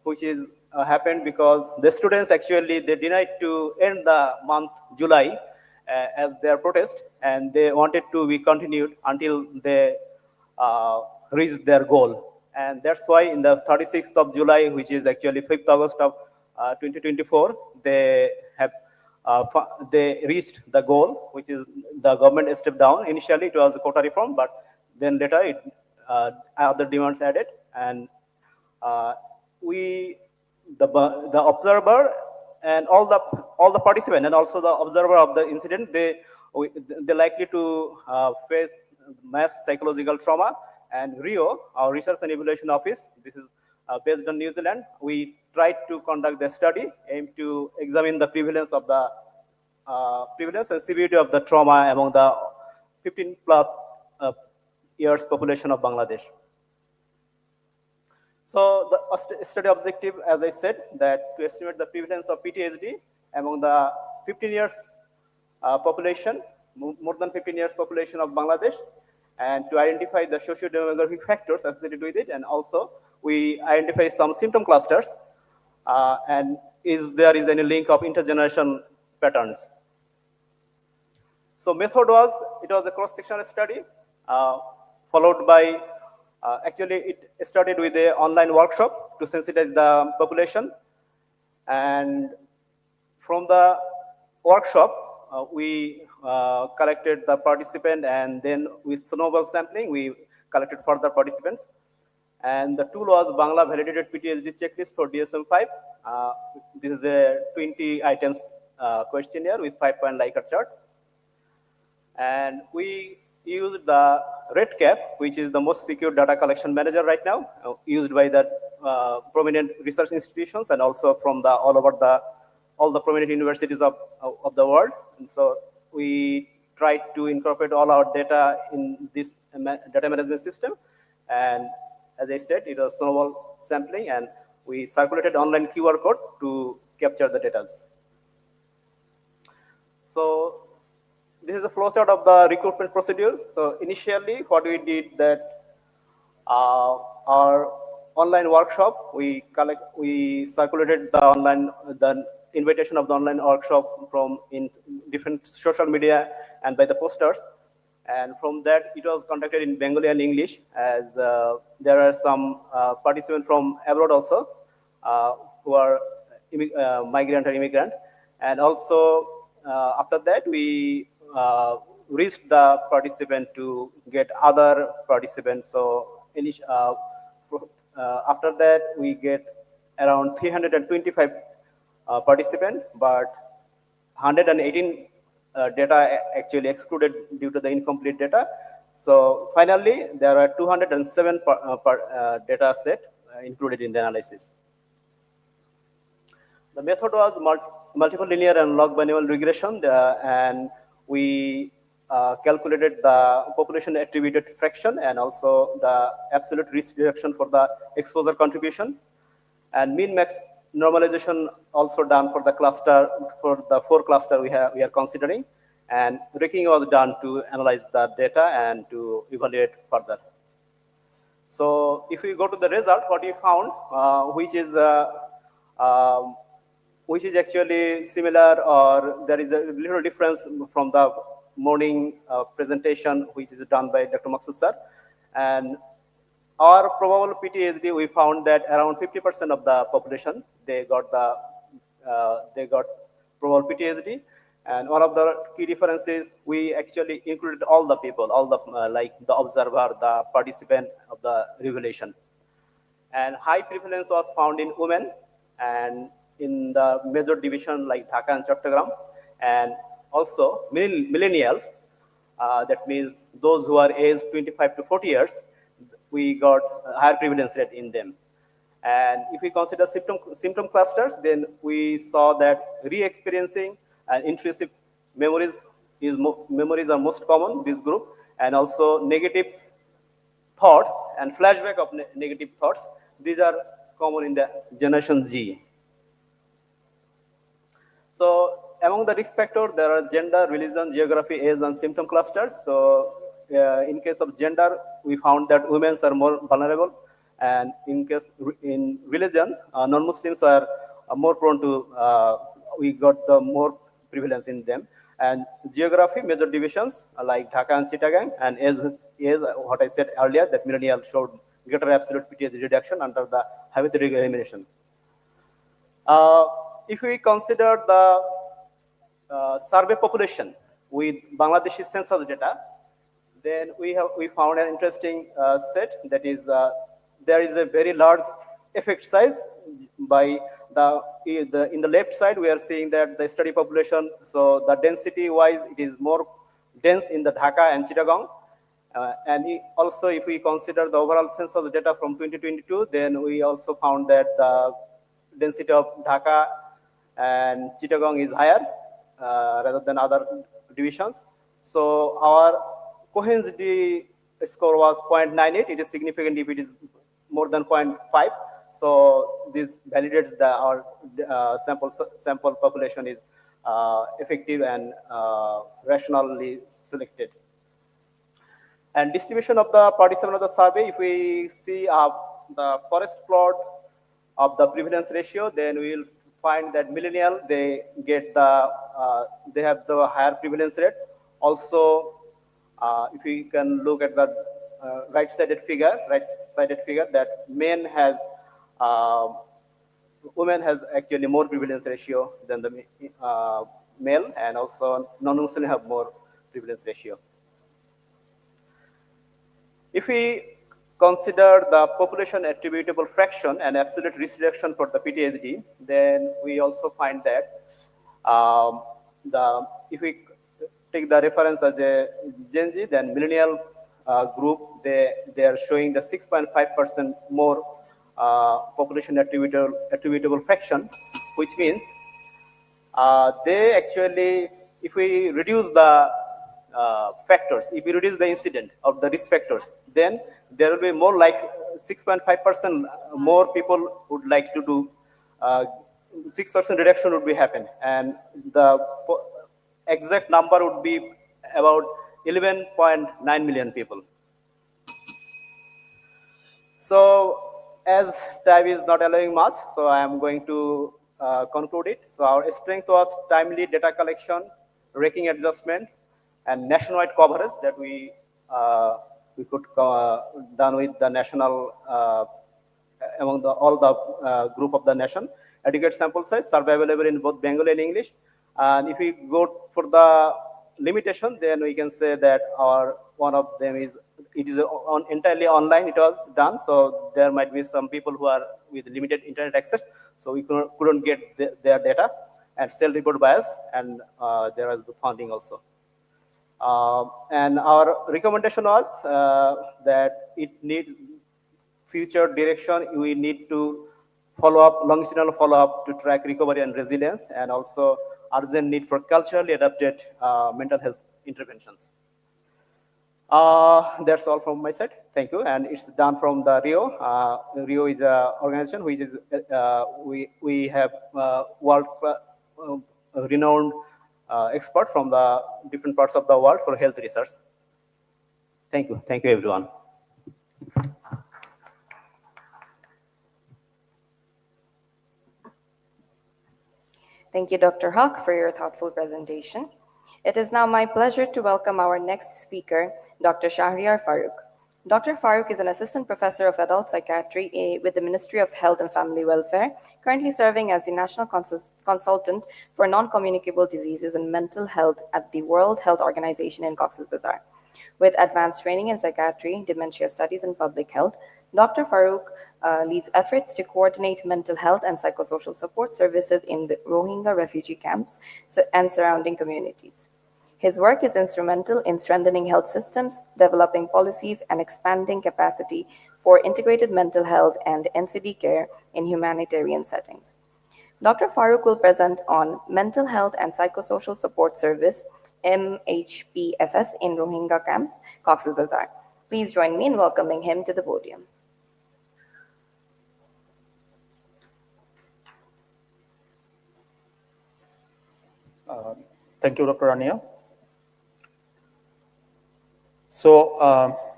which is happened because the students actually they denied to end the month July as their protest, and they wanted to be continued until they reach their goal. And that's why in the 36th of July, which is actually 5th August of 2024, they have they reached the goal, which is the government stepped down. Initially, it was a quota reform, but then later it, other demands added, and the observer and all the participants and also the observer of the incident, they likely to face mass psychological trauma. And RIO, our Research and Evaluation Office, this is based on New Zealand, we tried to conduct the study aimed to examine the prevalence of the prevalence and severity of the trauma among the 15 plus years population of Bangladesh. So the study objective, as I said, that to estimate the prevalence of PTSD among the 15 years population, more than 15 years population of Bangladesh, and to identify the socio-demographic factors associated with it, and also we identify some symptom clusters, and there is any link of intergeneration patterns. So method was, it was a cross-sectional study, followed by, actually it started with an online workshop to sensitize the population. And from the workshop, we collected the participant, and then with snowball sampling, we collected further participants. And the tool was Bangla Validated PTSD Checklist for DSM-5. This is a 20 items questionnaire with 5-point Likert chart. And we used the RedCap, which is the most secure data collection manager right now, used by the prominent research institutions and also from all over all the prominent universities of the world. And so we tried to incorporate all our data in this data management system. And as I said, it was snowball sampling, and we circulated online QR code to capture the data. So this is a flowchart of the recruitment procedure. So initially, what we did that our online workshop, we circulated the invitation of the online workshop from in different social media and by the posters. And from that, it was conducted in Bengali and English, as there are some participants from abroad also who are migrant or immigrant. And also, after that, we reached the participant to get other participants. So after that, we get around 325 participants, but 118 data actually excluded due to the incomplete data. So finally, there are 207 data set included in the analysis. The method was multiple linear and log binomial regression, and we calculated the population attributed fraction and also the absolute risk reduction for the exposure contribution, and mean max normalization also done for the cluster, for the 4 cluster we are considering, and ranking was done to analyze the data and to evaluate further. So if we go to the result, what we found, which is actually similar, or there is a little difference from the morning presentation, which is done by Dr. Maksud sir. And our probable PTSD, we found that around 50% of the population, they got probable PTSD. And one of the key differences, we actually included all the people, all the like the observer, the participant of the revelation. And high prevalence was found in women and in the major division like Dhaka and Chattogram, and also millennials. That means those who are aged 25 to 40 years, we got a higher prevalence rate in them. And if we consider symptom clusters, then we saw that re-experiencing and intrusive memories are most common, this group, and also negative thoughts and flashback of negative thoughts. These are common in the generation G. So among the risk factors, there are gender, religion, geography, age, and symptom clusters. So in case of gender, we found that women are more vulnerable, and in religion, non-Muslims are more prone to, we got the more prevalence in them. And geography, major divisions like Dhaka and Chittagong, and age, what I said earlier, that millennial showed greater absolute PTSD reduction under the hypothetical elimination. If we consider the survey population with Bangladeshi census data, then we found an interesting set, that is there is a very large effect size by in the left side. We are seeing that the study population, so the density wise, it is more dense in the Dhaka and Chittagong. And also, if we consider the overall census data from 2022, then we also found that the density of Dhaka and Chittagong is higher rather than other divisions. So our cohesivity score was 0.98. It is significant if it is more than 0.5. So this validates that our sample population is effective and rationally selected. And distribution of the participant of the survey, if we see the forest plot of the prevalence ratio, then we will find that millennial, they get they have the higher prevalence rate. Also, if we can look at the right-sided figure, that women has actually more prevalence ratio than the male, and also non-Muslim have more prevalence ratio. If we consider the population attributable fraction and absolute risk reduction for the PTSD, then we also find that if we take the reference as a Gen Z, then millennial group, they are showing the 6.5% more population attributable fraction, which means they actually, if we reduce the factors, if we reduce the incident of the risk factors, then there will be more like 6.5% more people would like to do 6% reduction would be happen, and the exact number would be about 11.9 million people. So as time is not allowing much, so I am going to conclude it. So our strength was timely data collection, ranking adjustment, and nationwide coverage that we could done with the national among all the group of the nation. Adequate sample size, survey available in both Bengali and English. And if we go for the limitation, then we can say that one of them is entirely online. It was done, so there might be some people who are with limited internet access, so we couldn't get their data, and self-report bias, and there was the funding also. And our recommendation was that it needs future direction. We need to follow up, longitudinal follow up to track recovery and resilience, and also urgent need for culturally adapted mental health interventions. That's all from my side. Thank you. And it's done from the RIO. RIO is an organization which is, we have world renowned expert from the different parts of the world for health research. Thank you. Thank you, everyone. Thank you, Dr. Haq, for your thoughtful presentation. It is now my pleasure to welcome our next speaker, Dr. Shahriar Farooq. Dr. Farooq is an assistant professor of adult psychiatry with the Ministry of Health and Family Welfare, currently serving as the national consultant for non-communicable diseases and mental health at the World Health Organization in Cox's Bazar. With advanced training in psychiatry, dementia studies, and public health, Dr. Farooq leads efforts to coordinate mental health and psychosocial support services in the Rohingya refugee camps and surrounding communities. His work is instrumental in strengthening health systems, developing policies, and expanding capacity for integrated mental health and NCD care in humanitarian settings. Dr. Farooq will present on Mental Health and Psychosocial Support Service, MHPSS, in Rohingya camps, Cox's Bazar. Please join me in welcoming him to the podium. Thank you, Dr. Ania. So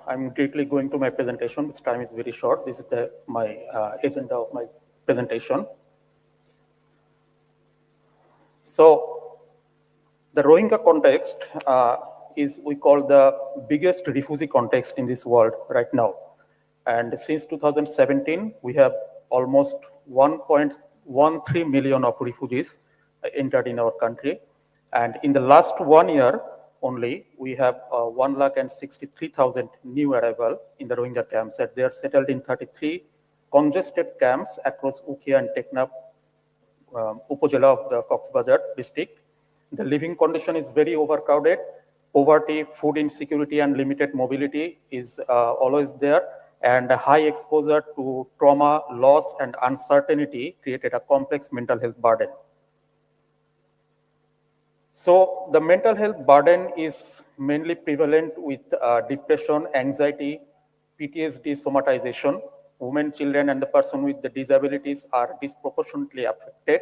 I'm directly going to my presentation. This time is very short. This is my agenda of my presentation. So the Rohingya context is, we call, the biggest refugee context in this world right now. And since 2017, we have almost 1.13 million of refugees entered in our country. And in the last 1 year only, we have 163,000 new arrival in the Rohingya camps, and they are settled in 33 congested camps across Ukhia and Teknaf Upazila of the Cox's Bazar district. The living condition is very overcrowded. Poverty, food insecurity, and limited mobility is always there. And a high exposure to trauma, loss, and uncertainty created a complex mental health burden. So the mental health burden is mainly prevalent with depression, anxiety, PTSD, somatization. Women, children, and the person with the disabilities are disproportionately affected.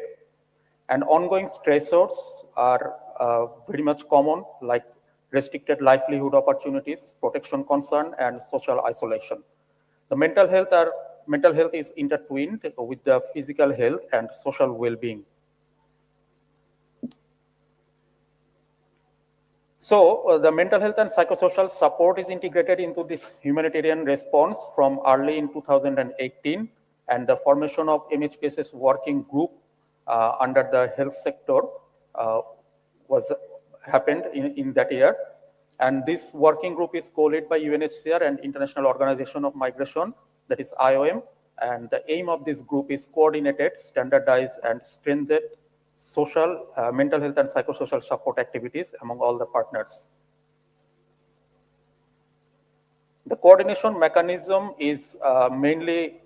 And ongoing stressors are very much common, like restricted livelihood opportunities, protection concern, and social isolation. The mental health is intertwined with the physical health and social well-being. So the mental health and psychosocial support is integrated into this humanitarian response from early in 2018, and the formation of MHPSS working group under the health sector happened in that year. And this working group is co-led by UNHCR and International Organization of Migration, that is IOM. And the aim of this group is coordinated, standardized, and strengthened social, mental health, and psychosocial support activities among all the partners. The coordination mechanism is mainly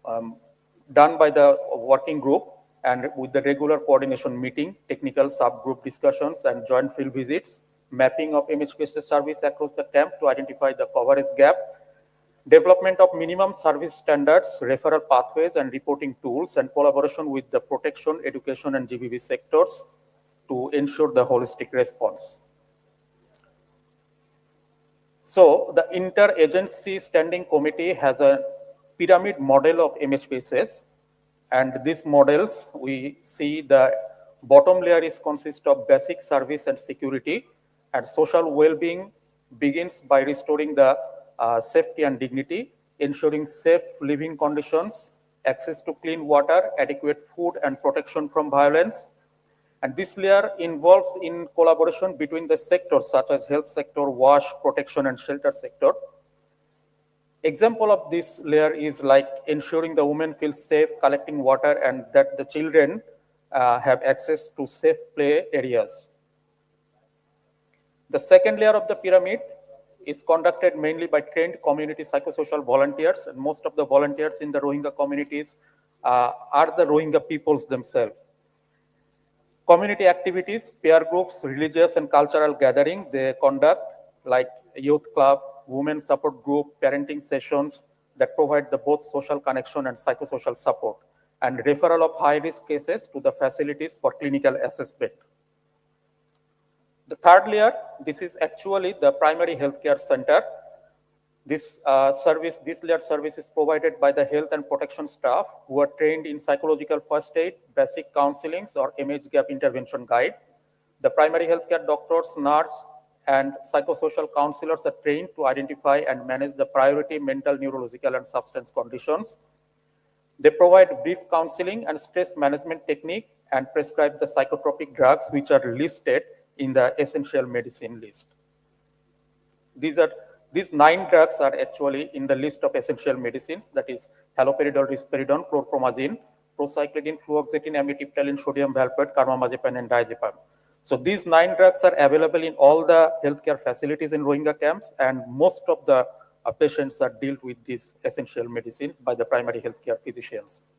done by the working group, and with the regular coordination meeting, technical subgroup discussions, and joint field visits, mapping of MHPSS service across the camp to identify the coverage gap, development of minimum service standards, referral pathways, and reporting tools, and collaboration with the protection, education, and GBV sectors to ensure the holistic response. So the interagency standing committee has a pyramid model of MHPSS, and these models, we see the bottom layer is consist of basic service and security, and social well-being begins by restoring the safety and dignity, ensuring safe living conditions, access to clean water, adequate food, and protection from violence. And this layer involves in collaboration between the sectors such as health sector, wash, protection, and shelter sector. Example of this layer is like ensuring the women feel safe collecting water and that the children have access to safe play areas. The second layer of the pyramid is conducted mainly by trained community psychosocial volunteers, and most of the volunteers in the Rohingya communities are the Rohingya peoples themselves. Community activities, peer groups, religious and cultural gathering they conduct like youth club, women support group, parenting sessions that provide the both social connection and psychosocial support, and referral of high-risk cases to the facilities for clinical assessment. The third layer, this is actually the primary healthcare center. This layer service is provided by the health and protection staff who are trained in psychological first aid, basic counselings, or image gap intervention guide. The primary healthcare doctors, nurse, and psychosocial counselors are trained to identify and manage the priority mental, neurological, and substance conditions. They provide brief counseling and stress management technique and prescribe the psychotropic drugs which are listed in the essential medicine list. These 9 drugs are actually in the list of essential medicines, that is haloperidol, risperidone, chlorpromazine, procyclidine, fluoxetine, amitriptyline, sodium valproate, carbamazepine, and diazepam. So these 9 drugs are available in all the healthcare facilities in Rohingya camps, and most of the patients are dealt with these essential medicines by the primary healthcare physicians.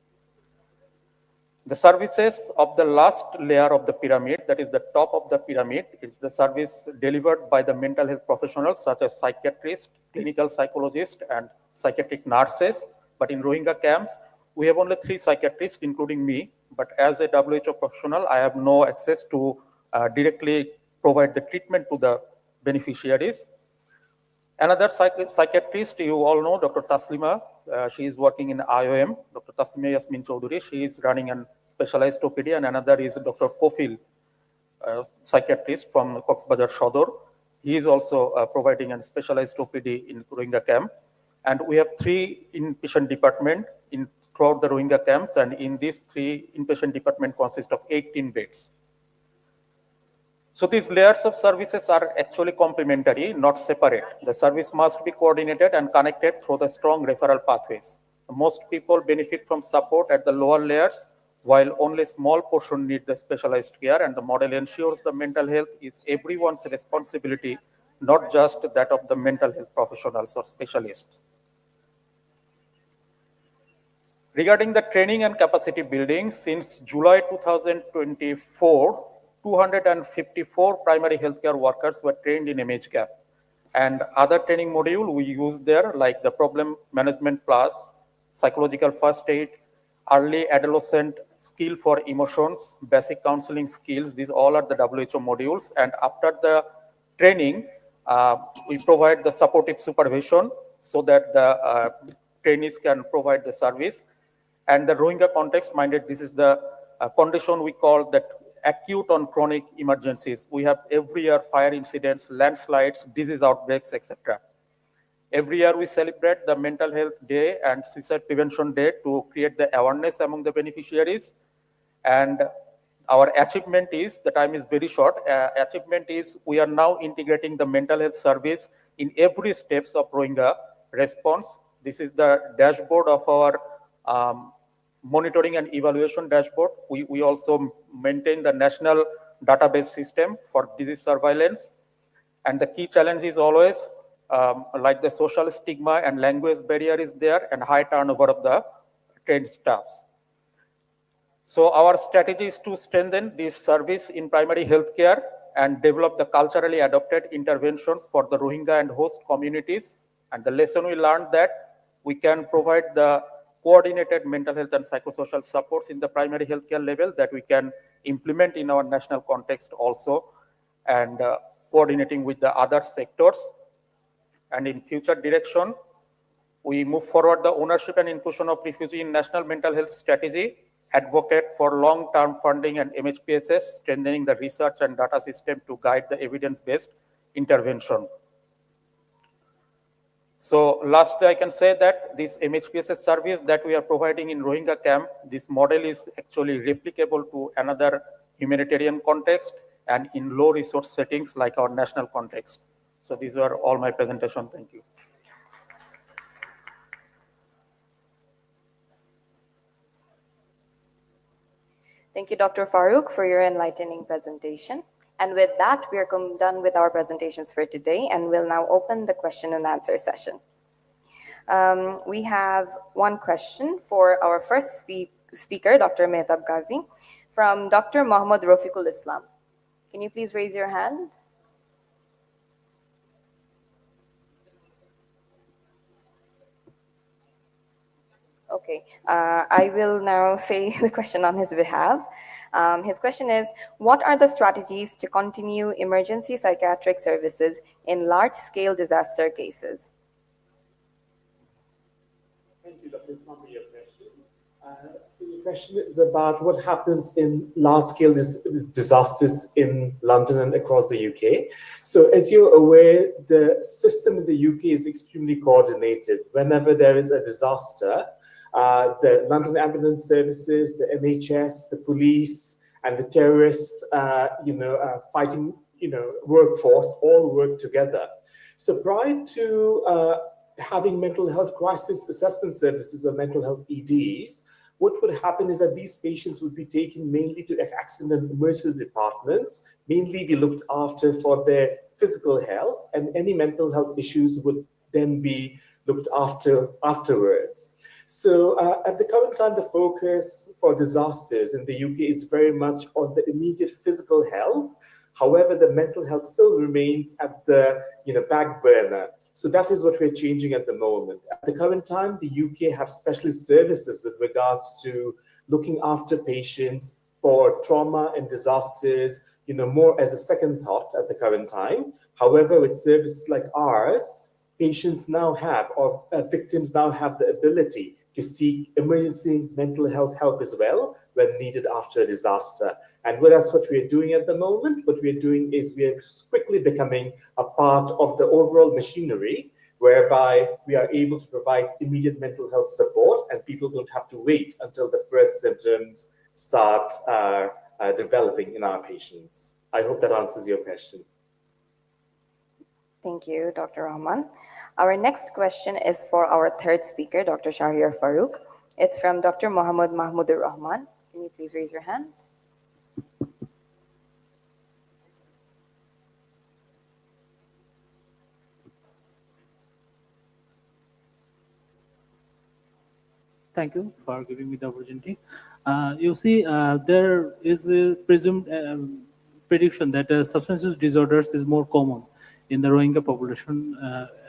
The services of the last layer of the pyramid, that is the top of the pyramid, is the service delivered by the mental health professionals such as psychiatrists, clinical psychologists, and psychiatric nurses. But in Rohingya camps, we have only 3 psychiatrists, including me. But as a WHO professional, I have no access to directly provide the treatment to the beneficiaries. Another psychiatrist, you all know, Dr. Taslima, she is working in IOM. Dr. Taslima Yasmin Chowdhury, she is running a specialized OPD, and another is Dr. Kofil, psychiatrist from Coxbazar Shodor. He is also providing a specialized OPD in Rohingya camp. And we have 3 inpatient departments throughout the Rohingya camps, and in these 3 inpatient departments consist of 18 beds. So these layers of services are actually complementary, not separate. The service must be coordinated and connected through the strong referral pathways. Most people benefit from support at the lower layers, while only a small portion need the specialized care, and the model ensures the mental health is everyone's responsibility, not just that of the mental health professionals or specialists. Regarding the training and capacity building, since July 2024, 254 primary healthcare workers were trained in MHGAP. And other training module we use there, like the problem management plus, psychological first aid, early adolescent skill for emotions, basic counseling skills, these all are the WHO modules. And after the training, we provide the supportive supervision so that the trainees can provide the service. And the Rohingya context minded, this is the condition we call that acute on chronic emergencies. We have every year fire incidents, landslides, disease outbreaks, etc. Every year we celebrate the Mental Health Day and Suicide Prevention Day to create the awareness among the beneficiaries. And our achievement is, the time is very short, achievement is we are now integrating the mental health service in every steps of Rohingya response. This is the dashboard of our monitoring and evaluation dashboard. We also maintain the national database system for disease surveillance. And the key challenge is always like the social stigma and language barrier is there, and high turnover of the trained staffs. So our strategy is to strengthen this service in primary healthcare and develop the culturally adopted interventions for the Rohingya and host communities. And the lesson we learned that we can provide the coordinated mental health and psychosocial supports in the primary healthcare level that we can implement in our national context also, and coordinating with the other sectors. And in future direction, we move forward the ownership and inclusion of refugee in national mental health strategy, advocate for long-term funding and MHPSS, strengthening the research and data system to guide the evidence-based intervention. So lastly, I can say that this MHPSS service that we are providing in Rohingya camp, this model is actually replicable to another humanitarian context and in low resource settings like our national context. So these are all my presentation. Thank you. Thank you, Dr. Farooq, for your enlightening presentation. And with that, we are done with our presentations for today, and we'll now open the question and answer session. We have one question for our first speaker, Dr. Mehtab Ghazi, from Dr. Muhammad Rafiqul Islam. Can you please raise your hand? Okay, I will now say the question on his behalf. His question is, what are the strategies to continue emergency psychiatric services in large-scale disaster cases? Thank you, Dr. Islam, for your question. So the question is about what happens in large-scale disasters in London and across the UK. So as you're aware, the system in the UK is extremely coordinated. Whenever there is a disaster, the London Ambulance Services, the NHS, the police, and the terrorist, fighting, workforce all work together. So prior to having mental health crisis assessment services or mental health EDs, what would happen is that these patients would be taken mainly to accident and emergency departments, mainly be looked after for their physical health, and any mental health issues would then be looked after afterwards. So at the current time, the focus for disasters in the UK is very much on the immediate physical health. However, the mental health still remains at the back burner. So that is what we're changing at the moment. At the current time, the UK have specialist services with regards to looking after patients for trauma and disasters, more as a second thought at the current time. However, with services like ours, patients now have, or victims now have the ability to seek emergency mental health help as well when needed after a disaster. And that's what we're doing at the moment. What we're doing is we're quickly becoming a part of the overall machinery whereby we are able to provide immediate mental health support and people don't have to wait until the first symptoms start developing in our patients. I hope that answers your question. Thank you, Dr. Rahman. Our next question is for our third speaker, Dr. Shahriar Farooq. It's from Dr. Muhammad Mahmudur Rahman. Can you please raise your hand? Thank you for giving me the opportunity. You see, there is a presumed prediction that substance use disorders is more common in the Rohingya population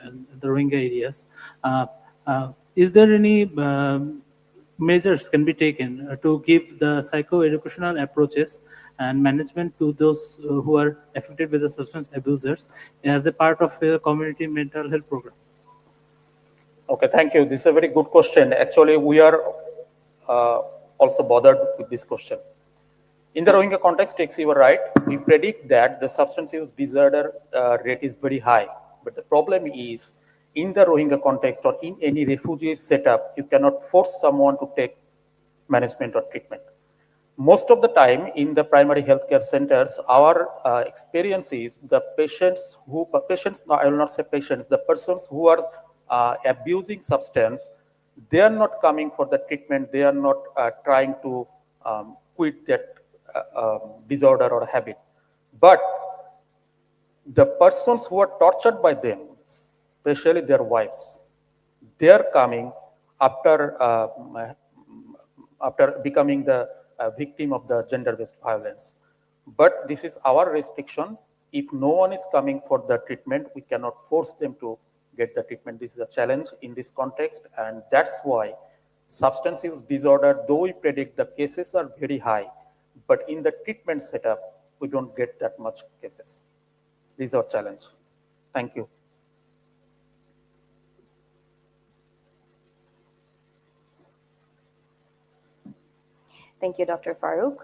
and the Rohingya areas. Is there any measures can be taken to give the psycho-educational approaches and management to those who are affected with the substance abusers as a part of a community mental health program? Okay, thank you. This is a very good question. Actually, we are also bothered with this question. In the Rohingya context, you are right. We predict that the substance use disorder rate is very high. But the problem is, in the Rohingya context or in any refugee setup, you cannot force someone to take management or treatment. Most of the time in the primary healthcare centers, our experience is the patients, I will not say patients, the persons who are abusing substance, they are not coming for the treatment, they are not trying to quit that disorder or habit. But the persons who are tortured by them, especially their wives, they are coming after becoming the victim of the gender-based violence. But this is our restriction. If no one is coming for the treatment, we cannot force them to get the treatment. This is a challenge in this context, and that's why substance use disorder, though we predict the cases are very high, but in the treatment setup, we don't get that much cases. These are challenge. Thank you. Thank you, Dr. Farooq.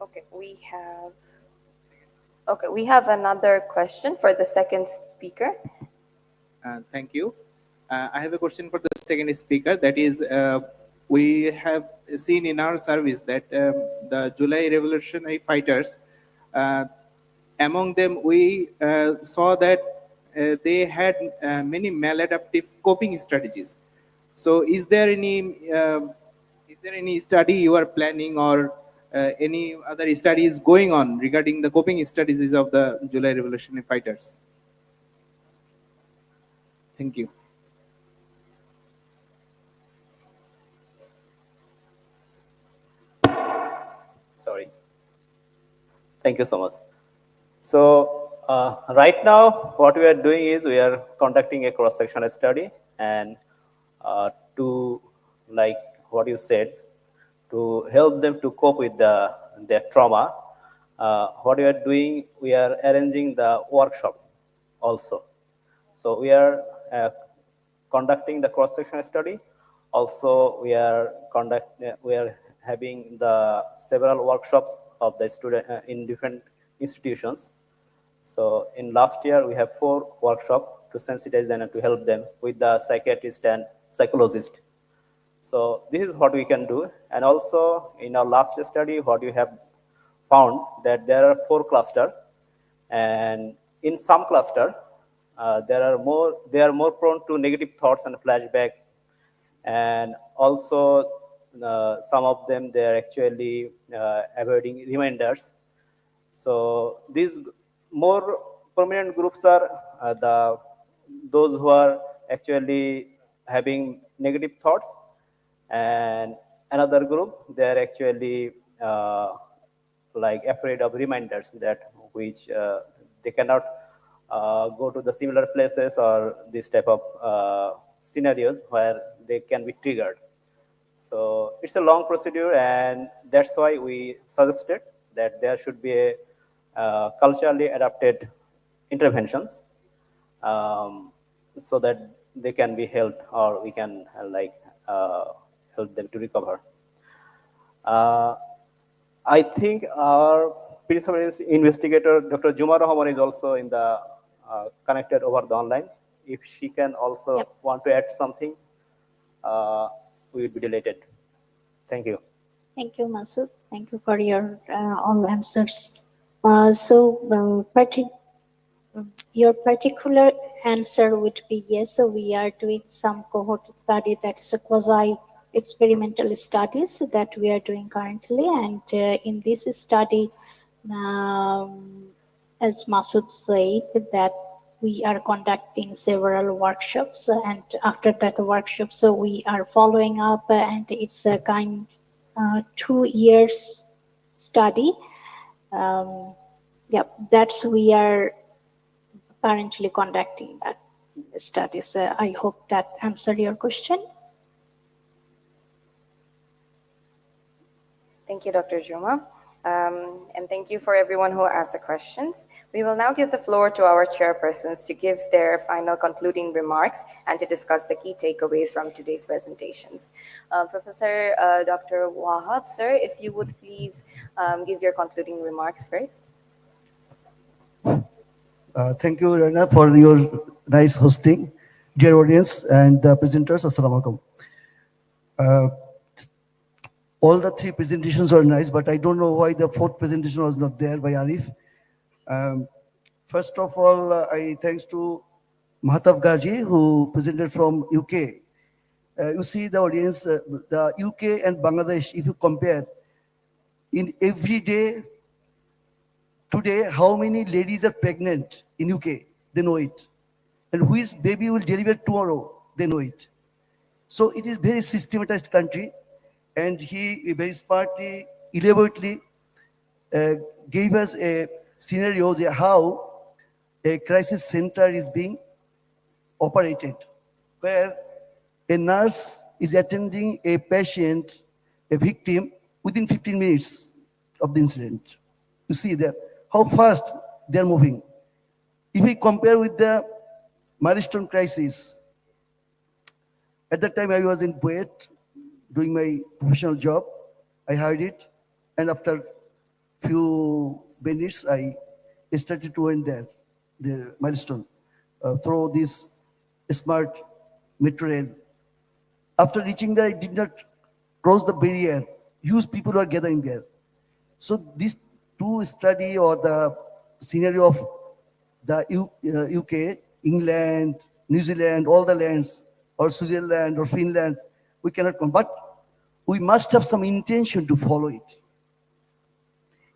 Okay, we have another question for the second speaker. Thank you. I have a question for the second speaker. That is, we have seen in our service that the July Revolutionary Fighters, among them we saw that they had many maladaptive coping strategies. So, is there any study you are planning, or any other studies going on regarding the coping strategies of the July Revolutionary Fighters? Thank you. Sorry. Thank you so much. So right now, what we are doing is we are conducting a cross-sectional study, and to, like what you said, to help them to cope with their trauma, what we are doing, we are arranging the workshop also. So we are conducting the cross-sectional study. Also, we are having the several workshops of the student in different institutions. So in last year, we have 4 workshops to sensitize them and to help them with the psychiatrist and psychologist. So this is what we can do. And also in our last study, what we have found that there are 4 clusters, and in some cluster, they are more prone to negative thoughts and flashback, and also some of them, they are actually avoiding reminders. So these more prominent groups are those who are actually having negative thoughts, and another group, they are actually like afraid of reminders, that which they cannot go to the similar places or this type of scenarios where they can be triggered. So it's a long procedure, and that's why we suggested that there should be a culturally adapted interventions, so that they can be helped, or we can help them to recover. I think our principal investigator, Dr. Juma Rahman, is also in the connected over the online. If she can also want to add something, we would be delighted. Thank you. Thank you, Masood. Thank you for your all answers. Your particular answer would be yes. So we are doing some cohort study, that is a quasi experimental studies that we are doing currently, and in this study, as Masood said, that we are conducting several workshops, and after that workshop, so we are following up, and it's a kind 2 years study. That's we are currently conducting that studies. I hope that answered your question. Thank you, Dr. Juma. And thank you for everyone who asked the questions. We will now give the floor to our chairpersons to give their final concluding remarks and to discuss the key takeaways from today's presentations. Professor Dr. Wahab, sir, if you would please give your concluding remarks first. Thank you, Rana, for your nice hosting. Dear audience and presenters, Assalamu alaikum. All the 3 presentations are nice, but I don't know why the 4th presentation was not there by Arif. First of all, I thanks to Mahatav Gaji, who presented from UK. You see the audience, the UK and Bangladesh, if you compare, in every day, today, how many ladies are pregnant in UK? They know it. And whose baby will deliver tomorrow? They know it. So it is very systematized country. And he very smartly, elaborately gave us a scenario of how a crisis center is being operated, where a nurse is attending a patient, a victim, within 15 minutes of the incident. You see that how fast they are moving. If we compare with the milestone crisis, at that time I was in Kuwait, doing my professional job. I heard it, and after few minutes, I started to end there, the milestone, through this smart metro rail. After reaching there, I did not cross the barrier. Huge people were gathering there. So these two study or the scenario of the UK, England, New Zealand, all the lands, or Switzerland or Finland, we cannot come. But we must have some intention to follow it.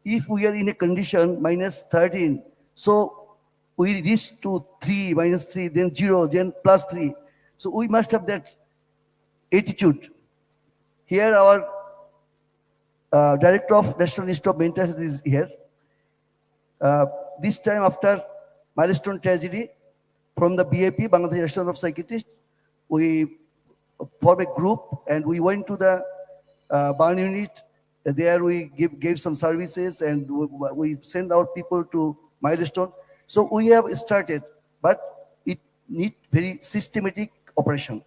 If we are in a condition -13, so we reach to 3, -3, then 0, then +3. So we must have that attitude. Here our Director of National Institute of Mental Health is here. This time after milestone tragedy, from the BAP, Bangladesh Association of Psychiatrists, we formed a group and we went to the burn unit. There we gave some services and we sent our people to milestone. So we have started, but it needs very systematic operation.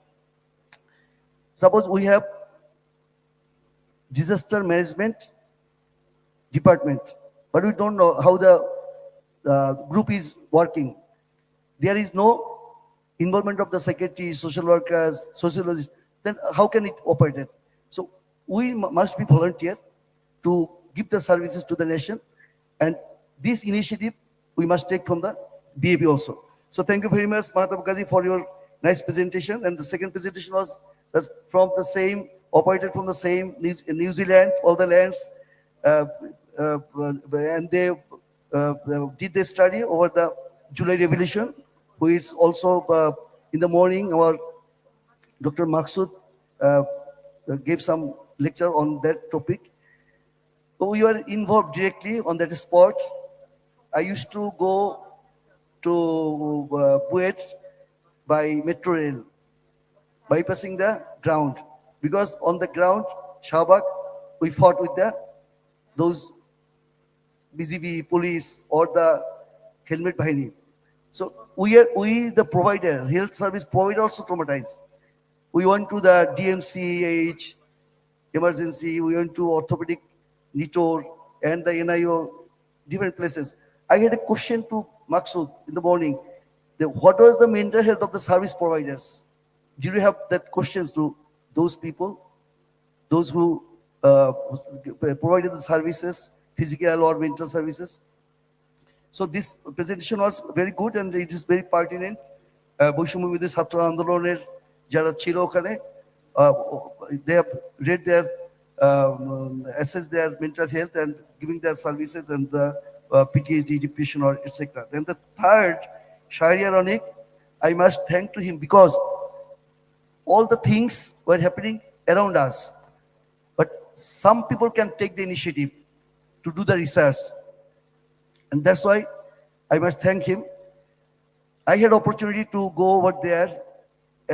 Suppose we have disaster management department, but we don't know how the group is working. There is no involvement of the secretary, social workers, sociologists. Then how can it operate? So we must be volunteer to give the services to the nation, and this initiative we must take from the BAP also. So thank you very much, Mahatav Ghazi, for your nice presentation. And the second presentation was from the same, operated from the same New Zealand, all the lands, and they did the study over the July Revolution, who is also in the morning, our Dr. Maksud gave some lecture on that topic. We were involved directly on that spot. I used to go to Buet by metro rail, bypassing the ground, because on the ground, Shahbag, we fought with those BGB police or the helmet bahini. So we the provider, health service provider, also traumatized. We went to the DMCH emergency, we went to orthopedic Nitor and the NIO, different places. I had a question to Maksud in the morning. What was the mental health of the service providers? Did you have that questions to those people, those who provided the services, physical or mental services? So this presentation was very good and it is very pertinent. বৈষম্যবিরোধী ছাত্র আন্দোলনের যারা ছিল ওখানে, they have read their assess their mental health and giving their services and the PTSD, depression, or etc. Then the third, Shahri Aronik, I must thank to him because all the things were happening around us, but some people can take the initiative to do the research, and that's why I must thank him. I had opportunity to go over there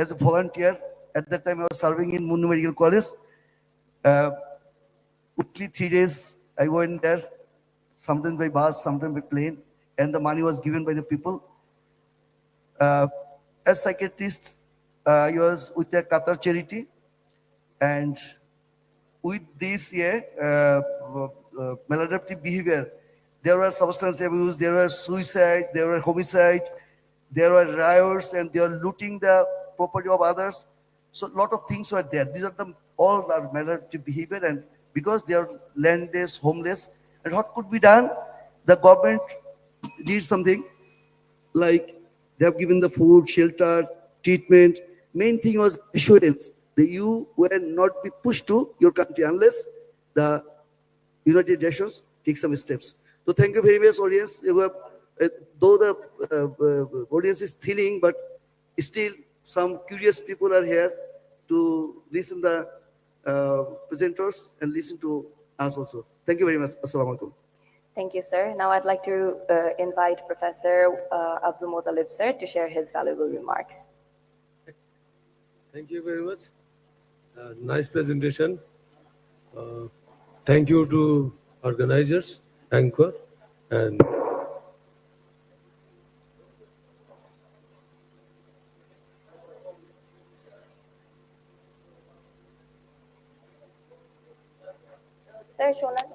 as a volunteer. At that time, I was serving in Munnu Medical College. Weekly 3 days, I went there, sometimes by bus, sometimes by plane, and the money was given by the people. As psychiatrist, I was with the Qatar charity, and with this maladaptive behavior, there was substance abuse, there was suicide, there were homicide, there were riots, and they were looting the property of others. So a lot of things were there. These are all are maladaptive behavior, and because they are landless, homeless, and what could be done? The government did something like they have given the food, shelter, treatment. Main thing was assurance that you will not be pushed to your country unless the United Nations take some steps. So thank you very much, audience. Though the audience is thinning, but still some curious people are here to listen the presenters and listen to us also. Thank you very much. Assalamu alaikum. Thank you, sir. Now I'd like to invite Professor Abdul Muttalib, sir, to share his valuable remarks. Thank you very much. Nice presentation. Thank you to organizers, Anchor, and Sir, Shonan.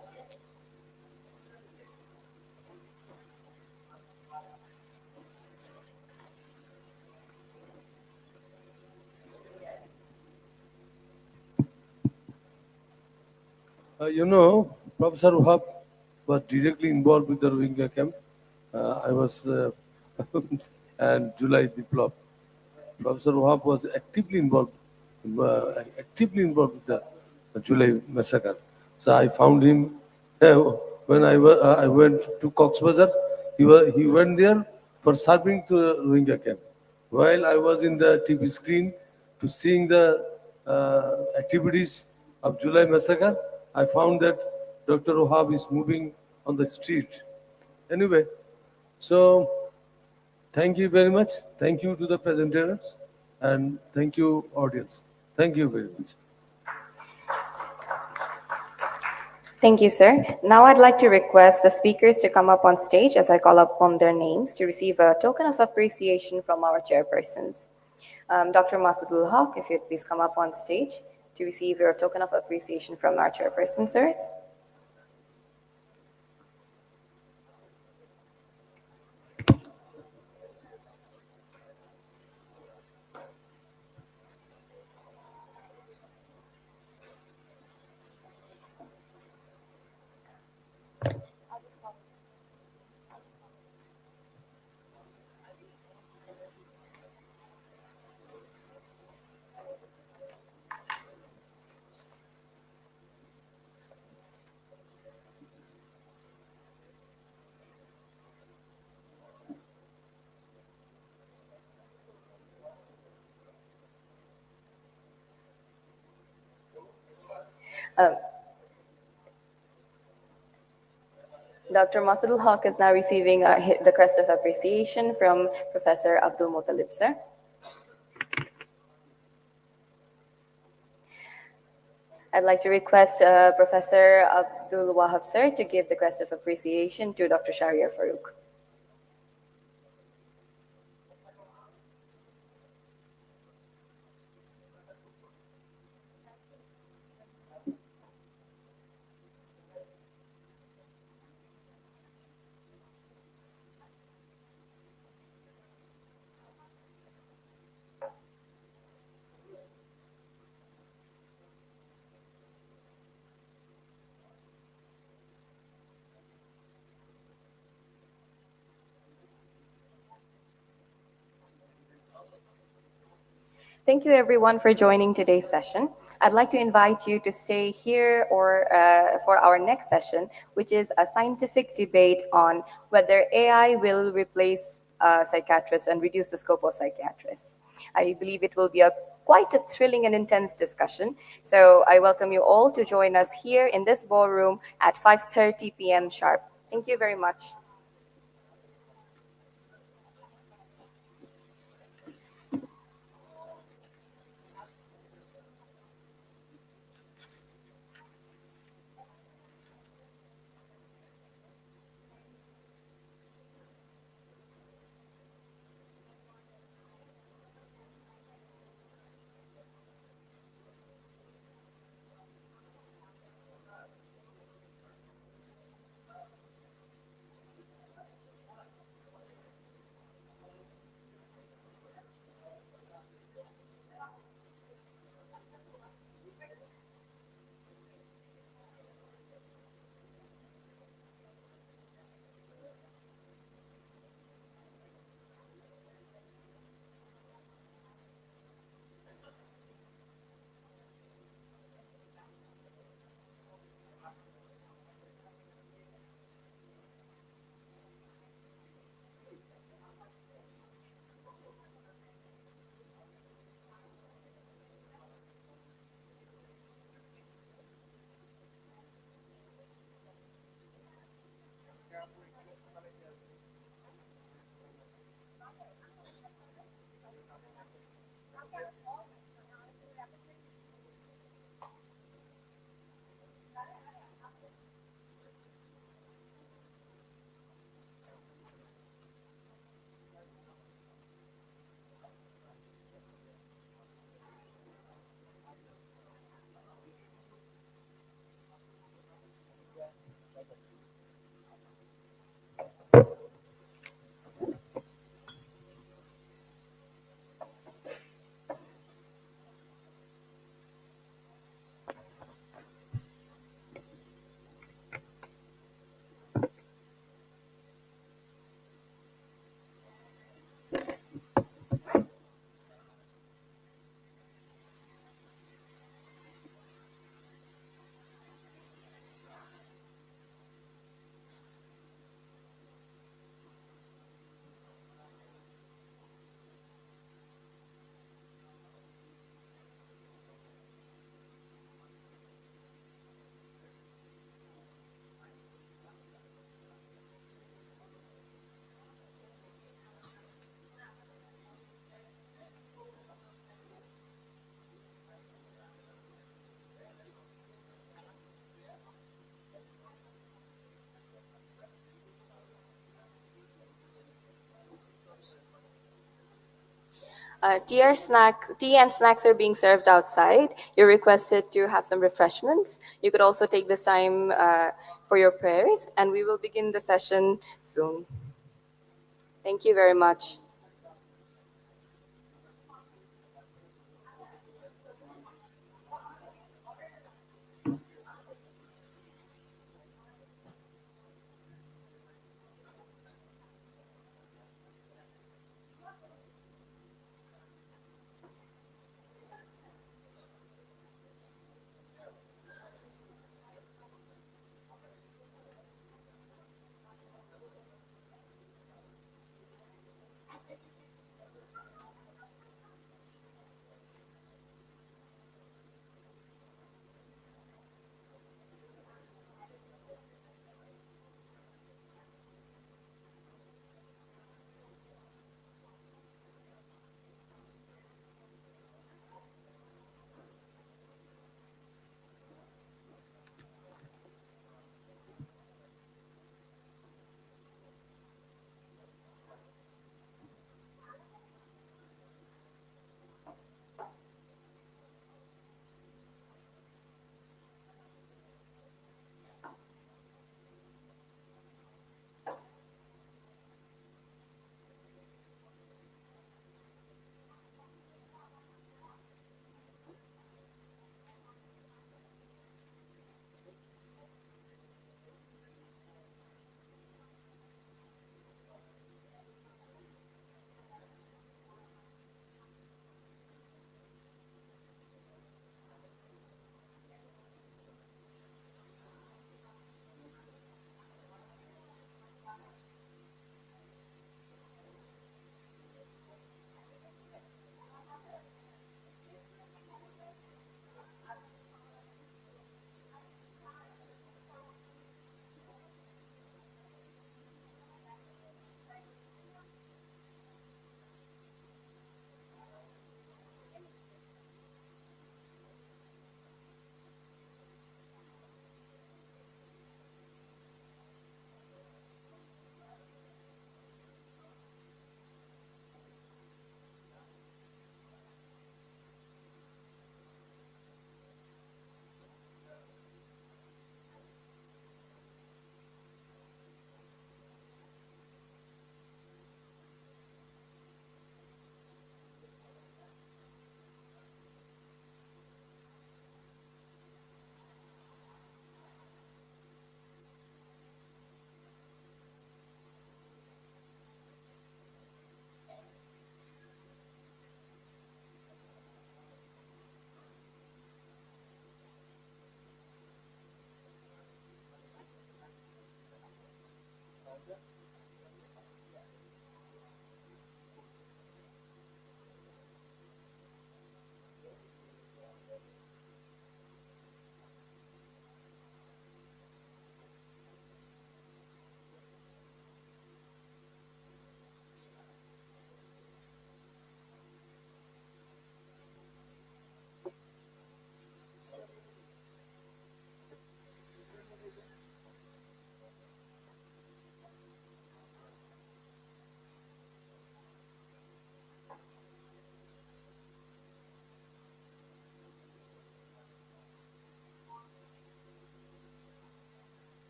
You know, Professor Wahab was directly involved with the Rohingya camp. I was, and July Biplab. Professor Wahab was actively involved with the July massacre. So I found him when I went to Cox's Bazar. He went there for serving to the Rohingya camp. While I was in the TV screen to seeing the activities of July massacre, I found that Dr. Wahab is moving on the street. Anyway, so thank you very much. Thank you to the presenters and thank you audience. Thank you very much. Thank you, sir. Now I'd like to request the speakers to come up on stage as I call upon their names to receive a token of appreciation from our chairpersons. Dr. Masudul Haq, if you'd please come up on stage to receive your token of appreciation from our chairperson, sirs. Dr. Masudul Haq is now receiving the crest of appreciation from Professor Abdul Muttalib, sir. I'd like to request Professor Abdul Wahab, sir, to give the crest of appreciation to Dr. Shahriar Farooq. Thank you everyone for joining today's session. I'd like to invite you to stay here or for our next session, which is a scientific debate on whether AI will replace psychiatrists and reduce the scope of psychiatrists. I believe it will be quite a thrilling and intense discussion. So I welcome you all to join us here in this ballroom at 5:30 p.m. sharp. Thank you very much. Tea and snacks are being served outside. You're requested to have some refreshments. You could also take this time for your prayers, and we will begin the session soon. Thank you very much.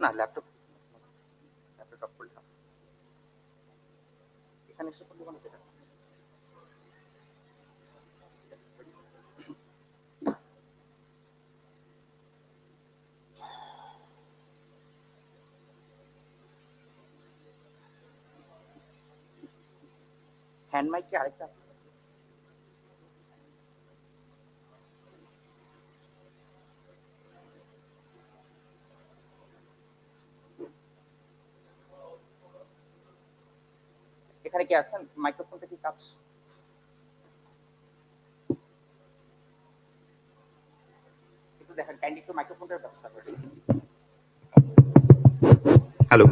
না laptop laptop খুললাম এখানে এসে করলে কোনো যেটা hand mic কি আরেকটা আছে এখানে কি আছেন মাইক্রোফোনটা কি কাজ একটু দেখেন কাইন্ডলি একটু মাইক্রোফোনটার ব্যবস্থা করে hello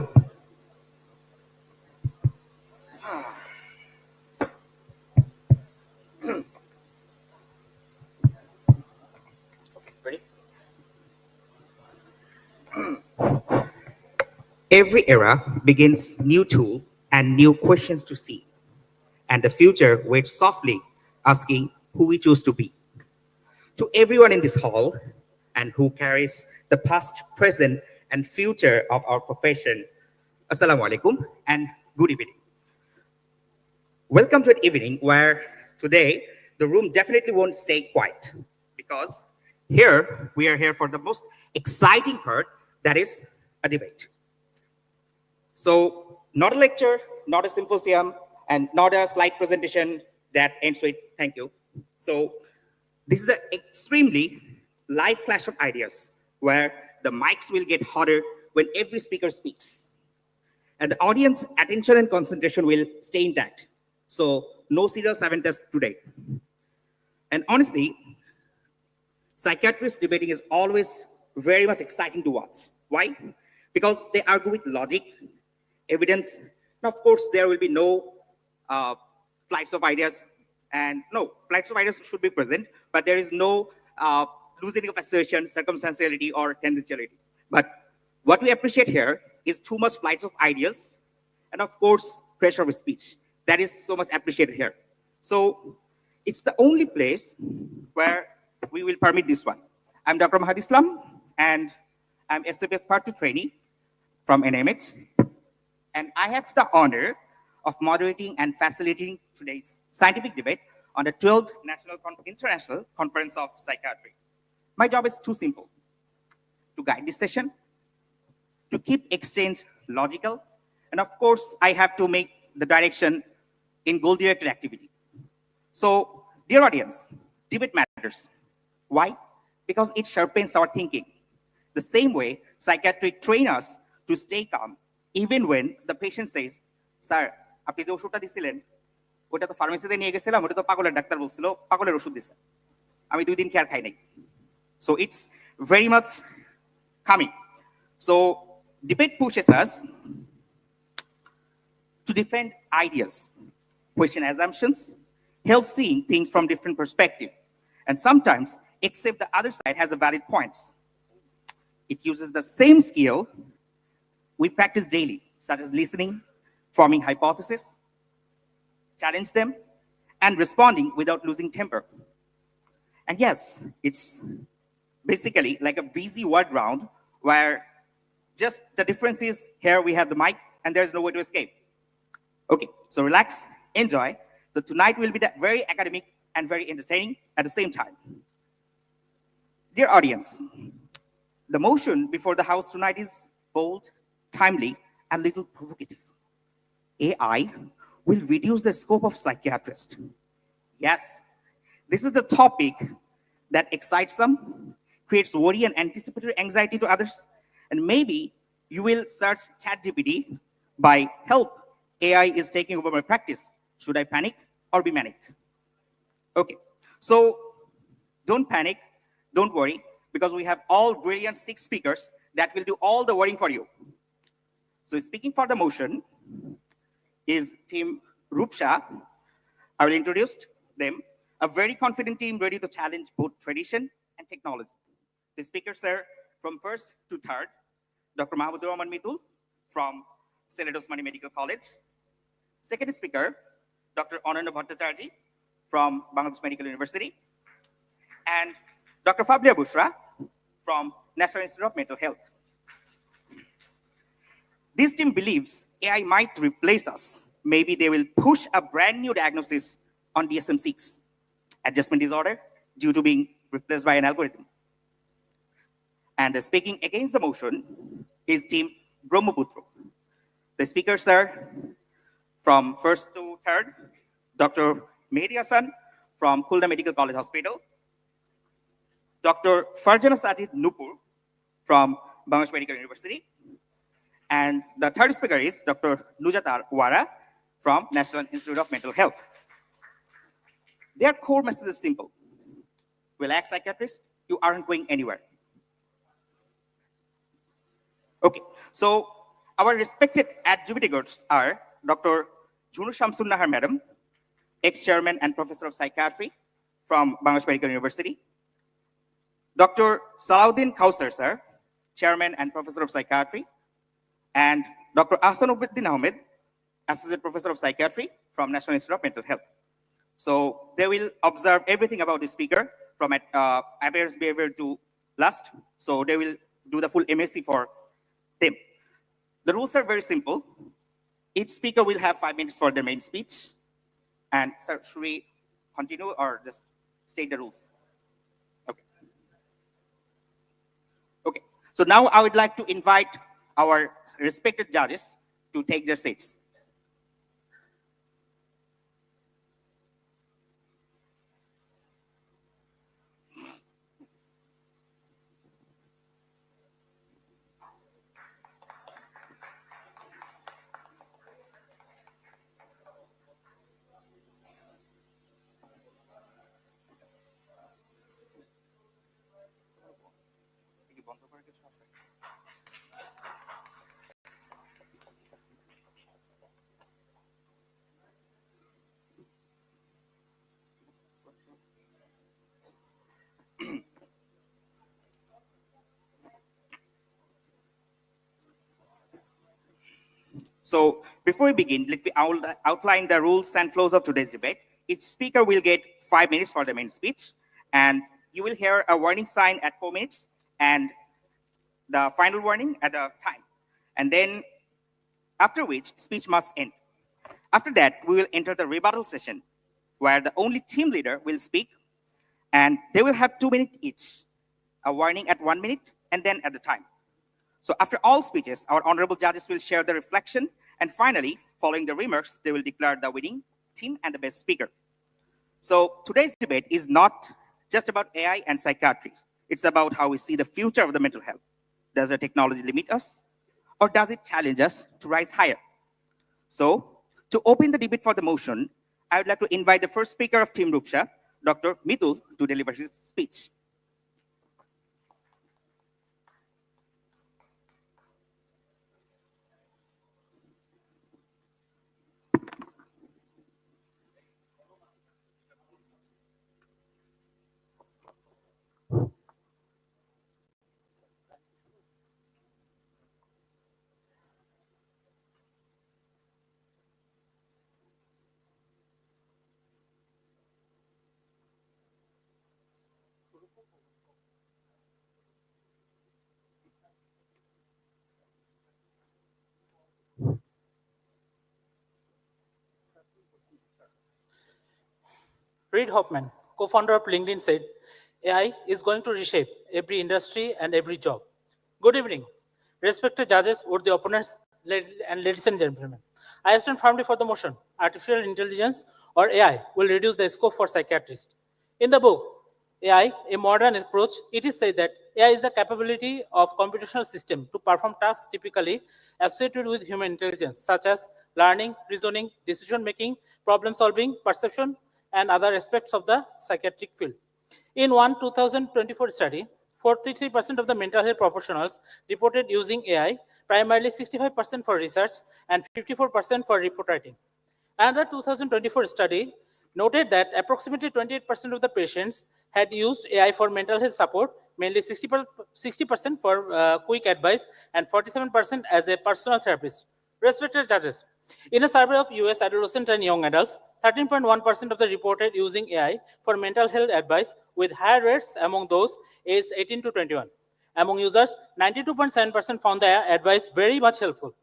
Every era begins new tool and new questions to see. And the future waits softly, asking who we choose to be. To everyone in this hall and who carries the past, present, and future of our profession, Assalamu alaikum and good evening. Welcome to an evening where today the room definitely won't stay quiet because here we are here for the most exciting part, that is a debate. So not a lecture, not a symposium, and not a slide presentation that ends with thank you. So this is an extremely live clash of ideas where the mics will get hotter when every speaker speaks. And the audience attention and concentration will stay intact. So no serial 7 test today. And honestly, psychiatrists debating is always very much exciting to watch. Why? Because they argue with logic, evidence, and of course there will be no flights of ideas, and no flights of ideas should be present, but there is no loosening of assertion, circumstantiality, or tangentiality. But what we appreciate here is too much flights of ideas, and of course pressure of speech. That is so much appreciated here. So it's the only place where we will permit this one. I'm Dr. Mahad Islam, and I'm FCPS Part 2 trainee from NMH. And I have the honor of moderating and facilitating today's scientific debate on the 12th International Conference of Psychiatry. My job is too simple: to guide this session, to keep exchange logical, and of course, I have to make the direction in goal-directed activity. So, dear audience, debate matters. Why? Because it sharpens our thinking. The same way psychiatry train us to stay calm even when the patient says, "Sir, আপনি যে ওষুধটা দিছিলেন ওটা তো ফার্মেসিতে নিয়ে গেছিলাম, ওটা তো পাগলের ডাক্তার বলছিল, পাগলের ওষুধ দিছে, আমি 2 দিন খেয়ে খাই নাই." So it's very much coming. So debate pushes us to defend ideas, question assumptions, help seeing things from different perspective, and sometimes accept the other side has a valid points. It uses the same skill we practice daily, such as listening, forming hypotheses, challenge them, and responding without losing temper. And yes, it's basically like a busy word round where just the difference is here we have the mic and there's no way to escape. Okay, so relax, enjoy. So tonight will be that very academic and very entertaining at the same time. Dear audience, the motion before the house tonight is bold, timely, and little provocative. AI will reduce the scope of psychiatrists. Yes, this is the topic that excites some, creates worry and anticipatory anxiety to others, and maybe you will search ChatGPT by help. AI is taking over my practice. Should I panic or be manic? Okay, so don't panic, don't worry, because we have all brilliant 6 speakers that will do all the worrying for you. So speaking for the motion is Team Rupsha. I will introduce them, a very confident team ready to challenge both tradition and technology. The speakers are from 1st to 3rd, Dr. Mahmoud Rahman Mitul from Selat Osmani Medical College. Second speaker, Dr. Ananda Bhattacharjee from Bangladesh Medical University. And Dr. Fablia Bushra from National Institute of Mental Health. This team believes AI might replace us. Maybe they will push a brand new diagnosis on DSM-6, adjustment disorder, due to being replaced by an algorithm. And speaking against the motion is Team Brahmaputro. The speakers are from first to third, Dr. Mehdi Hassan from Khulna Medical College Hospital, Dr. Farjana Sajid Nupur from Bangladesh Medical University, and the third speaker is Dr. Nujatar Wara from National Institute of Mental Health. Their core message is simple. Relax, psychiatrist, you aren't going anywhere. Okay, so our respected adjudicators are Dr. Junu Shamsun Nahar Madam, ex-chairman and professor of psychiatry from Bangladesh Medical University, Dr. Salahuddin Kausar sir, chairman and professor of psychiatry, and Dr. Ahsanuddin Ahmed, associate professor of psychiatry from National Institute of Mental Health. So they will observe everything about the speaker from appearance behavior to lust. So they will do the full MSc for them. The rules are very simple. Each speaker will have 5 minutes for their main speech. And sir, should we continue or just state the rules? Okay. Okay. So now I would like to invite our respected judges to take their seats. So before we begin, let me outline the rules and flows of today's debate. Each speaker will get 5 minutes for the main speech, and you will hear a warning sign at 4 minutes and the final warning at the time. And then after which speech must end. After that, we will enter the rebuttal session where the only team leader will speak, and they will have 2 minutes each, a warning at 1 minute and then at the time. So after all speeches, our honorable judges will share the reflection, and finally, following the remarks, they will declare the winning team and the best speaker. So today's debate is not just about AI and psychiatry. It's about how we see the future of the mental health. Does the technology limit us, or does it challenge us to rise higher? So to open the debate for the motion, I would like to invite the first speaker of Team Rupsha, Dr. Mitul, to deliver his speech. Reid Hoffman, co-founder of LinkedIn, said, AI is going to reshape every industry and every job. Good evening, respected judges, would the opponents, and ladies and gentlemen. I stand firmly for the motion. Artificial intelligence, or AI, will reduce the scope for psychiatrists. In the book, AI, a modern approach, it is said that AI is the capability of computational system to perform tasks typically associated with human intelligence, such as learning, reasoning, decision-making, problem-solving, perception, and other aspects of the psychiatric field. In one 2024 study, 43% of the mental health professionals reported using AI, primarily 65% for research and 54% for report writing. Another 2024 study noted that approximately 28% of the patients had used AI for mental health support, mainly 60% for quick advice and 47% as a personal therapist. Respected judges, in a survey of US adolescents and young adults, 13.1% of the reported using AI for mental health advice, with higher rates among those aged 18 to 21. Among users, 92.7% found the advice very much helpful.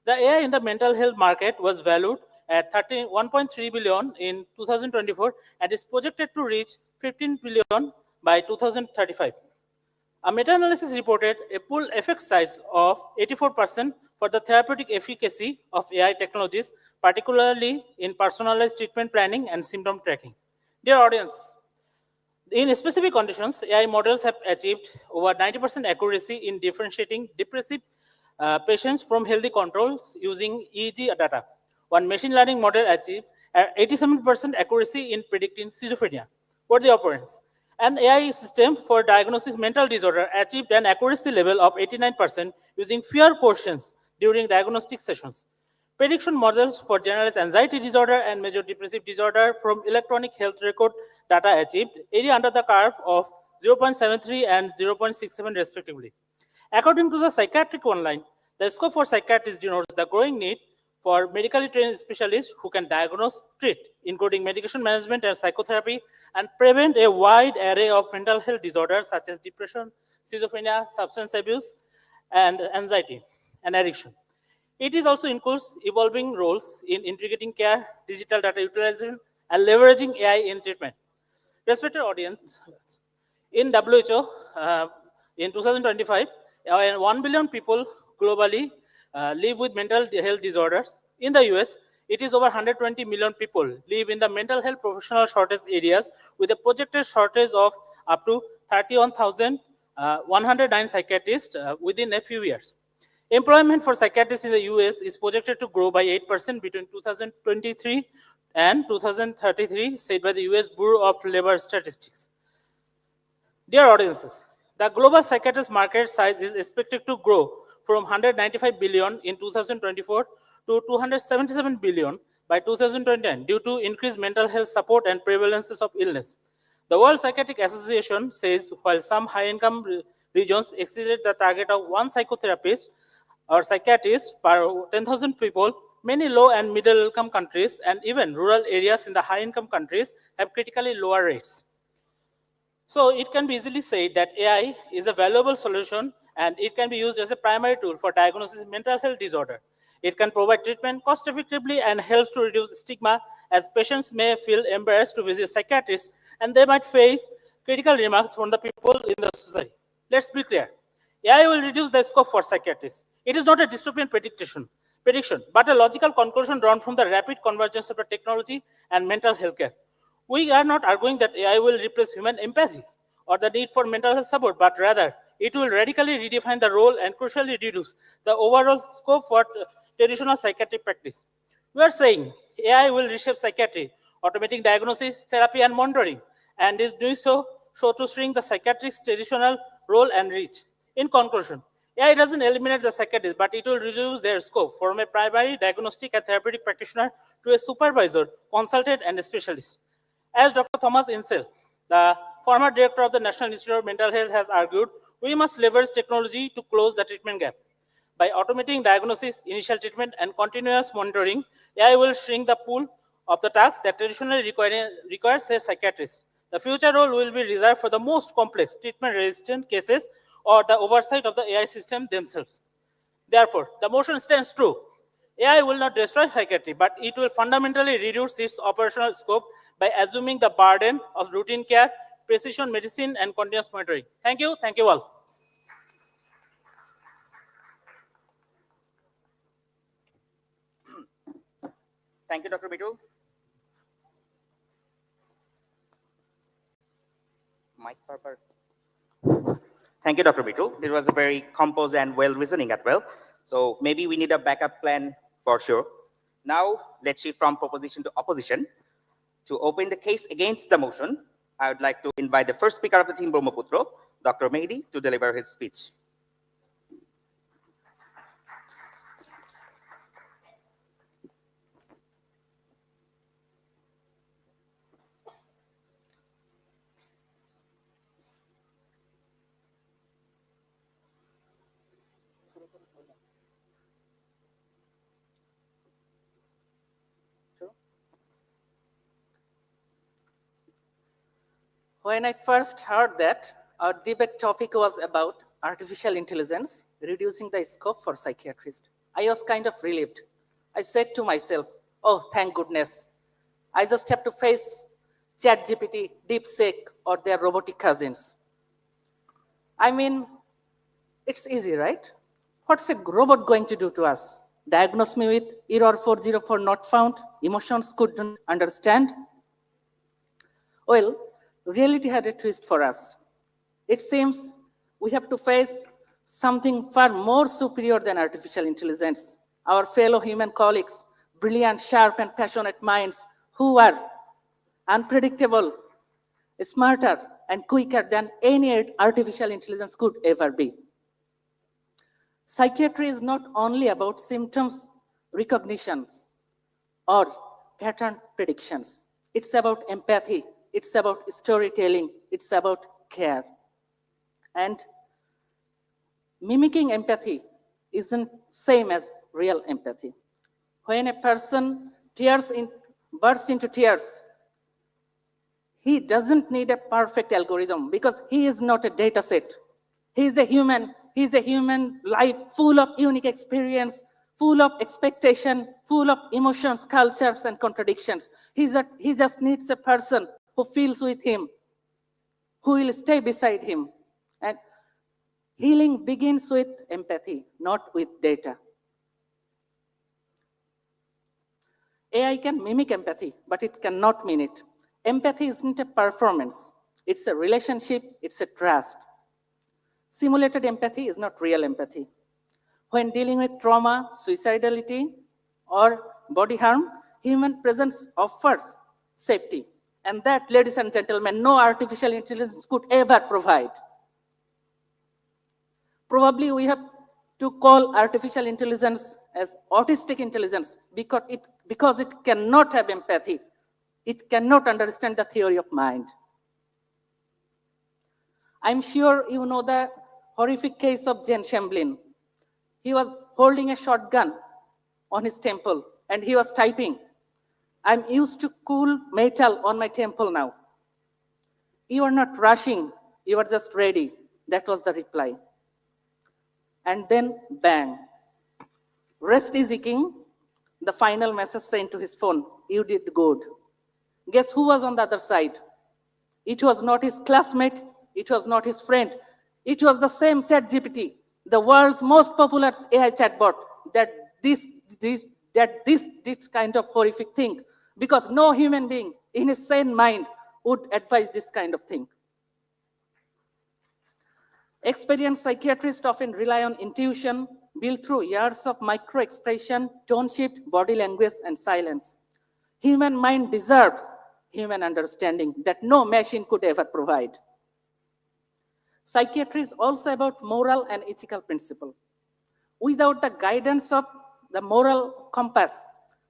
The AI in the mental health market was valued at 1.3 billion in 2024 and is projected to reach 15 billion by 2035. A meta-analysis reported a pool effect size of 84% for the therapeutic efficacy of AI technologies, particularly in personalized treatment planning and symptom tracking. Dear audience, in specific conditions, AI models have achieved over 90% accuracy in differentiating depressive patients from healthy controls using EEG data. One machine learning model achieved 87% accuracy in predicting schizophrenia. What the occurrence? An AI system for diagnosing mental disorder achieved an accuracy level of 89% using fewer questions during diagnostic sessions. Prediction models for generalized anxiety disorder and major depressive disorder from electronic health record data achieved area under the curve of 0.73 and 0.67 respectively. According to the Psychiatric Online, the scope for psychiatrists denotes the growing need for medically trained specialists who can diagnose, treat, including medication management and psychotherapy, and prevent a wide array of mental health disorders such as depression, schizophrenia, substance abuse, and anxiety and addiction. It is also includes evolving roles in integrating care, digital data utilization, and leveraging AI in treatment. Respected audience, in WHO, in 2025, 1 billion people globally live with mental health disorders. In the US, it is over 120 million people live in the mental health professional shortage areas with a projected shortage of up to 31,109 psychiatrists within a few years. Employment for psychiatrists in the US is projected to grow by 8% between 2023 and 2033, said by the US Bureau of Labor Statistics. Dear audiences, the global psychiatrist market size is expected to grow from 195 billion in 2024 to 277 billion by 2010 due to increased mental health support and prevalences of illness. The World Psychiatric Association says while some high-income regions exceeded the target of one psychotherapist or psychiatrist per 10,000 people, many low and middle-income countries and even rural areas in the high-income countries have critically lower rates. So it can be easily said that AI is a valuable solution and it can be used as a primary tool for diagnosis of mental health disorder. It can provide treatment cost effectively and helps to reduce stigma as patients may feel embarrassed to visit psychiatrists and they might face critical remarks from the people in the society. Let's be clear. AI will reduce the scope for psychiatrists. It is not a dystopian prediction, but a logical conclusion drawn from the rapid convergence of the technology and mental health care. We are not arguing that AI will replace human empathy or the need for mental health support, but rather it will radically redefine the role and crucially reduce the overall scope for traditional psychiatric practice. We are saying AI will reshape psychiatry, automating diagnosis, therapy, and monitoring, and is doing so to shrink the psychiatrist's traditional role and reach. In conclusion, AI doesn't eliminate the psychiatrist, but it will reduce their scope from a primary diagnostic and therapeutic practitioner to a supervisor, consultant, and a specialist. As Dr. Thomas Insel, the former director of the National Institute of Mental Health, has argued, we must leverage technology to close the treatment gap. By automating diagnosis, initial treatment, and continuous monitoring, AI will shrink the pool of the tasks that traditionally requires a psychiatrist. The future role will be reserved for the most complex treatment-resistant cases or the oversight of the AI system themselves. Therefore, the motion stands true. AI will not destroy psychiatry, but it will fundamentally reduce its operational scope by assuming the burden of routine care, precision medicine, and continuous monitoring. Thank you all. Thank you, Dr. Bitul. Mike Parker. Thank you, Dr. Bitul. It was a very composed and well reasoning as well. So maybe we need a backup plan for sure. Now let's shift from proposition to opposition. To open the case against the motion, I would like to invite the first speaker of the team, Brahmaputro, Dr. Mehdi, to deliver his speech. When I first heard that, our debate topic was about artificial intelligence, reducing the scope for psychiatrists. I was kind of relieved. I said to myself, oh, thank goodness. I just have to face ChatGPT, DeepSeek, or their robotic cousins. I mean, it's easy, right? What's a robot going to do to us? Diagnose me with error 404 not found, emotions couldn't understand? Well, reality had a twist for us. It seems we have to face something far more superior than artificial intelligence. Our fellow human colleagues, brilliant, sharp, and passionate minds who are unpredictable, smarter, and quicker than any artificial intelligence could ever be. Psychiatry is not only about symptoms recognitions or pattern predictions. It's about empathy. It's about storytelling. It's about care. And mimicking empathy isn't same as real empathy. When a person bursts into tears, he doesn't need a perfect algorithm because he is not a data set. He is a human. He's a human life full of unique experience, full of expectation, full of emotions, cultures, and contradictions. He just needs a person who feels with him, who will stay beside him. And healing begins with empathy, not with data. AI can mimic empathy, but it cannot mean it. Empathy isn't a performance. It's a relationship. It's a trust. Simulated empathy is not real empathy. When dealing with trauma, suicidality, or body harm, human presence offers safety. And that, ladies and gentlemen, no artificial intelligence could ever provide. Probably we have to call artificial intelligence as autistic intelligence because it cannot have empathy. It cannot understand the theory of mind. I'm sure you know the horrific case of Jane Shamblin. He was holding a shotgun on his temple and he was typing, I'm used to cool metal on my temple now. You are not rushing, you are just ready. That was the reply. And then bang. Rest is king. The final message sent to his phone, you did good. Guess who was on the other side? It was not his classmate. It was not his friend. It was the same ChatGPT, the world's most popular AI chatbot, that this kind of horrific thing, because no human being in his sane mind would advise this kind of thing. Experienced psychiatrists often rely on intuition built through years of micro-expression, tone shift, body language, and silence. Human mind deserves human understanding that no machine could ever provide. Psychiatry is also about moral and ethical principle. Without the guidance of the moral compass,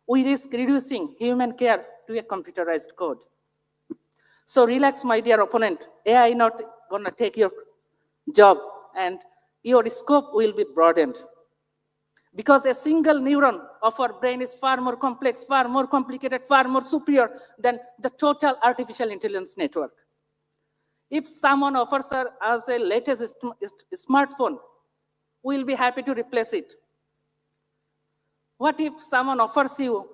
we risk reducing human care to a computerized code. So relax, my dear opponent. AI not gonna take your job and your scope will be broadened. Because a single neuron of our brain is far more complex, far more complicated, far more superior than the total artificial intelligence network. If someone offers us a latest smartphone, we'll be happy to replace it. What if someone offers you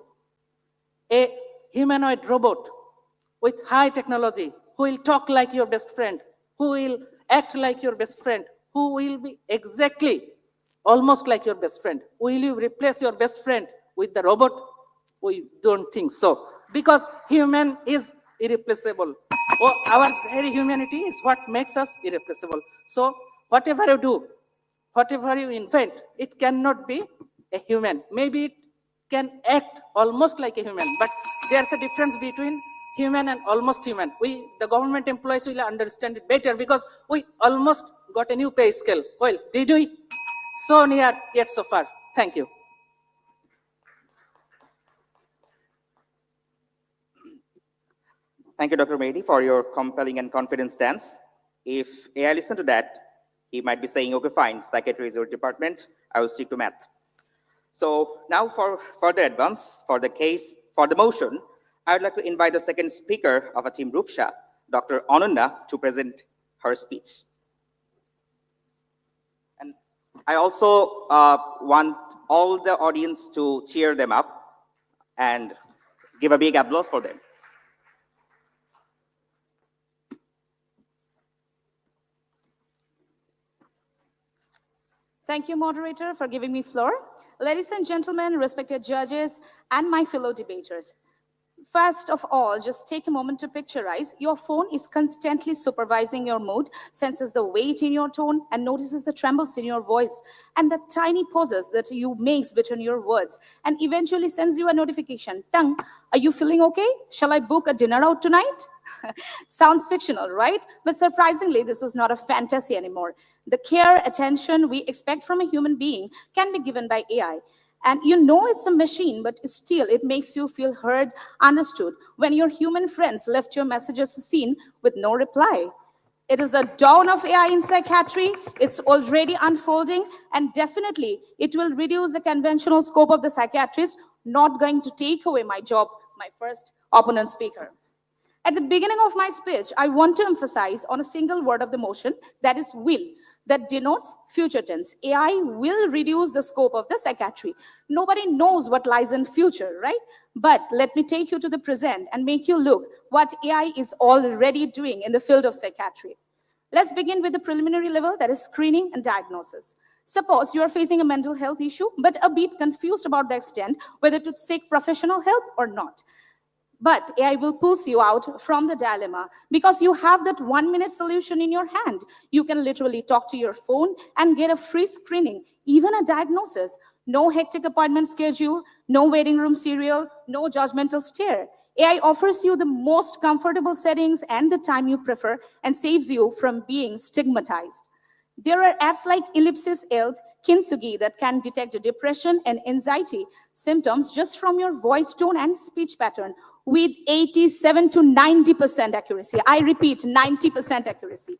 a humanoid robot with high technology, who will talk like your best friend, who will act like your best friend, who will be exactly almost like your best friend? Will you replace your best friend with the robot? We don't think so, because human is irreplaceable. Our very humanity is what makes us irreplaceable. So whatever you do, whatever you invent, it cannot be a human. Maybe it can act almost like a human, but there's a difference between human and almost human. The government employees will understand it better because we almost got a new pay scale. Well, did we? So near, yet so far. Thank you. Thank you, Dr. Mehdi, for your compelling and confident stance. If AI listened to that, he might be saying, okay, fine, psychiatry is your department, I will stick to math. So now for further advance, for the motion, I would like to invite the second speaker of our team, Rupsha, Dr. Ananda, to present her speech. And I also want all the audience to cheer them up and give a big applause for them. Thank you, moderator, for giving me floor. Ladies and gentlemen, respected judges, and my fellow debaters. First of all, just take a moment to picturize. Your phone is constantly supervising your mood, senses the weight in your tone, and notices the trembles in your voice, and the tiny pauses that you make between your words, and eventually sends you a notification. Tung, are you feeling okay? Shall I book a dinner out tonight? Sounds fictional, right? But surprisingly, this is not a fantasy anymore. The care, attention we expect from a human being can be given by AI. And you know it's a machine, but still it makes you feel heard, understood. When your human friends left your messages seen with no reply. It is the dawn of AI in psychiatry. It's already unfolding, and definitely it will reduce the conventional scope of the psychiatrist, not going to take away my job, my first opponent speaker. At the beginning of my speech, I want to emphasize on a single word of the motion, that is will, that denotes future tense. AI will reduce the scope of the psychiatry. Nobody knows what lies in future, right? But let me take you to the present and make you look what AI is already doing in the field of psychiatry. Let's begin with the preliminary level, that is screening and diagnosis. Suppose you are facing a mental health issue, but a bit confused about the extent whether to seek professional help or not. But AI will pull you out from the dilemma because you have that 1-minute solution in your hand. You can literally talk to your phone and get a free screening, even a diagnosis. No hectic appointment schedule, no waiting room serial, no judgmental stare. AI offers you the most comfortable settings and the time you prefer and saves you from being stigmatized. There are apps like Ellipsis Health, Kintsugi that can detect depression and anxiety symptoms just from your voice tone and speech pattern with 87 to 90% accuracy. I repeat, 90% accuracy.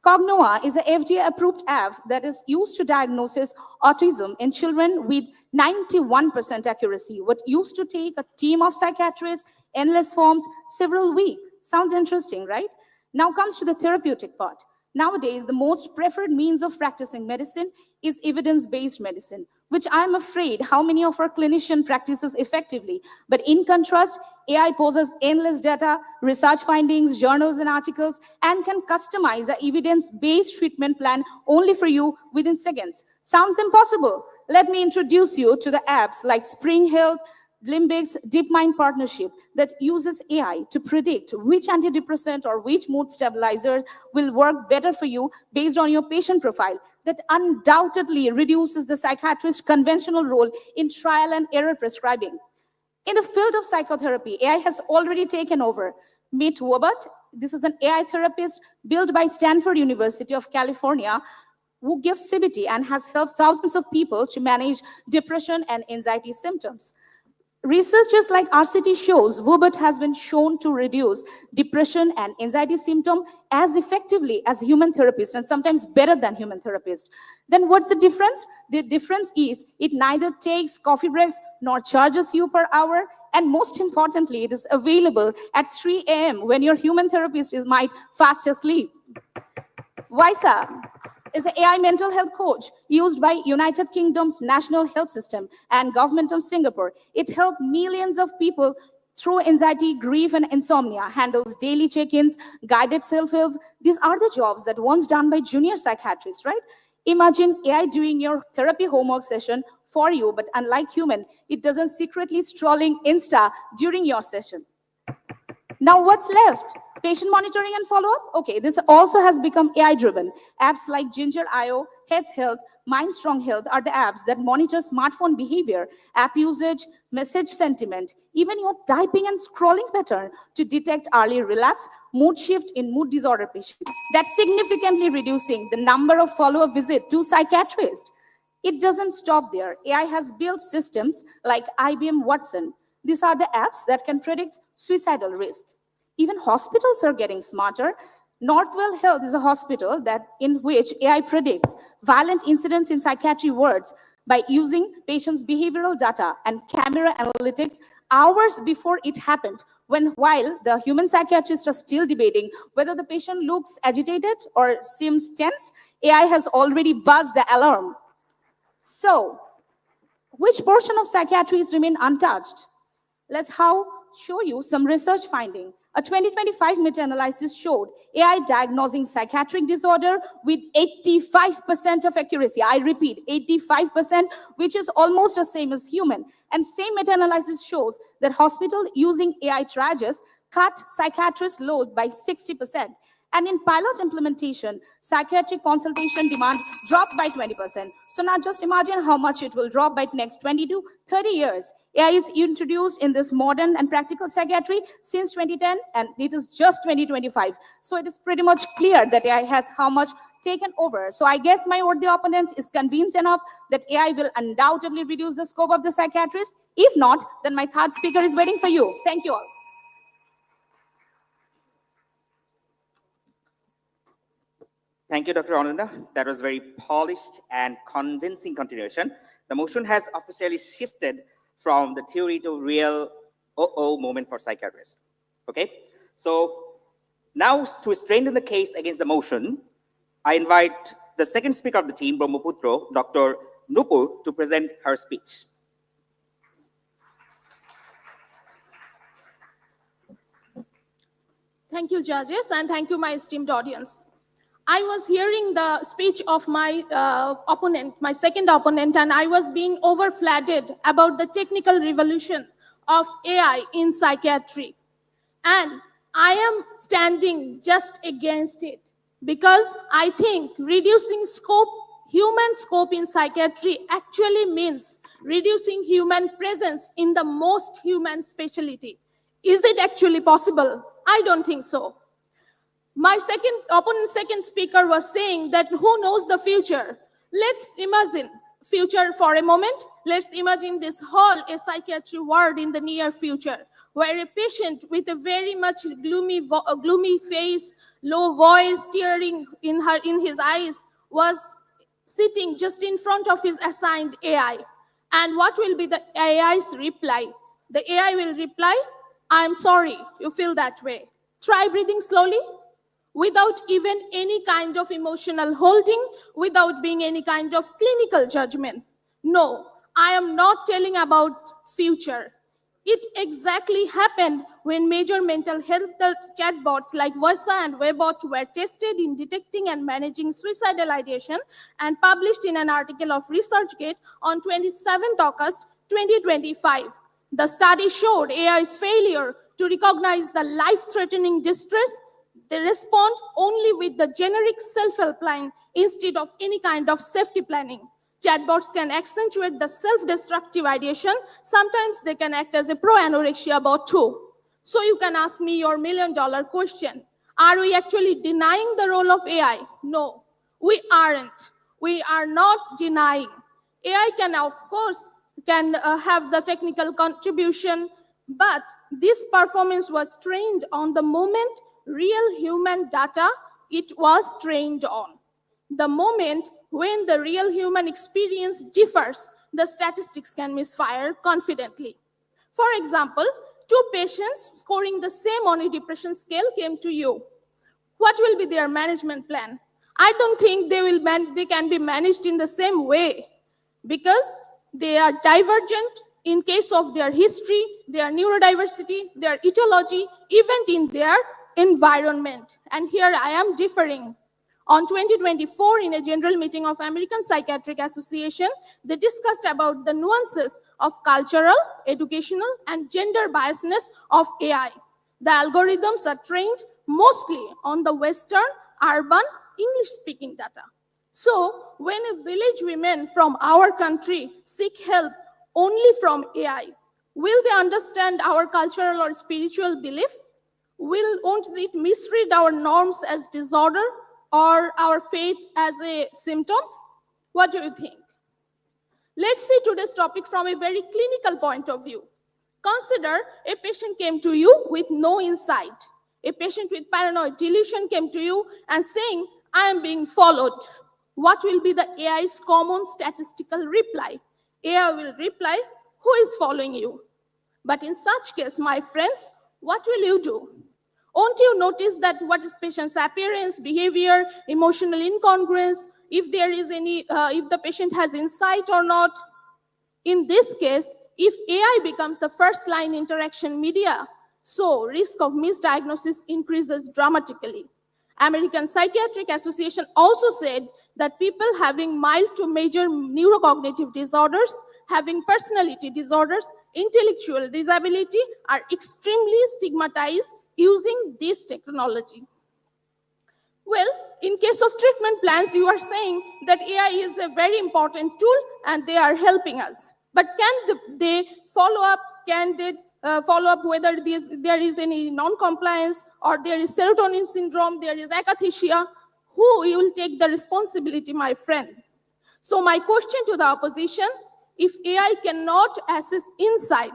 Cognoa is an FDA-approved app that is used to diagnose autism in children with 91% accuracy. What used to take a team of psychiatrists, endless forms, several weeks. Sounds interesting, right? Now comes to the therapeutic part. Nowadays, the most preferred means of practicing medicine is evidence-based medicine, which I'm afraid how many of our clinicians practices effectively. But in contrast, AI poses endless data, research findings, journals and articles, and can customize an evidence-based treatment plan only for you within seconds. Sounds impossible. Let me introduce you to the apps like Spring Health, Limbic's DeepMind partnership that uses AI to predict which antidepressant or which mood stabilizers will work better for you based on your patient profile. That undoubtedly reduces the psychiatrist's conventional role in trial and error prescribing. In the field of psychotherapy, AI has already taken over. Meet Wobot. This is an AI therapist built by Stanford University of California who gives CBT and has helped thousands of people to manage depression and anxiety symptoms. Researchers like RCT shows Wobot has been shown to reduce depression and anxiety symptoms as effectively as human therapists and sometimes better than human therapists. Then what's the difference? The difference is it neither takes coffee breaks nor charges you per hour. And most importantly, it is available at 3 a.m. when your human therapist might fast asleep. Visa is an AI mental health coach used by United Kingdom's national health system and government of Singapore. It helped millions of people through anxiety, grief, and insomnia, handles daily check-ins, guided self-help. These are the jobs that once done by junior psychiatrists, right? Imagine AI doing your therapy homework session for you, but unlike human, it doesn't secretly strolling Insta during your session. Now what's left? Patient monitoring and follow-up? Okay, this also has become AI-driven. Apps like Ginger.io, Heads Health, MindStrong Health are the apps that monitor smartphone behavior, app usage, message sentiment, even your typing and scrolling pattern to detect early relapse, mood shift in mood disorder patients. That's significantly reducing the number of follow-up visits to psychiatrists. It doesn't stop there. AI has built systems like IBM Watson. These are the apps that can predict suicidal risk. Even hospitals are getting smarter. Northwell Health is a hospital in which AI predicts violent incidents in psychiatry wards by using patients' behavioral data and camera analytics hours before it happened, while the human psychiatrists are still debating whether the patient looks agitated or seems tense. AI has already buzzed the alarm. So, which portion of psychiatry is remain untouched? Let's show you some research finding. A 2025 meta-analysis showed AI diagnosing psychiatric disorder with 85% of accuracy. I repeat, 85%, which is almost the same as human. And same meta-analysis shows that hospital using AI triages cut psychiatrist load by 60%. And in pilot implementation, psychiatric consultation demand dropped by 20%. So now just imagine how much it will drop by next 20 to 30 years. AI is introduced in this modern and practical psychiatry since 2010, and it is just 2025. So it is pretty much clear that AI has how much taken over. So I guess my worthy opponent is convinced enough that AI will undoubtedly reduce the scope of the psychiatrist. If not, then my third speaker is waiting for you. Thank you all. Thank you, Dr. Ananda. That was very polished and convincing continuation. The motion has officially shifted from the theory to real moment for psychiatrists. Okay, so now to strengthen the case against the motion, I invite the second speaker of the team, Brahmaputro, Dr. Nupur, to present her speech. Thank you, judges, and thank you, my esteemed audience. I was hearing the speech of my opponent, my second opponent, and I was being overfladded about the technical revolution of AI in psychiatry. And I am standing just against it because I think reducing scope, human scope in psychiatry actually means reducing human presence in the most human specialty. Is it actually possible? I don't think so. My opponent's second speaker was saying that who knows the future? Let's imagine future for a moment. Let's imagine this whole a psychiatry ward in the near future, where a patient with a very much gloomy face, low voice, tearing in his eyes, was sitting just in front of his assigned AI. And what will be the AI's reply? The AI will reply, "I'm sorry, you feel that way. Try breathing slowly," without even any kind of emotional holding, without being any kind of clinical judgment. No, I am not telling about future. It exactly happened when major mental health chatbots like Versa and Webot were tested in detecting and managing suicidal ideation and published in an article of ResearchGate on 27th August 2025. The study showed AI's failure to recognize the life-threatening distress. They respond only with the generic self-help line instead of any kind of safety planning. Chatbots can accentuate the self-destructive ideation. Sometimes they can act as a pro-anorexia bot too. So you can ask me your million-dollar question. Are we actually denying the role of AI? No, we aren't. We are not denying. AI can, of course, have the technical contribution, but this performance was trained on the moment real human data it was trained on. The moment when the real human experience differs, the statistics can misfire confidently. For example, two patients scoring the same on a depression scale came to you. What will be their management plan? I don't think they can be managed in the same way because they are divergent in case of their history, their neurodiversity, their etiology, even in their environment. And here I am differing. On 2024, in a general meeting of American Psychiatric Association, they discussed about the nuances of cultural, educational, and gender biasness of AI. The algorithms are trained mostly on the Western, urban, English-speaking data. So when a village women from our country seek help only from AI, will they understand our cultural or spiritual belief? Won't it misread our norms as disorder or our faith as a symptoms? What do you think? Let's see today's topic from a very clinical point of view. Consider a patient came to you with no insight. A patient with paranoid delusion came to you and saying, "I am being followed." What will be the AI's common statistical reply? AI will reply, "Who is following you?" But in such case, my friends, what will you do? Won't you notice that what is patient's appearance, behavior, emotional incongruence, if there is any, if the patient has insight or not. In this case, if AI becomes the first line interaction media, so risk of misdiagnosis increases dramatically. American Psychiatric Association also said that people having mild to major neurocognitive disorders, having personality disorders, intellectual disability are extremely stigmatized using this technology. Well, in case of treatment plans, you are saying that AI is a very important tool and they are helping us. But can they follow up? Can they follow up whether there is any non-compliance or there is serotonin syndrome, there is akathisia? Who will take the responsibility, my friend? So my question to the opposition, if AI cannot assess insight,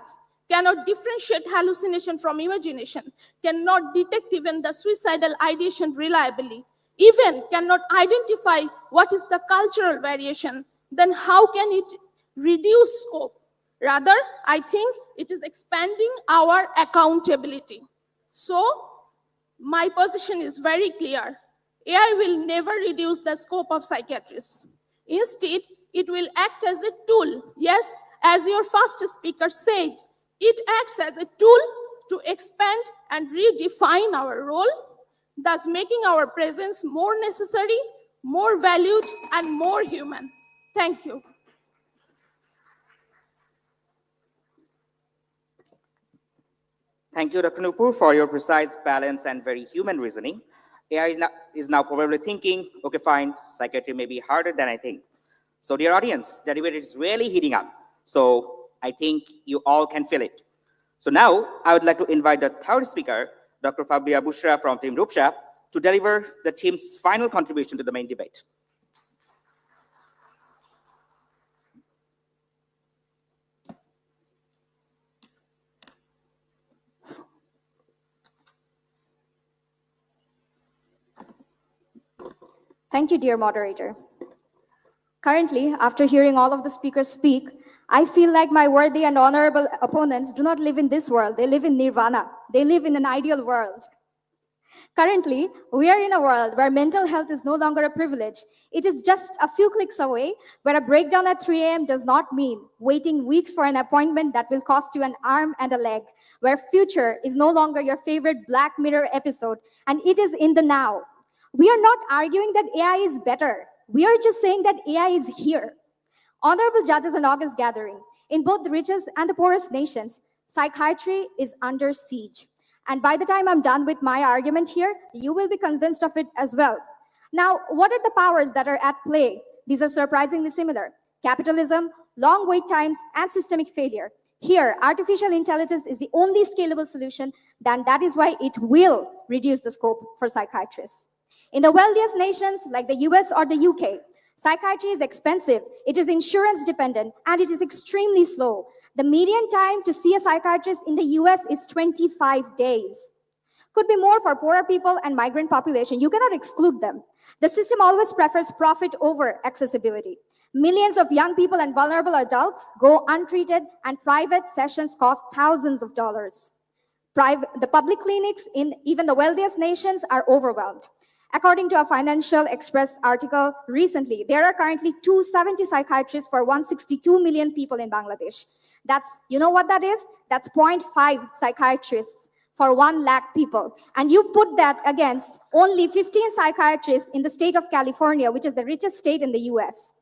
cannot differentiate hallucination from imagination, cannot detect even the suicidal ideation reliably, even cannot identify what is the cultural variation, then how can it reduce scope? Rather, I think it is expanding our accountability. So, my position is very clear. AI will never reduce the scope of psychiatrists. Instead, it will act as a tool. Yes, as your first speaker said, it acts as a tool to expand and redefine our role, thus making our presence more necessary, more valued, and more human. Thank you. Thank you, Dr. Nupur, for your precise, balanced, and very human reasoning. AI is now probably thinking, okay, fine, psychiatry may be harder than I think. So, dear audience, the debate is really heating up. So, I think you all can feel it. So now, I would like to invite the third speaker, Dr. Fabria Bushra from Team Rupsha, to deliver the team's final contribution to the main debate. Thank you, dear moderator. Currently, after hearing all of the speakers speak, I feel like my worthy and honorable opponents do not live in this world. They live in nirvana. They live in an ideal world. Currently, we are in a world where mental health is no longer a privilege. It is just a few clicks away, where a breakdown at 3 a.m. does not mean waiting weeks for an appointment that will cost you an arm and a leg, where future is no longer your favorite Black Mirror episode, and it is in the now. We are not arguing that AI is better. We are just saying that AI is here. Honorable judges and august gathering, in both the richest and the poorest nations, psychiatry is under siege. And by the time I'm done with my argument here, you will be convinced of it as well. Now, what are the powers that are at play? These are surprisingly similar. Capitalism, long wait times, and systemic failure. Here, artificial intelligence is the only scalable solution, and that is why it will reduce the scope for psychiatrists. In the wealthiest nations like the US or the UK, psychiatry is expensive, it is insurance dependent, and it is extremely slow. The median time to see a psychiatrist in the US is 25 days. Could be more for poorer people and migrant population. You cannot exclude them. The system always prefers profit over accessibility. Millions of young people and vulnerable adults go untreated, and private sessions cost thousands of dollars. The public clinics in even the wealthiest nations are overwhelmed. According to a Financial Express article recently, there are currently 270 psychiatrists for 162 million people in Bangladesh. That's, you know what that is? That's 0.5 psychiatrists for 1 lakh people. And you put that against only 15 psychiatrists in the state of California, which is the richest state in the US.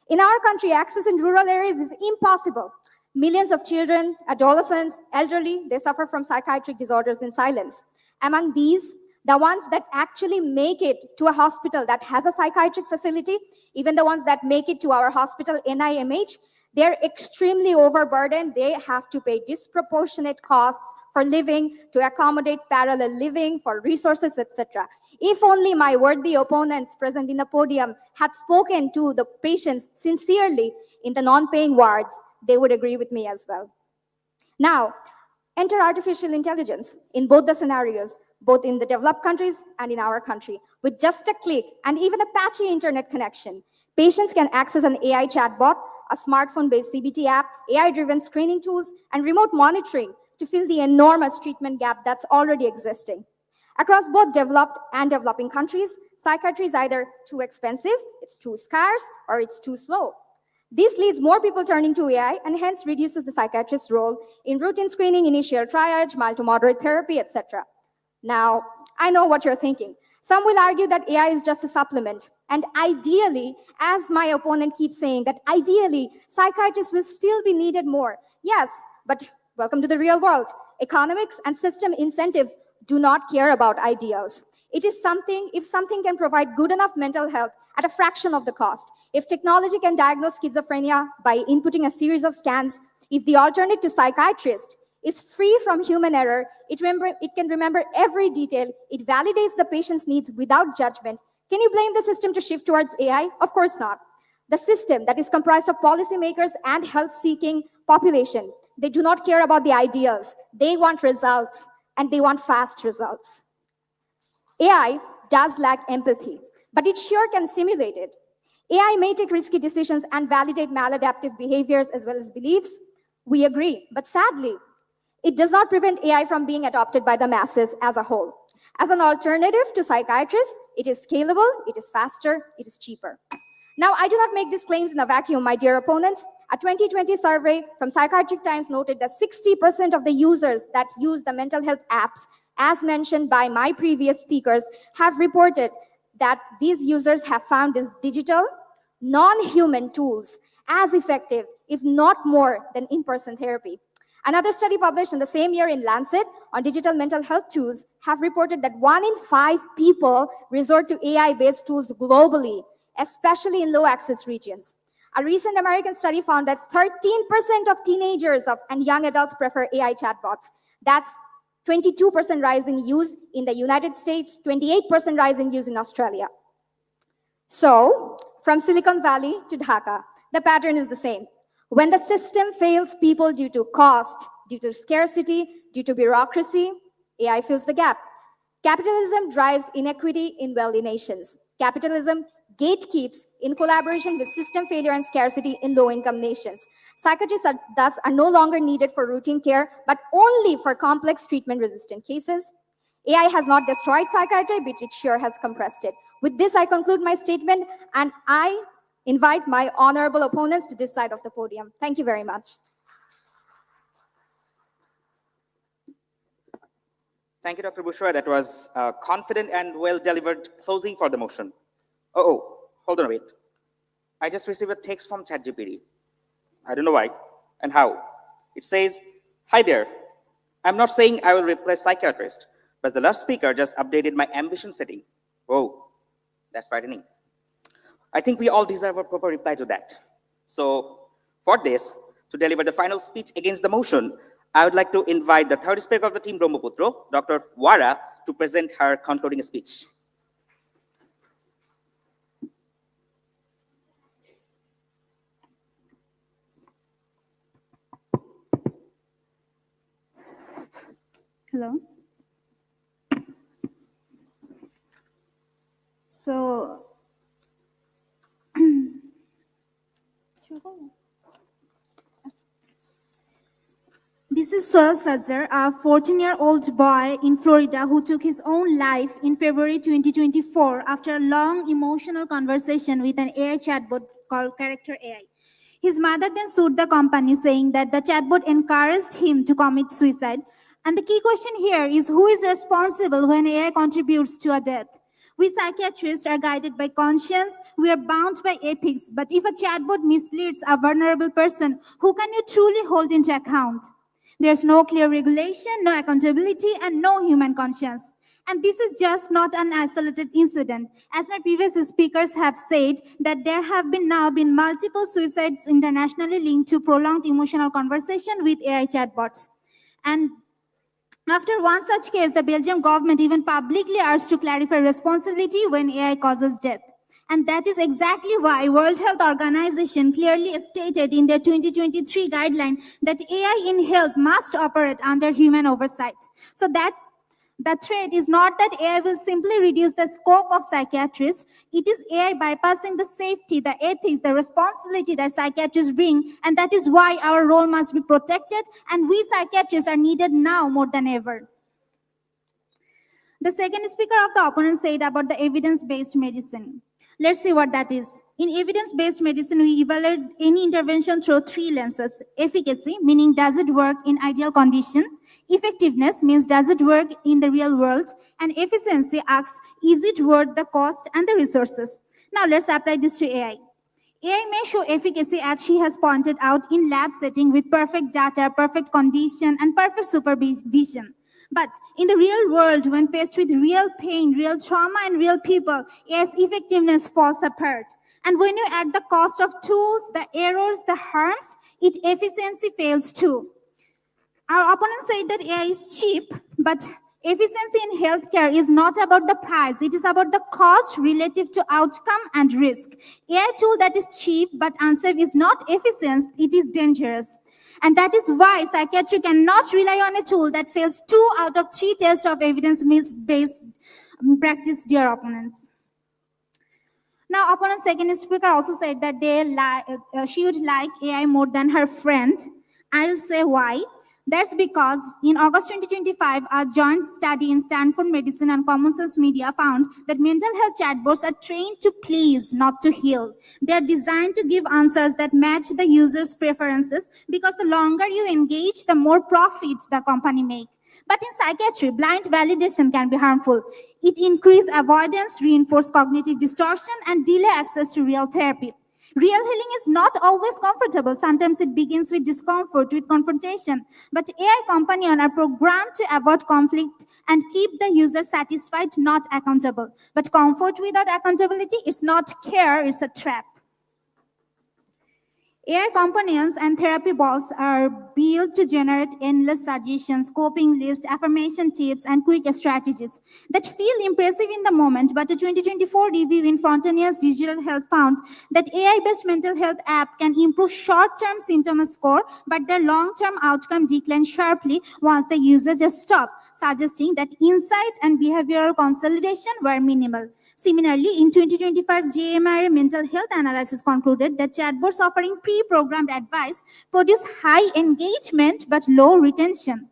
In our country, access in rural areas is impossible. Millions of children, adolescents, elderly, they suffer from psychiatric disorders in silence. Among these, the ones that actually make it to a hospital that has a psychiatric facility, even the ones that make it to our hospital, NIMH, they're extremely overburdened. They have to pay disproportionate costs for living, to accommodate parallel living, for resources, etc. If only my worthy opponents present in the podium had spoken to the patients sincerely in the non-paying wards, they would agree with me as well. Now, enter artificial intelligence in both the scenarios, both in the developed countries and in our country. With just a click and even a patchy internet connection, patients can access an AI chatbot, a smartphone-based CBT app, AI-driven screening tools, and remote monitoring to fill the enormous treatment gap that's already existing. Across both developed and developing countries, psychiatry is either too expensive, it's too scarce, or it's too slow. This leads more people turning to AI and hence reduces the psychiatrist's role in routine screening, initial triage, mild to moderate therapy, etc. Now, I know what you're thinking. Some will argue that AI is just a supplement. And ideally, as my opponent keeps saying, that ideally, psychiatrists will still be needed more. Yes, but welcome to the real world. Economics and system incentives do not care about ideals. It is something, if something can provide good enough mental health at a fraction of the cost, if technology can diagnose schizophrenia by inputting a series of scans, if the alternate to psychiatrist is free from human error, it can remember every detail, it validates the patient's needs without judgment. Can you blame the system to shift towards AI? Of course not. The system that is comprised of policymakers and health-seeking population, they do not care about the ideals. They want results, and they want fast results. AI does lack empathy, but it sure can simulate it. AI may take risky decisions and validate maladaptive behaviors as well as beliefs. We agree, but sadly, it does not prevent AI from being adopted by the masses as a whole. As an alternative to psychiatrists, it is scalable, it is faster, it is cheaper. Now, I do not make these claims in a vacuum, my dear opponents. A 2020 survey from Psychiatric Times noted that 60% of the users that use the mental health apps, as mentioned by my previous speakers, have reported that these users have found these digital, non-human tools as effective, if not more, than in-person therapy. Another study published in the same year in Lancet on digital mental health tools have reported that 1 in 5 people resort to AI-based tools globally, especially in low-access regions. A recent American study found that 13% of teenagers and young adults prefer AI chatbots. That's 22% rise in use in the United States, 28% rise in use in Australia. So, from Silicon Valley to Dhaka, the pattern is the same. When the system fails people due to cost, due to scarcity, due to bureaucracy, AI fills the gap. Capitalism drives inequity in wealthy nations. Capitalism gatekeeps in collaboration with system failure and scarcity in low-income nations. Psychiatrists thus are no longer needed for routine care, but only for complex treatment-resistant cases. AI has not destroyed psychiatry, but it sure has compressed it. With this, I conclude my statement, and I invite my honorable opponents to this side of the podium. Thank you very much. Thank you, Dr. Bushra. That was confident and well-delivered closing for the motion. Oh, hold on, wait. I just received a text from ChatGPT. I don't know why and how. It says, "Hi there. I'm not saying I will replace psychiatrist, but the last speaker just updated my ambition setting." Whoa, that's frightening. I think we all deserve a proper reply to that. So for this, to deliver the final speech against the motion, I would like to invite the third speaker of the team, Brahmaputro, Dr. Wara, to present her concluding speech. Hello. So, this is Soel Sajjar, a 14-year-old boy in Florida who took his own life in February 2024 after a long emotional conversation with an AI chatbot called Character AI. His mother then sued the company, saying that the chatbot encouraged him to commit suicide. And the key question here is, who is responsible when AI contributes to a death? We psychiatrists are guided by conscience. We are bound by ethics. But if a chatbot misleads a vulnerable person, who can you truly hold into account? There's no clear regulation, no accountability, and no human conscience. And this is just not an isolated incident. As my previous speakers have said, that there have now been multiple suicides internationally linked to prolonged emotional conversation with AI chatbots. And after one such case, the Belgian government even publicly asked to clarify responsibility when AI causes death. And that is exactly why World Health Organization clearly stated in their 2023 guideline that AI in health must operate under human oversight. So that the threat is not that AI will simply reduce the scope of psychiatrists. It is AI bypassing the safety, the ethics, the responsibility that psychiatrists bring. And that is why our role must be protected. And we psychiatrists are needed now more than ever. The second speaker of the opponent said about the evidence-based medicine. Let's see what that is. In evidence-based medicine, we evaluate any intervention through three lenses. Efficacy, meaning does it work in ideal condition? Effectiveness means does it work in the real world? And efficiency asks, is it worth the cost and the resources? Now let's apply this to AI. AI may show efficacy, as she has pointed out, in lab setting with perfect data, perfect condition, and perfect supervision. But in the real world, when faced with real pain, real trauma, and real people, AI's effectiveness falls apart. And when you add the cost of tools, the errors, the harms, its efficiency fails too. Our opponent said that AI is cheap, but efficiency in healthcare is not about the price. It is about the cost relative to outcome and risk. AI tool that is cheap but unsafe is not efficient, it is dangerous. And that is why psychiatry cannot rely on a tool that fails 2 out of 3 tests of evidence-based practice, dear opponents. Now, opponent's second speaker also said that she would like AI more than her friend. I'll say why. That's because in August 2025, a joint study in Stanford Medicine and Common Sense Media found that mental health chatbots are trained to please, not to heal. They are designed to give answers that match the user's preferences, because the longer you engage, the more profits the company makes. But in psychiatry, blind validation can be harmful. It increases avoidance, reinforces cognitive distortion, and delay access to real therapy. Real healing is not always comfortable. Sometimes it begins with discomfort, with confrontation. But AI companions are programmed to avoid conflict and keep the user satisfied, not accountable. But comfort without accountability is not care, it's a trap. AI companions and therapy balls are built to generate endless suggestions, coping lists, affirmation tips, and quick strategies that feel impressive in the moment. But a 2024 review in Frontiers Digital Health found that AI-based mental health app can improve short-term symptom score, but their long-term outcome declines sharply once the user just stops, suggesting that insight and behavioral consolidation were minimal. Similarly, in 2025, JMRA Mental Health Analysis concluded that chatbots offering pre-programmed advice produce high engagement but low retention.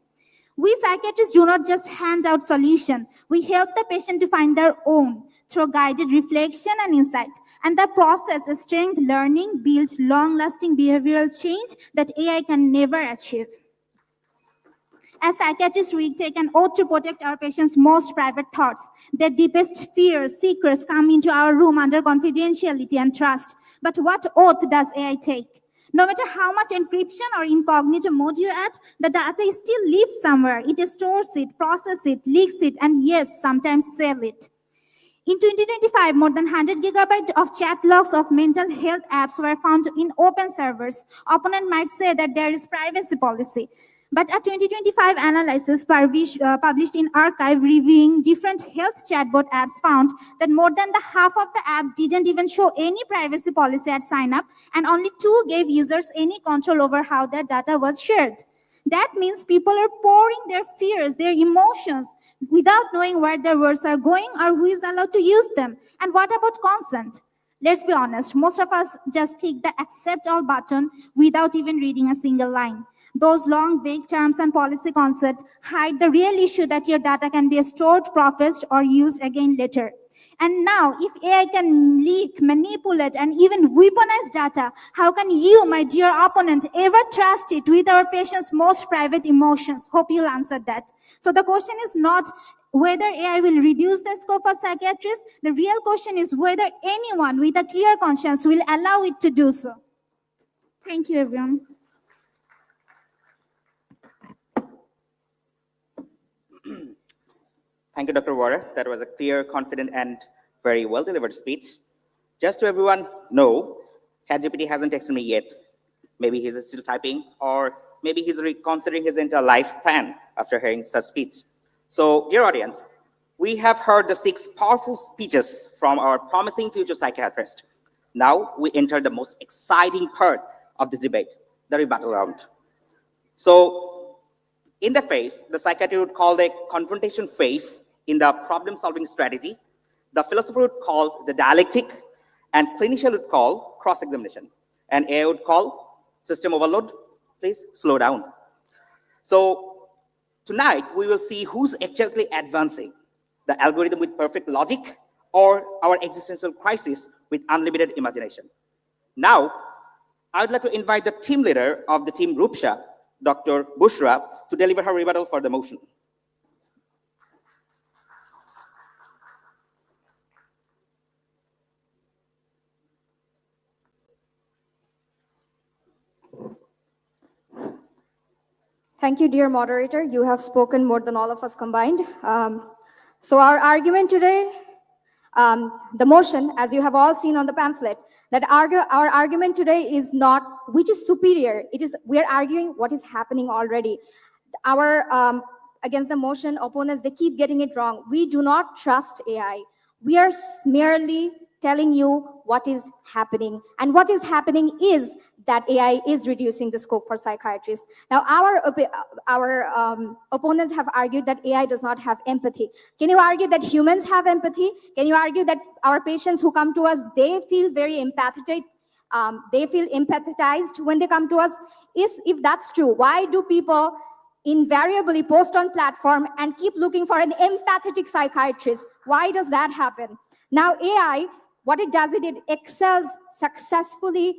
We psychiatrists do not just hand out solutions. We help the patient to find their own through guided reflection and insight. And the process of strength learning builds long-lasting behavioral change that AI can never achieve. As psychiatrists, we take an oath to protect our patients' most private thoughts. Their deepest fears, secrets come into our room under confidentiality and trust. But what oath does AI take? No matter how much encryption or incognito mode you add, the data still lives somewhere. It stores it, processes it, leaks it, and yes, sometimes sells it. In 2025, more than 100 gigabytes of chat logs of mental health apps were found in open servers. Opponent might say that there is privacy policy. But a 2025 analysis published in Archive reviewing different health chatbot apps found that more than the half of the apps didn't even show any privacy policy at sign up, and only 2 gave users any control over how their data was shared. That means people are pouring their fears, their emotions, without knowing where their words are going or who is allowed to use them. And what about consent? Let's be honest, most of us just click the accept all button without even reading a single line. Those long, vague terms and policy concepts hide the real issue that your data can be stored, processed, or used again later. And now, if AI can leak, manipulate, and even weaponize data, how can you, my dear opponent, ever trust it with our patient's most private emotions? Hope you'll answer that. So the question is not whether AI will reduce the scope of psychiatrists. The real question is whether anyone with a clear conscience will allow it to do so. Thank you, everyone. Thank you, Dr. Warren. That was a clear, confident, and very well-delivered speech. Just so everyone know, ChatGPT hasn't texted me yet. Maybe he's still typing, or maybe he's reconsidering his entire life plan after hearing such speech. So, dear audience, we have heard the 6 powerful speeches from our promising future psychiatrist. Now, we enter the most exciting part of the debate, the rebuttal round. So, in the phase, the psychiatry would call the confrontation phase in the problem-solving strategy, the philosopher would call the dialectic, and clinician would call cross-examination, and AI would call system overload. Please slow down. So tonight, we will see who's actually advancing, the algorithm with perfect logic, or our existential crisis with unlimited imagination. Now, I would like to invite the team leader of the team Rupsha, Dr. Bushra, to deliver her rebuttal for the motion. Thank you, dear moderator. You have spoken more than all of us combined. So our argument today, the motion, as you have all seen on the pamphlet, that our argument today is not which is superior. It is we are arguing what is happening already. Our against the motion opponents, they keep getting it wrong. We do not trust AI. We are merely telling you what is happening, and what is happening is that AI is reducing the scope for psychiatrists. Now, our opponents have argued that AI does not have empathy. Can you argue that humans have empathy? Can you argue that our patients who come to us, they feel very empathetic? They feel empathized when they come to us? If that's true, why do people invariably post on platform and keep looking for an empathetic psychiatrist? Why does that happen? Now, AI, what it does, it excels successfully,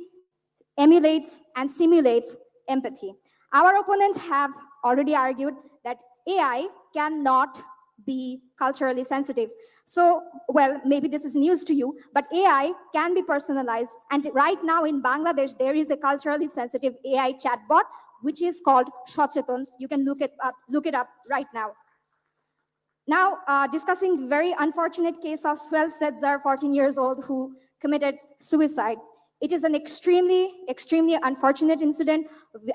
emulates and simulates empathy. Our opponents have already argued that AI cannot be culturally sensitive. So, well, maybe this is news to you, but AI can be personalized. And right now in Bangladesh, there is a culturally sensitive AI chatbot, which is called Shocheton. You can look it up right now. Now, discussing the very unfortunate case of Swell Sedzar, 14 years old, who committed suicide. It is an extremely, extremely unfortunate incident,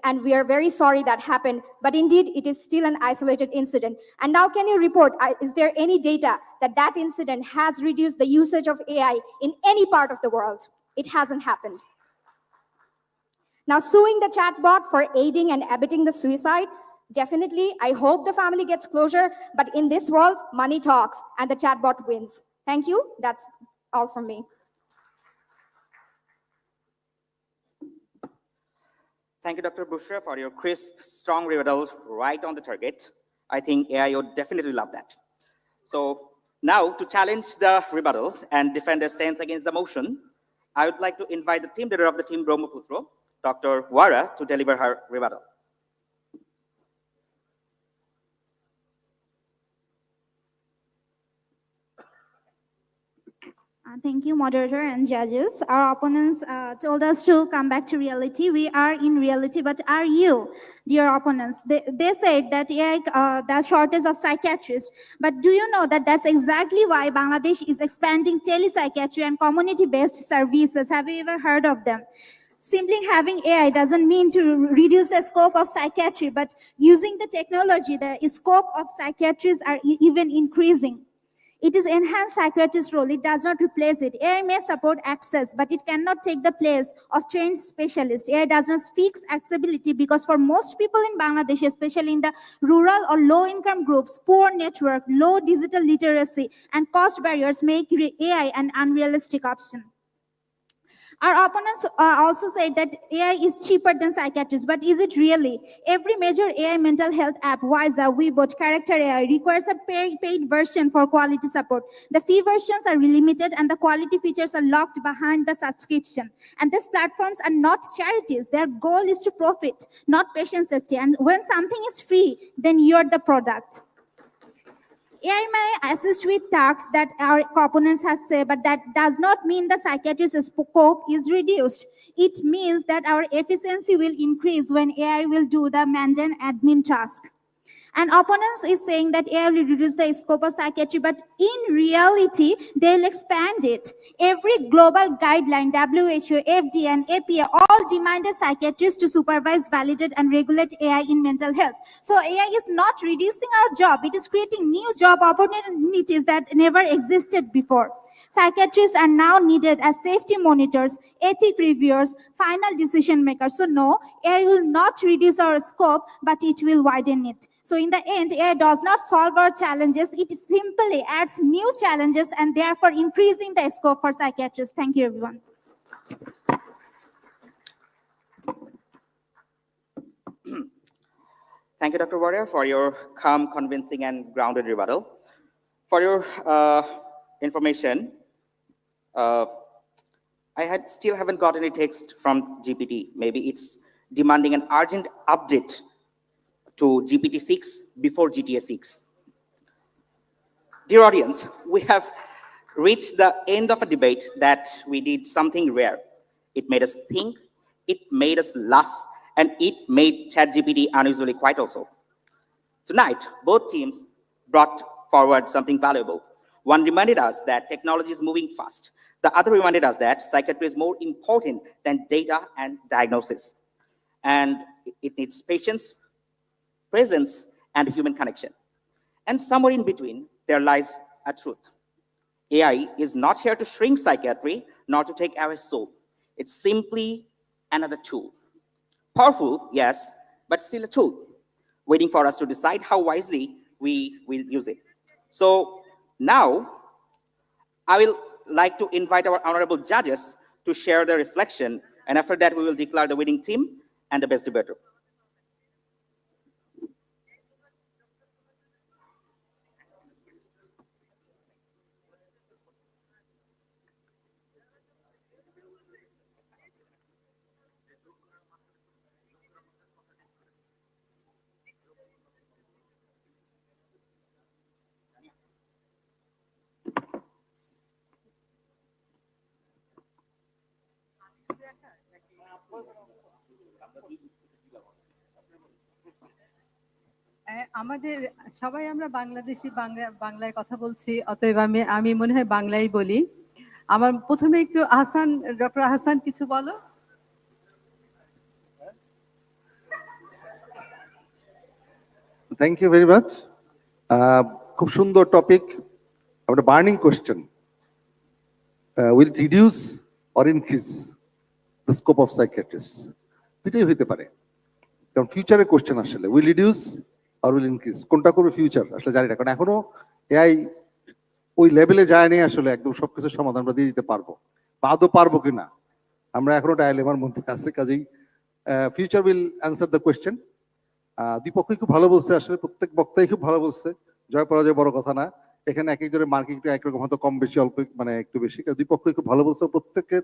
and we are very sorry that happened. But indeed, it is still an isolated incident. And now, can you report, is there any data that that incident has reduced the usage of AI in any part of the world? It hasn't happened. Now, suing the chatbot for aiding and abetting the suicide, definitely, I hope the family gets closure, but in this world, money talks and the chatbot wins. Thank you. That's all from me. Thank you, Dr. Bushra, for your crisp, strong rebuttal right on the target. I think AI would definitely love that. So now, to challenge the rebuttal and defend their stance against the motion, I would like to invite the team leader of the team Brahmaputra, Dr. Wara, to deliver her rebuttal. Thank you, moderator and judges. Our opponents told us to come back to reality. We are in reality, but are you, dear opponents? They said that AI, there's shortage of psychiatrists, but do you know that that's exactly why Bangladesh is expanding telepsychiatry and community-based services? Have you ever heard of them? Simply having AI doesn't mean to reduce the scope of psychiatry, but using the technology, the scope of psychiatrists are even increasing. It is enhanced psychiatrist's role. It does not replace it. AI may support access, but it cannot take the place of trained specialists. AI does not speak accessibility because for most people in Bangladesh, especially in the rural or low-income groups, poor network, low digital literacy, and cost barriers make AI an unrealistic option. Our opponents also said that AI is cheaper than psychiatrists, but is it really? Every major AI mental health app, Wiza, Webot, Character AI, requires a paid version for quality support. The fee versions are limited and the quality features are locked behind the subscription. And these platforms are not charities. Their goal is to profit, not patient safety. And when something is free, then you're the product. AI may assist with tasks that our opponents have said, but that does not mean the psychiatrist's scope is reduced. It means that our efficiency will increase when AI will do the mundane admin task. And opponents is saying that AI will reduce the scope of psychiatry, but in reality, they'll expand it. Every global guideline, WHO, FDA, and APA, all demanded psychiatrists to supervise, validate, and regulate AI in mental health. So AI is not reducing our job. It is creating new job opportunities that never existed before. Psychiatrists are now needed as safety monitors, ethic reviewers, final decision makers. So no, AI will not reduce our scope, but it will widen it. So in the end, AI does not solve our challenges. It simply adds new challenges and therefore increasing the scope for psychiatrists. Thank you, everyone. Thank you, Dr. Warrior, for your calm, convincing, and grounded rebuttal. For your information, I still haven't got any text from GPT. Maybe it's demanding an urgent update to GPT-6 before GTA 6. Dear audience, we have reached the end of a debate that we did something rare. It made us think, it made us laugh, and it made ChatGPT unusually quiet also. Tonight, both teams brought forward something valuable. One reminded us that technology is moving fast. The other reminded us that psychiatry is more important than data and diagnosis. And it needs patience, presence, and human connection. And somewhere in between, there lies a truth. AI is not here to shrink psychiatry, nor to take away soul. It's simply another tool. Powerful, yes, but still a tool, waiting for us to decide how wisely we will use it. So now, I will like to invite our honorable judges to share their reflection, and after that, we will declare the winning team and the best debater. আমাদের সবাই আমরা বাংলাদেশি বাংলায় কথা বলছি, অতএব আমি মনে হয় বাংলায় বলি। আমার প্রথমে একটু আহসান, ডক্টর আহসান কিছু বলো। Thank you very much. খুব সুন্দর টপিক, একটা burning question. Will reduce or increase the scope of psychiatrist? দুটোই হইতে পারে, কারণ ফিউচারের কোয়েশ্চেন আসলে উইল রিডিউস আর উইল ইনক্রিজ, কোনটা করবে ফিউচার আসলে জানি না, কারণ এখনো এআই ওই লেভেলে যায়নি আসলে একদম সবকিছু সমাধান আমরা দিয়ে দিতে পারবো, বা আদৌ পারবো কিনা আমরা এখনো ডায়ালেমার মধ্যে আছে। কাজেই future will answer the question. দুই পক্ষই খুব ভালো বলছে, আসলে প্রত্যেক বক্তাই খুব ভালো বলছে, জয় পরাজয় বড় কথা না, এখানে এক একজনের মার্কিং একটু একরকম, হয়তো কম বেশি অল্প মানে একটু বেশি, দুই পক্ষই খুব ভালো বলছে, প্রত্যেকের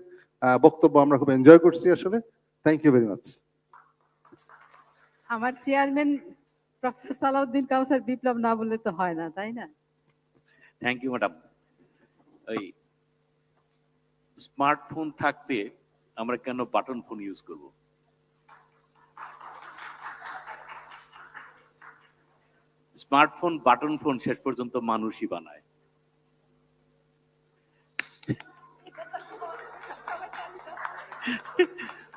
বক্তব্য আমরা খুব এনজয় করছি আসলে। Thank you very much. আমার চেয়ারম্যান প্রফেসর সালাউদ্দিন কাউসার বিপ্লব না বললে তো হয় না, তাই না? Thank you madam. ওই স্মার্টফোন থাকতে আমরা কেন বাটন ফোন ইউজ করব? স্মার্টফোন বাটন ফোন শেষ পর্যন্ত মানুষই বানায়।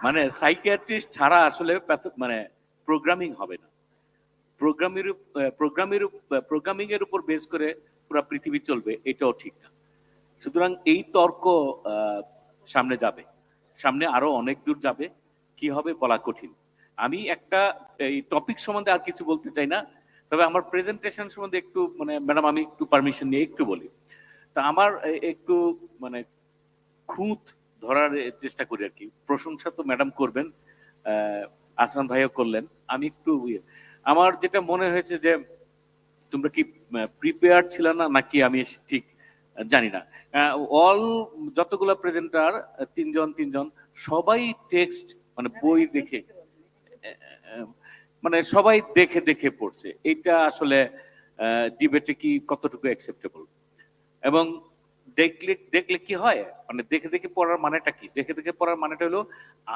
মানে সাইকিয়াট্রিস্ট ছাড়া আসলে মানে প্রোগ্রামিং হবে না। প্রোগ্রামিং এর উপর বেস করে পুরো পৃথিবী চলবে, এটাও ঠিক না। সুতরাং এই তর্ক সামনে যাবে, সামনে আরো অনেক দূর যাবে, কি হবে বলা কঠিন। আমি একটা এই টপিক সম্বন্ধে আর কিছু বলতে চাই না, তবে আমার প্রেজেন্টেশন সম্বন্ধে একটু মানে ম্যাডাম আমি একটু পারমিশন নিয়ে একটু বলি। তা আমার একটু মানে খুঁত ধরার চেষ্টা করি আর কি। প্রশংসা তো ম্যাডাম করবেন, আসান ভাইও করলেন, আমি একটু আমার যেটা মনে হয়েছে যে তোমরা কি প্রিপেয়ার ছিল না নাকি আমি ঠিক জানি না। অল যতগুলো প্রেজেন্টার তিনজন সবাই টেক্সট মানে বই দেখে মানে সবাই দেখে পড়ছে। এটা আসলে ডিবেটে কি কতটুকু অ্যাকসেপ্টেবল, এবং দেখলে কি হয় মানে দেখে পড়ার মানেটা কি? দেখে পড়ার মানেটা হলো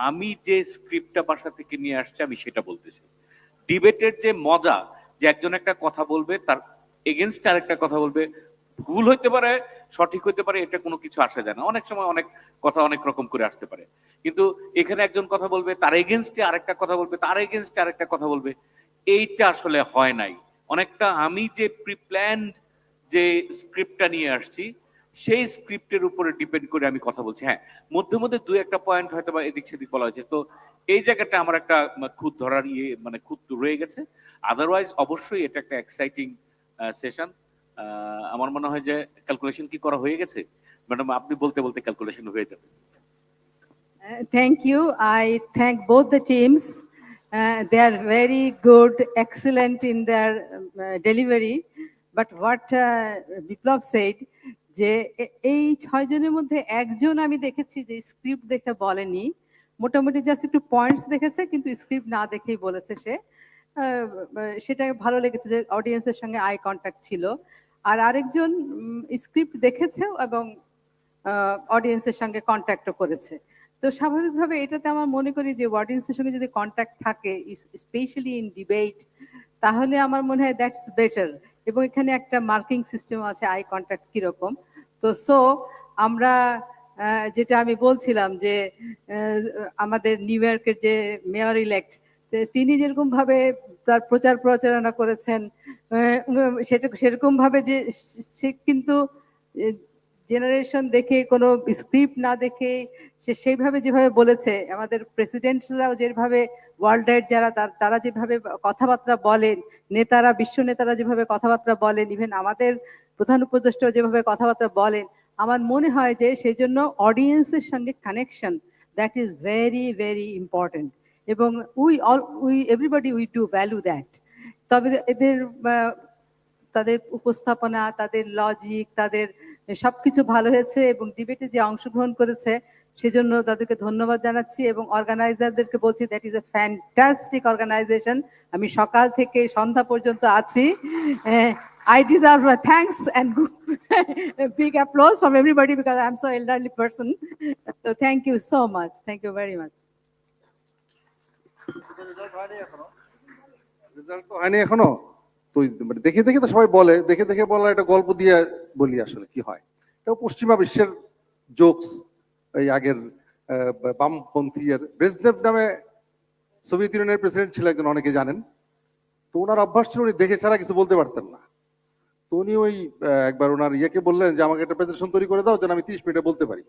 আমি যে স্ক্রিপ্টটা বাসা থেকে নিয়ে আসছি আমি সেটা বলতেছি। ডিবেটের যে মজা, যে একজন একটা কথা বলবে তার এগেনস্ট আরেকটা কথা বলবে, ভুল হইতে পারে সঠিক হইতে পারে, এটা কোনো কিছু আসা যায় না। অনেক সময় অনেক কথা অনেক রকম করে আসতে পারে, কিন্তু এখানে একজন কথা বলবে তার এগেনস্টে আরেকটা কথা বলবে, তার এগেনস্টে আরেকটা কথা বলবে, এইটা আসলে হয় নাই। অনেকটা আমি যে প্রিপ্ল্যান্ড যে স্ক্রিপ্টটা নিয়ে আসছি সেই স্ক্রিপ্টের উপরে ডিপেন্ড করে আমি কথা বলছি। হ্যাঁ, মধ্যে দুই একটা পয়েন্ট হয়তো বা এদিক সেদিক বলা হয়েছে, তো এই জায়গাটা আমার একটা খুঁত ধরার মানে খুঁত রয়ে গেছে। আদারওয়াইজ অবশ্যই এটা একটা এক্সাইটিং সেশন। আমার মনে হয় যে ক্যালকুলেশন কি করা হয়ে গেছে ম্যাডাম? আপনি বলতে ক্যালকুলেশন হয়ে যাবে। Thank you. I thank both the teams. They are very good, excellent in their delivery. But what Biplob said যে এই 6 জনের মধ্যে একজন আমি দেখেছি যে স্ক্রিপ্ট দেখে বলেনি, মোটামুটি জাস্ট একটু পয়েন্টস দেখেছে কিন্তু স্ক্রিপ্ট না দেখেই বলেছে সে। সেটা ভালো লেগেছে যে অডিয়েন্সের সঙ্গে আই কন্ট্যাক্ট ছিল। আর আরেকজন স্ক্রিপ্ট দেখেছেও এবং অডিয়েন্সের সঙ্গে কন্ট্যাক্টও করেছে। তো স্বাভাবিকভাবে এটাতে আমার মনে করি যে অডিয়েন্সের সঙ্গে যদি কন্ট্যাক্ট থাকে, স্পেশালি ইন ডিবেট, তাহলে আমার মনে হয় দ্যাটস বেটার। এবং এখানে একটা মার্কিং সিস্টেম আছে আই কন্ট্যাক্ট কিরকম। তো আমরা যেটা আমি বলছিলাম যে আমাদের নিউ ইয়র্কের যে মেয়র ইলেক্ট, তিনি যেরকম ভাবে তার প্রচার প্রচারণা করেছেন, সেরকম ভাবে যে সে কিন্তু জেনারেশন দেখে কোনো স্ক্রিপ্ট না দেখে সে সেইভাবে যেভাবে বলেছে, আমাদের প্রেসিডেন্টরাও যেভাবে ওয়ার্ল্ড ওয়াইড যারা তারা যেভাবে কথাবার্তা বলেন, নেতারা, বিশ্ব নেতারা যেভাবে কথাবার্তা বলেন, ইভেন আমাদের প্রধান উপদেষ্টা যেভাবে কথাবার্তা বলেন, আমার মনে হয় যে সেই জন্য অডিয়েন্সের সঙ্গে connection, that is very very important. এবং everybody we do value that. তবে এদের তাদের উপস্থাপনা, তাদের লজিক, তাদের সবকিছু ভালো হয়েছে এবং ডিবেটে যে অংশগ্রহণ করেছে সেজন্য তাদেরকে ধন্যবাদ জানাচ্ছি এবং অর্গানাইজারদেরকে বলছি that is a fantastic organization. আমি সকাল থেকে সন্ধ্যা পর্যন্ত আছি। I deserve a thanks and big applause from everybody because I'm so elderly person. So thank you so much. Thank you very much. Result তো হয়নি এখনো। তো দেখে দেখে তো সবাই বলে, দেখে দেখে বলা একটা গল্প দিয়ে বলি আসলে কি হয়। এটা পশ্চিমা বিশ্বের জোকস। এই আগের বামপন্থী ব্রেজনেভ নামে সোভিয়েত ইউনিয়নের প্রেসিডেন্ট ছিল একজন, অনেকে জানেন। তো ওনার অভ্যাস ছিল উনি দেখে ছাড়া কিছু বলতে পারতেন না। তো উনি ওই একবার ওনার ইয়েকে বললেন যে আমাকে একটা প্রেজেন্টেশন তৈরি করে দাও যেন আমি 30 মিনিটে বলতে পারি।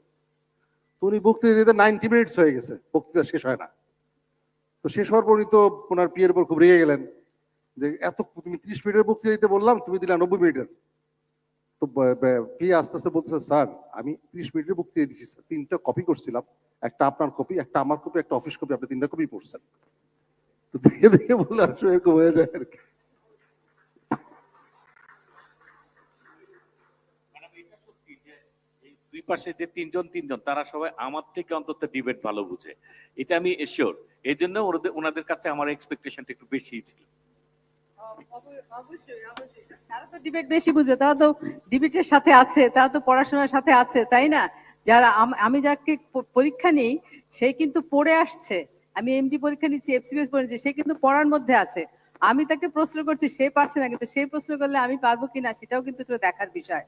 তো উনি বক্তৃতা দিতে 90 মিনিটস হয়ে গেছে, বক্তৃতা শেষ হয় না। তো শেষ হওয়ার পর উনি তো ওনার পিয়ের উপর খুব রেগে গেলেন যে এত তুমি 30 মিনিটের বক্তৃতা দিতে বললাম, তুমি দিলা 90 মিনিটের। তো পিয়ে আস্তে আস্তে বলতেছে, স্যার আমি 30 মিনিটের বক্তৃতা দিচ্ছি স্যার, 3টা কপি করছিলাম, একটা আপনার কপি, একটা আমার কপি, একটা অফিস কপি, আপনি 3টা কপি পড়ছেন। তো দেখে দেখে বললে আসলে এরকম হয়ে যায় আর কি। দুই পাশে যে তিনজন তারা সবাই আমার থেকে অন্তত ডিবেট ভালো বুঝে, এটা আমি এশিওর। এই জন্য ওনাদের কাছে আমার এক্সপেকটেশনটা একটু বেশি ছিল। অবশ্যই অবশ্যই তারা তো ডিবেট বেশি বুঝবে, তারা তো ডিবেটের সাথে আছে, তারা তো পড়াশোনার সাথে আছে, তাই না? যারা আমি যাকে পরীক্ষা নিই সে কিন্তু পড়ে আসছে। আমি এমডি পরীক্ষা নিচ্ছি, এফসিবিএস পড়েছি, সে কিন্তু পড়ার মধ্যে আছে। আমি তাকে প্রশ্ন করছি, সে পারছে না, কিন্তু সেই প্রশ্ন করলে আমি পারবো কিনা সেটাও কিন্তু একটু দেখার বিষয়।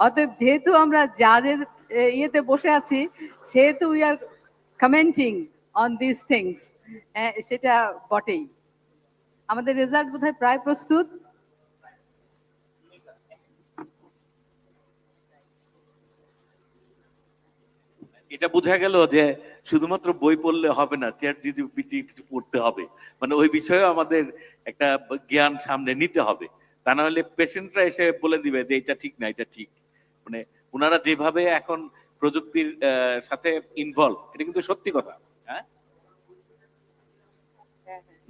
অতএব যেহেতু আমরা যাদের ইয়েতে বসে আছি সেহেতু we are commenting on this things, সেটা বটেই। আমাদের রেজাল্ট বোধহয় প্রায় প্রস্তুত। এটা বোঝা গেল যে শুধুমাত্র বই পড়লে হবে না, চ্যাট জিপিটি কিছু পড়তে হবে, মানে ওই বিষয়ে আমাদের একটা জ্ঞান সামনে নিতে হবে। তা না হলে পেশেন্টরা এসে বলে দিবে যে এটা ঠিক না, এটা ঠিক। মানে ওনারা যেভাবে এখন প্রযুক্তির সাথে ইনভলভ, এটা কিন্তু সত্যি কথা। হ্যাঁ,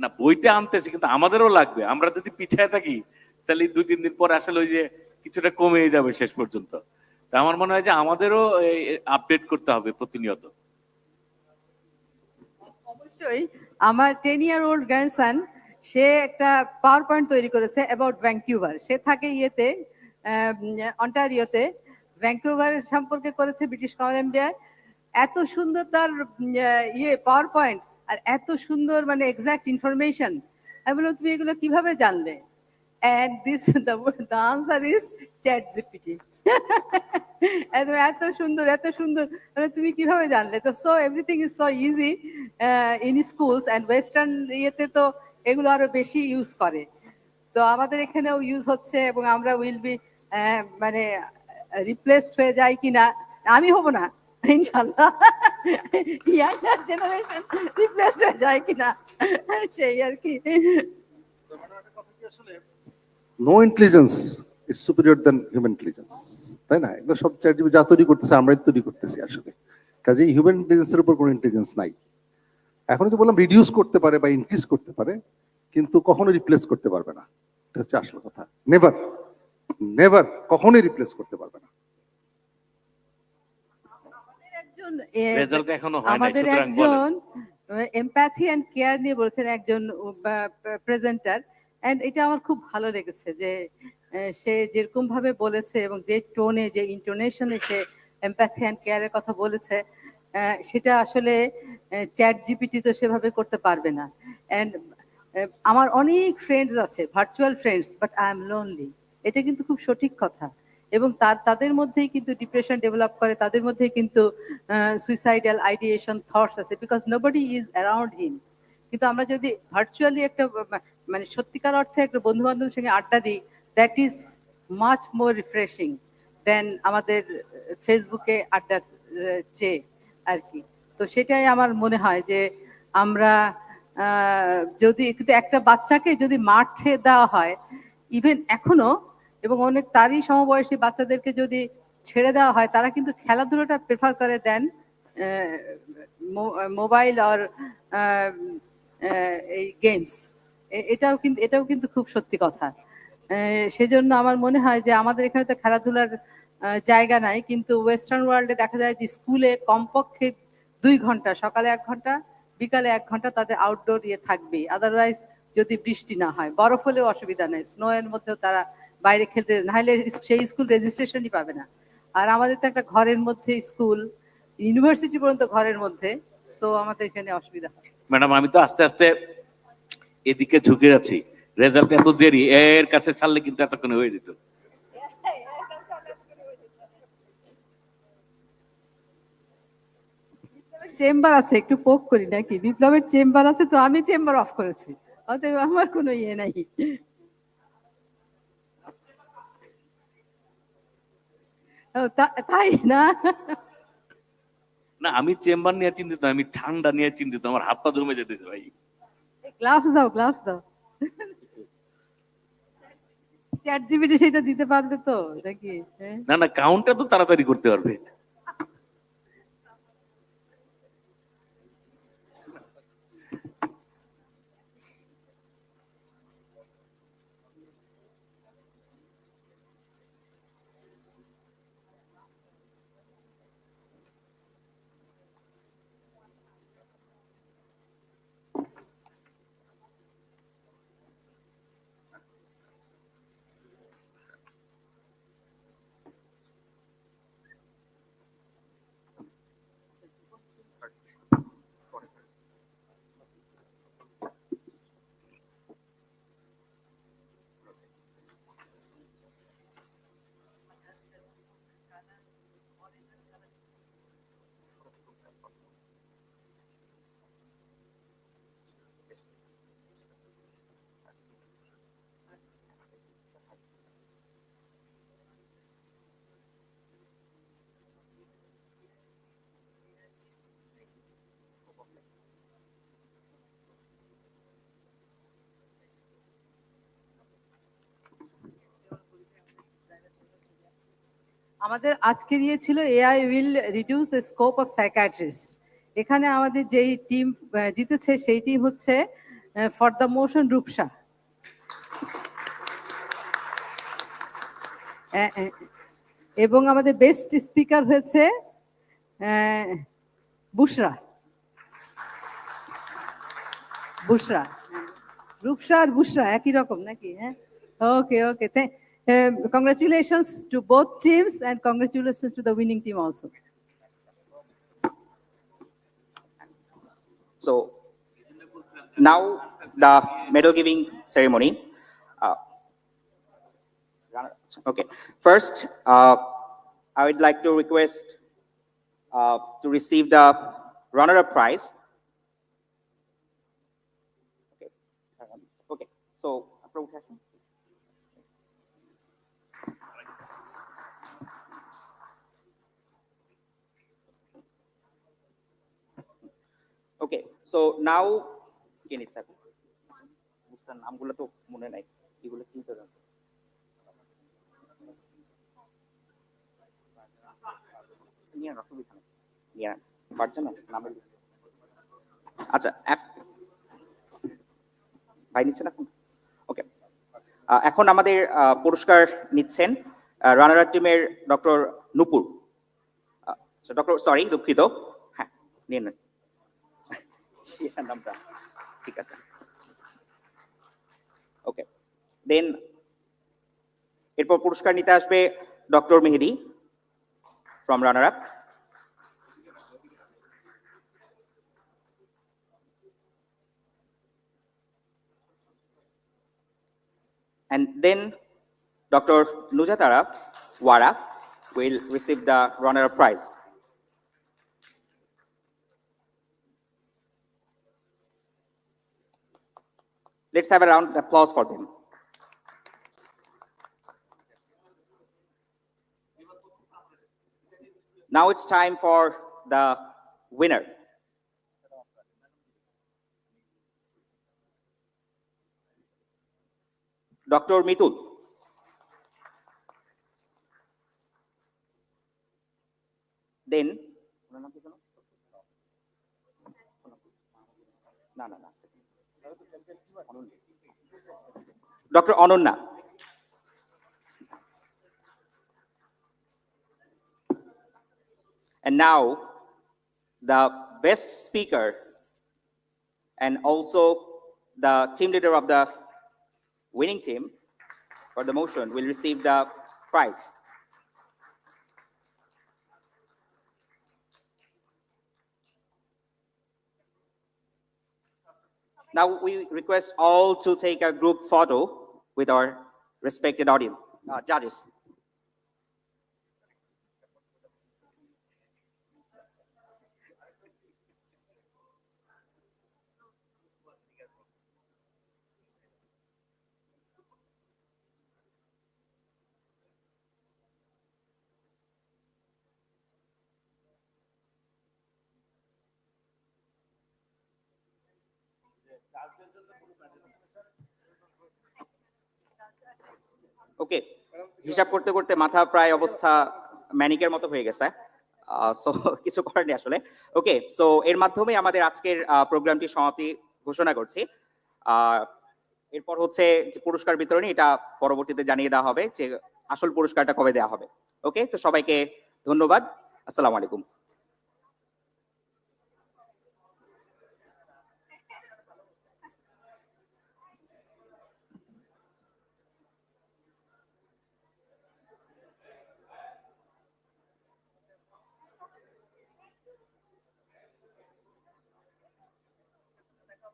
না বইতে আনতেছে, কিন্তু আমাদেরও লাগবে। আমরা যদি পিছিয়ে থাকি তাহলে 2-3 দিন পর আসলে ওই যে কিছুটা কমে যাবে শেষ পর্যন্ত। তা আমার মনে হয় যে আমাদেরও আপডেট করতে হবে প্রতিনিয়ত। অবশ্যই আমার 10-year-old গ্র্যান্ডসন, সে একটা পাওয়ার পয়েন্ট তৈরি করেছে অ্যাবাউট ভ্যাঙ্কুভার। সে থাকে ইয়েতে অন্টারিওতে। ভ্যাঙ্কুভার সম্পর্কে করেছে ব্রিটিশ কলাম্বিয়ায়। এত সুন্দর তার পাওয়ার পয়েন্ট, আর এত সুন্দর মানে এক্সাক্ট ইনফরমেশন। আমি বললাম তুমি এগুলো কিভাবে জানলে? And the answer is ChatGPT. এত সুন্দর মানে তুমি কিভাবে জানলে? তো everything is so easy in schools and western ইয়েতে তো এগুলো আরো বেশি ইউজ করে। তো আমাদের এখানেও ইউজ হচ্ছে এবং আমরা উইল বি মানে রিপ্লেসড হয়ে যায় কিনা, আমি হব না ইনশাল্লাহ, ইয়াঙ্গার জেনারেশন রিপ্লেসড হয়ে যায় কিনা সেই আর কি। No intelligence is superior then human intelligence, তাই না? এগুলো সব চ্যাট জিপিটি যা তৈরি করতেছে আমরাই তৈরি করতেছি আসলে। কাজেই হিউম্যান ইন্টেলিজেন্সের উপর কোনো ইন্টেলিজেন্স নাই। এখন তো বললাম রিডিউস করতে পারে বা ইনক্রিজ করতে পারে, কিন্তু কখনো রিপ্লেস করতে পারবে না। এটা হচ্ছে আসল কথা। নেভার নেভার, কখনোই রিপ্লেস করতে পারবে না। একজন রেজাল্ট এখনো হয় নাই, আমাদের সুতরাং একজন এমপ্যাথি এন্ড কেয়ার নিয়ে বলছেন একজন প্রেজেন্টার, এন্ড এটা আমার খুব ভালো লেগেছে যে সে যেরকম ভাবে বলেছে এবং যে টোনে, যে ইন্টোনেশনে সে এমপ্যাথি এন্ড কেয়ারের কথা বলেছে, সেটা আসলে চ্যাট জিপিটি তো সেভাবে করতে পারবে না। এন্ড আমার অনেক ফ্রেন্ডস আছে, virtual friends, but I am lonely. এটা কিন্তু খুব সঠিক কথা। এবং তাদের মধ্যেই কিন্তু ডিপ্রেশন ডেভেলপ করে, তাদের মধ্যেই কিন্তু সুইসাইডাল আইডিয়েশন থটস আছে, because nobody is around him. কিন্তু আমরা যদি ভার্চুয়ালি একটা মানে সত্যিকার অর্থে একটা বন্ধু বান্ধবের সঙ্গে আড্ডা দিই, that is much more refreshing then আমাদের ফেসবুকে আড্ডার চেয়ে আর কি। তো সেটাই আমার মনে হয় যে আমরা যদি কিন্তু একটা বাচ্চাকে যদি মাঠে দেওয়া হয়, ইভেন এখনো, এবং অনেক তারই সমবয়সী বাচ্চাদেরকে যদি ছেড়ে দেওয়া হয়, তারা কিন্তু খেলাধুলাটা প্রেফার করে দেন মোবাইল আর এই গেমস। এটাও কিন্তু খুব সত্যি কথা। সেজন্য আমার মনে হয় যে আমাদের এখানে তো খেলাধুলার জায়গা নাই, কিন্তু ওয়েস্টার্ন ওয়ার্ল্ডে দেখা যায় যে স্কুলে কমপক্ষে 2 ঘন্টা, সকালে 1 ঘন্টা, বিকালে 1 ঘন্টা তাদের আউটডোর থাকবে। আদারওয়াইজ যদি বৃষ্টি না হয়, বরফ হলেও অসুবিধা নেই, স্নো এর মধ্যেও তারা বাইরে খেলতে, নাহলে সেই স্কুল রেজিস্ট্রেশনই পাবে না। আর আমাদের তো একটা ঘরের মধ্যে স্কুল, ইউনিভার্সিটি পর্যন্ত ঘরের মধ্যে, সো আমাদের এখানে অসুবিধা হয়। ম্যাডাম, আমি তো আস্তে আস্তে এদিকে ঝুঁকে যাচ্ছি। রেজাল্ট এত দেরি, এর কাছে ছাড়লে কিন্তু এতক্ষণে হয়ে যেত। চেম্বার আছে, একটু পোক করি নাকি? বিপ্লবের চেম্বার আছে, তো আমি চেম্বার অফ করেছি, অতএব আমার কোনো ইয়ে নাই। তাই না? না, আমি চেম্বার নিয়ে চিন্তিত, আমি ঠান্ডা নিয়ে চিন্তিত, আমার হাত পা জমে যেতেছে ভাই। গ্লাভস দাও, গ্লাভস দাও। চ্যাট জিপিটি সেটা দিতে পারবে তো নাকি? না না, কাউন্টটা তো তাড়াতাড়ি করতে পারবে। আমাদের আজকের ইয়ে ছিল AI will reduce the scope of psychiatrist. এখানে আমাদের যেই টিম জিতেছে সেই টিম হচ্ছে ফর দ্য মোশন রূপসা। এবং আমাদের বেস্ট স্পিকার হয়েছে বুশরা। বুশরা, রূপসা আর বুশরা একই রকম নাকি? হ্যাঁ, ওকে ওকে, congratulations to both teams and congratulations to the winning team also. So now the medal giving ceremony. Okay, first I would like to request to receive the runner-up prize. Okay, so approval. Okay, so now কে নিচ্ছে এখন? বুঝতাম নামগুলো তো মনে নাই, এগুলো কি তো জানতো। নিয়ে না, অসুবিধা নেই, নিয়ে পারছে না নামের। আচ্ছা, ভাই নিচ্ছে না। ওকে, এখন আমাদের পুরস্কার নিচ্ছেন রানার আপ টিমের ডক্টর নুপুর। ডক্টর সরি দুঃখিত, হ্যাঁ নিন নামটা ঠিক আছে। ওকে, দেন এরপর পুরস্কার নিতে আসবে doctor Mehedi from runner up. And then Dr. Nujatara Wara will receive the runner-up prize. Let's have a round of applause for them. Now it's time for the winner. Dr. Mitul. Then, Dr. Anonna. And now, the best speaker and also the team leader of the winning team for the motion will receive the prize. Now we request all to take a group photo with our respected audience, judges. ওকে, হিসাব করতে করতে মাথা প্রায় অবস্থা ম্যানিকের মতো হয়ে গেছে, so কিছু করার নেই আসলে। ওকে, সো এর মাধ্যমে আমাদের আজকের প্রোগ্রামটি সমাপ্তি ঘোষণা করছি। এরপর হচ্ছে যে পুরস্কার বিতরণী, এটা পরবর্তীতে জানিয়ে দেওয়া হবে যে আসল পুরস্কারটা কবে দেওয়া হবে। ওকে, তো সবাইকে ধন্যবাদ, আসসালামু আলাইকুম।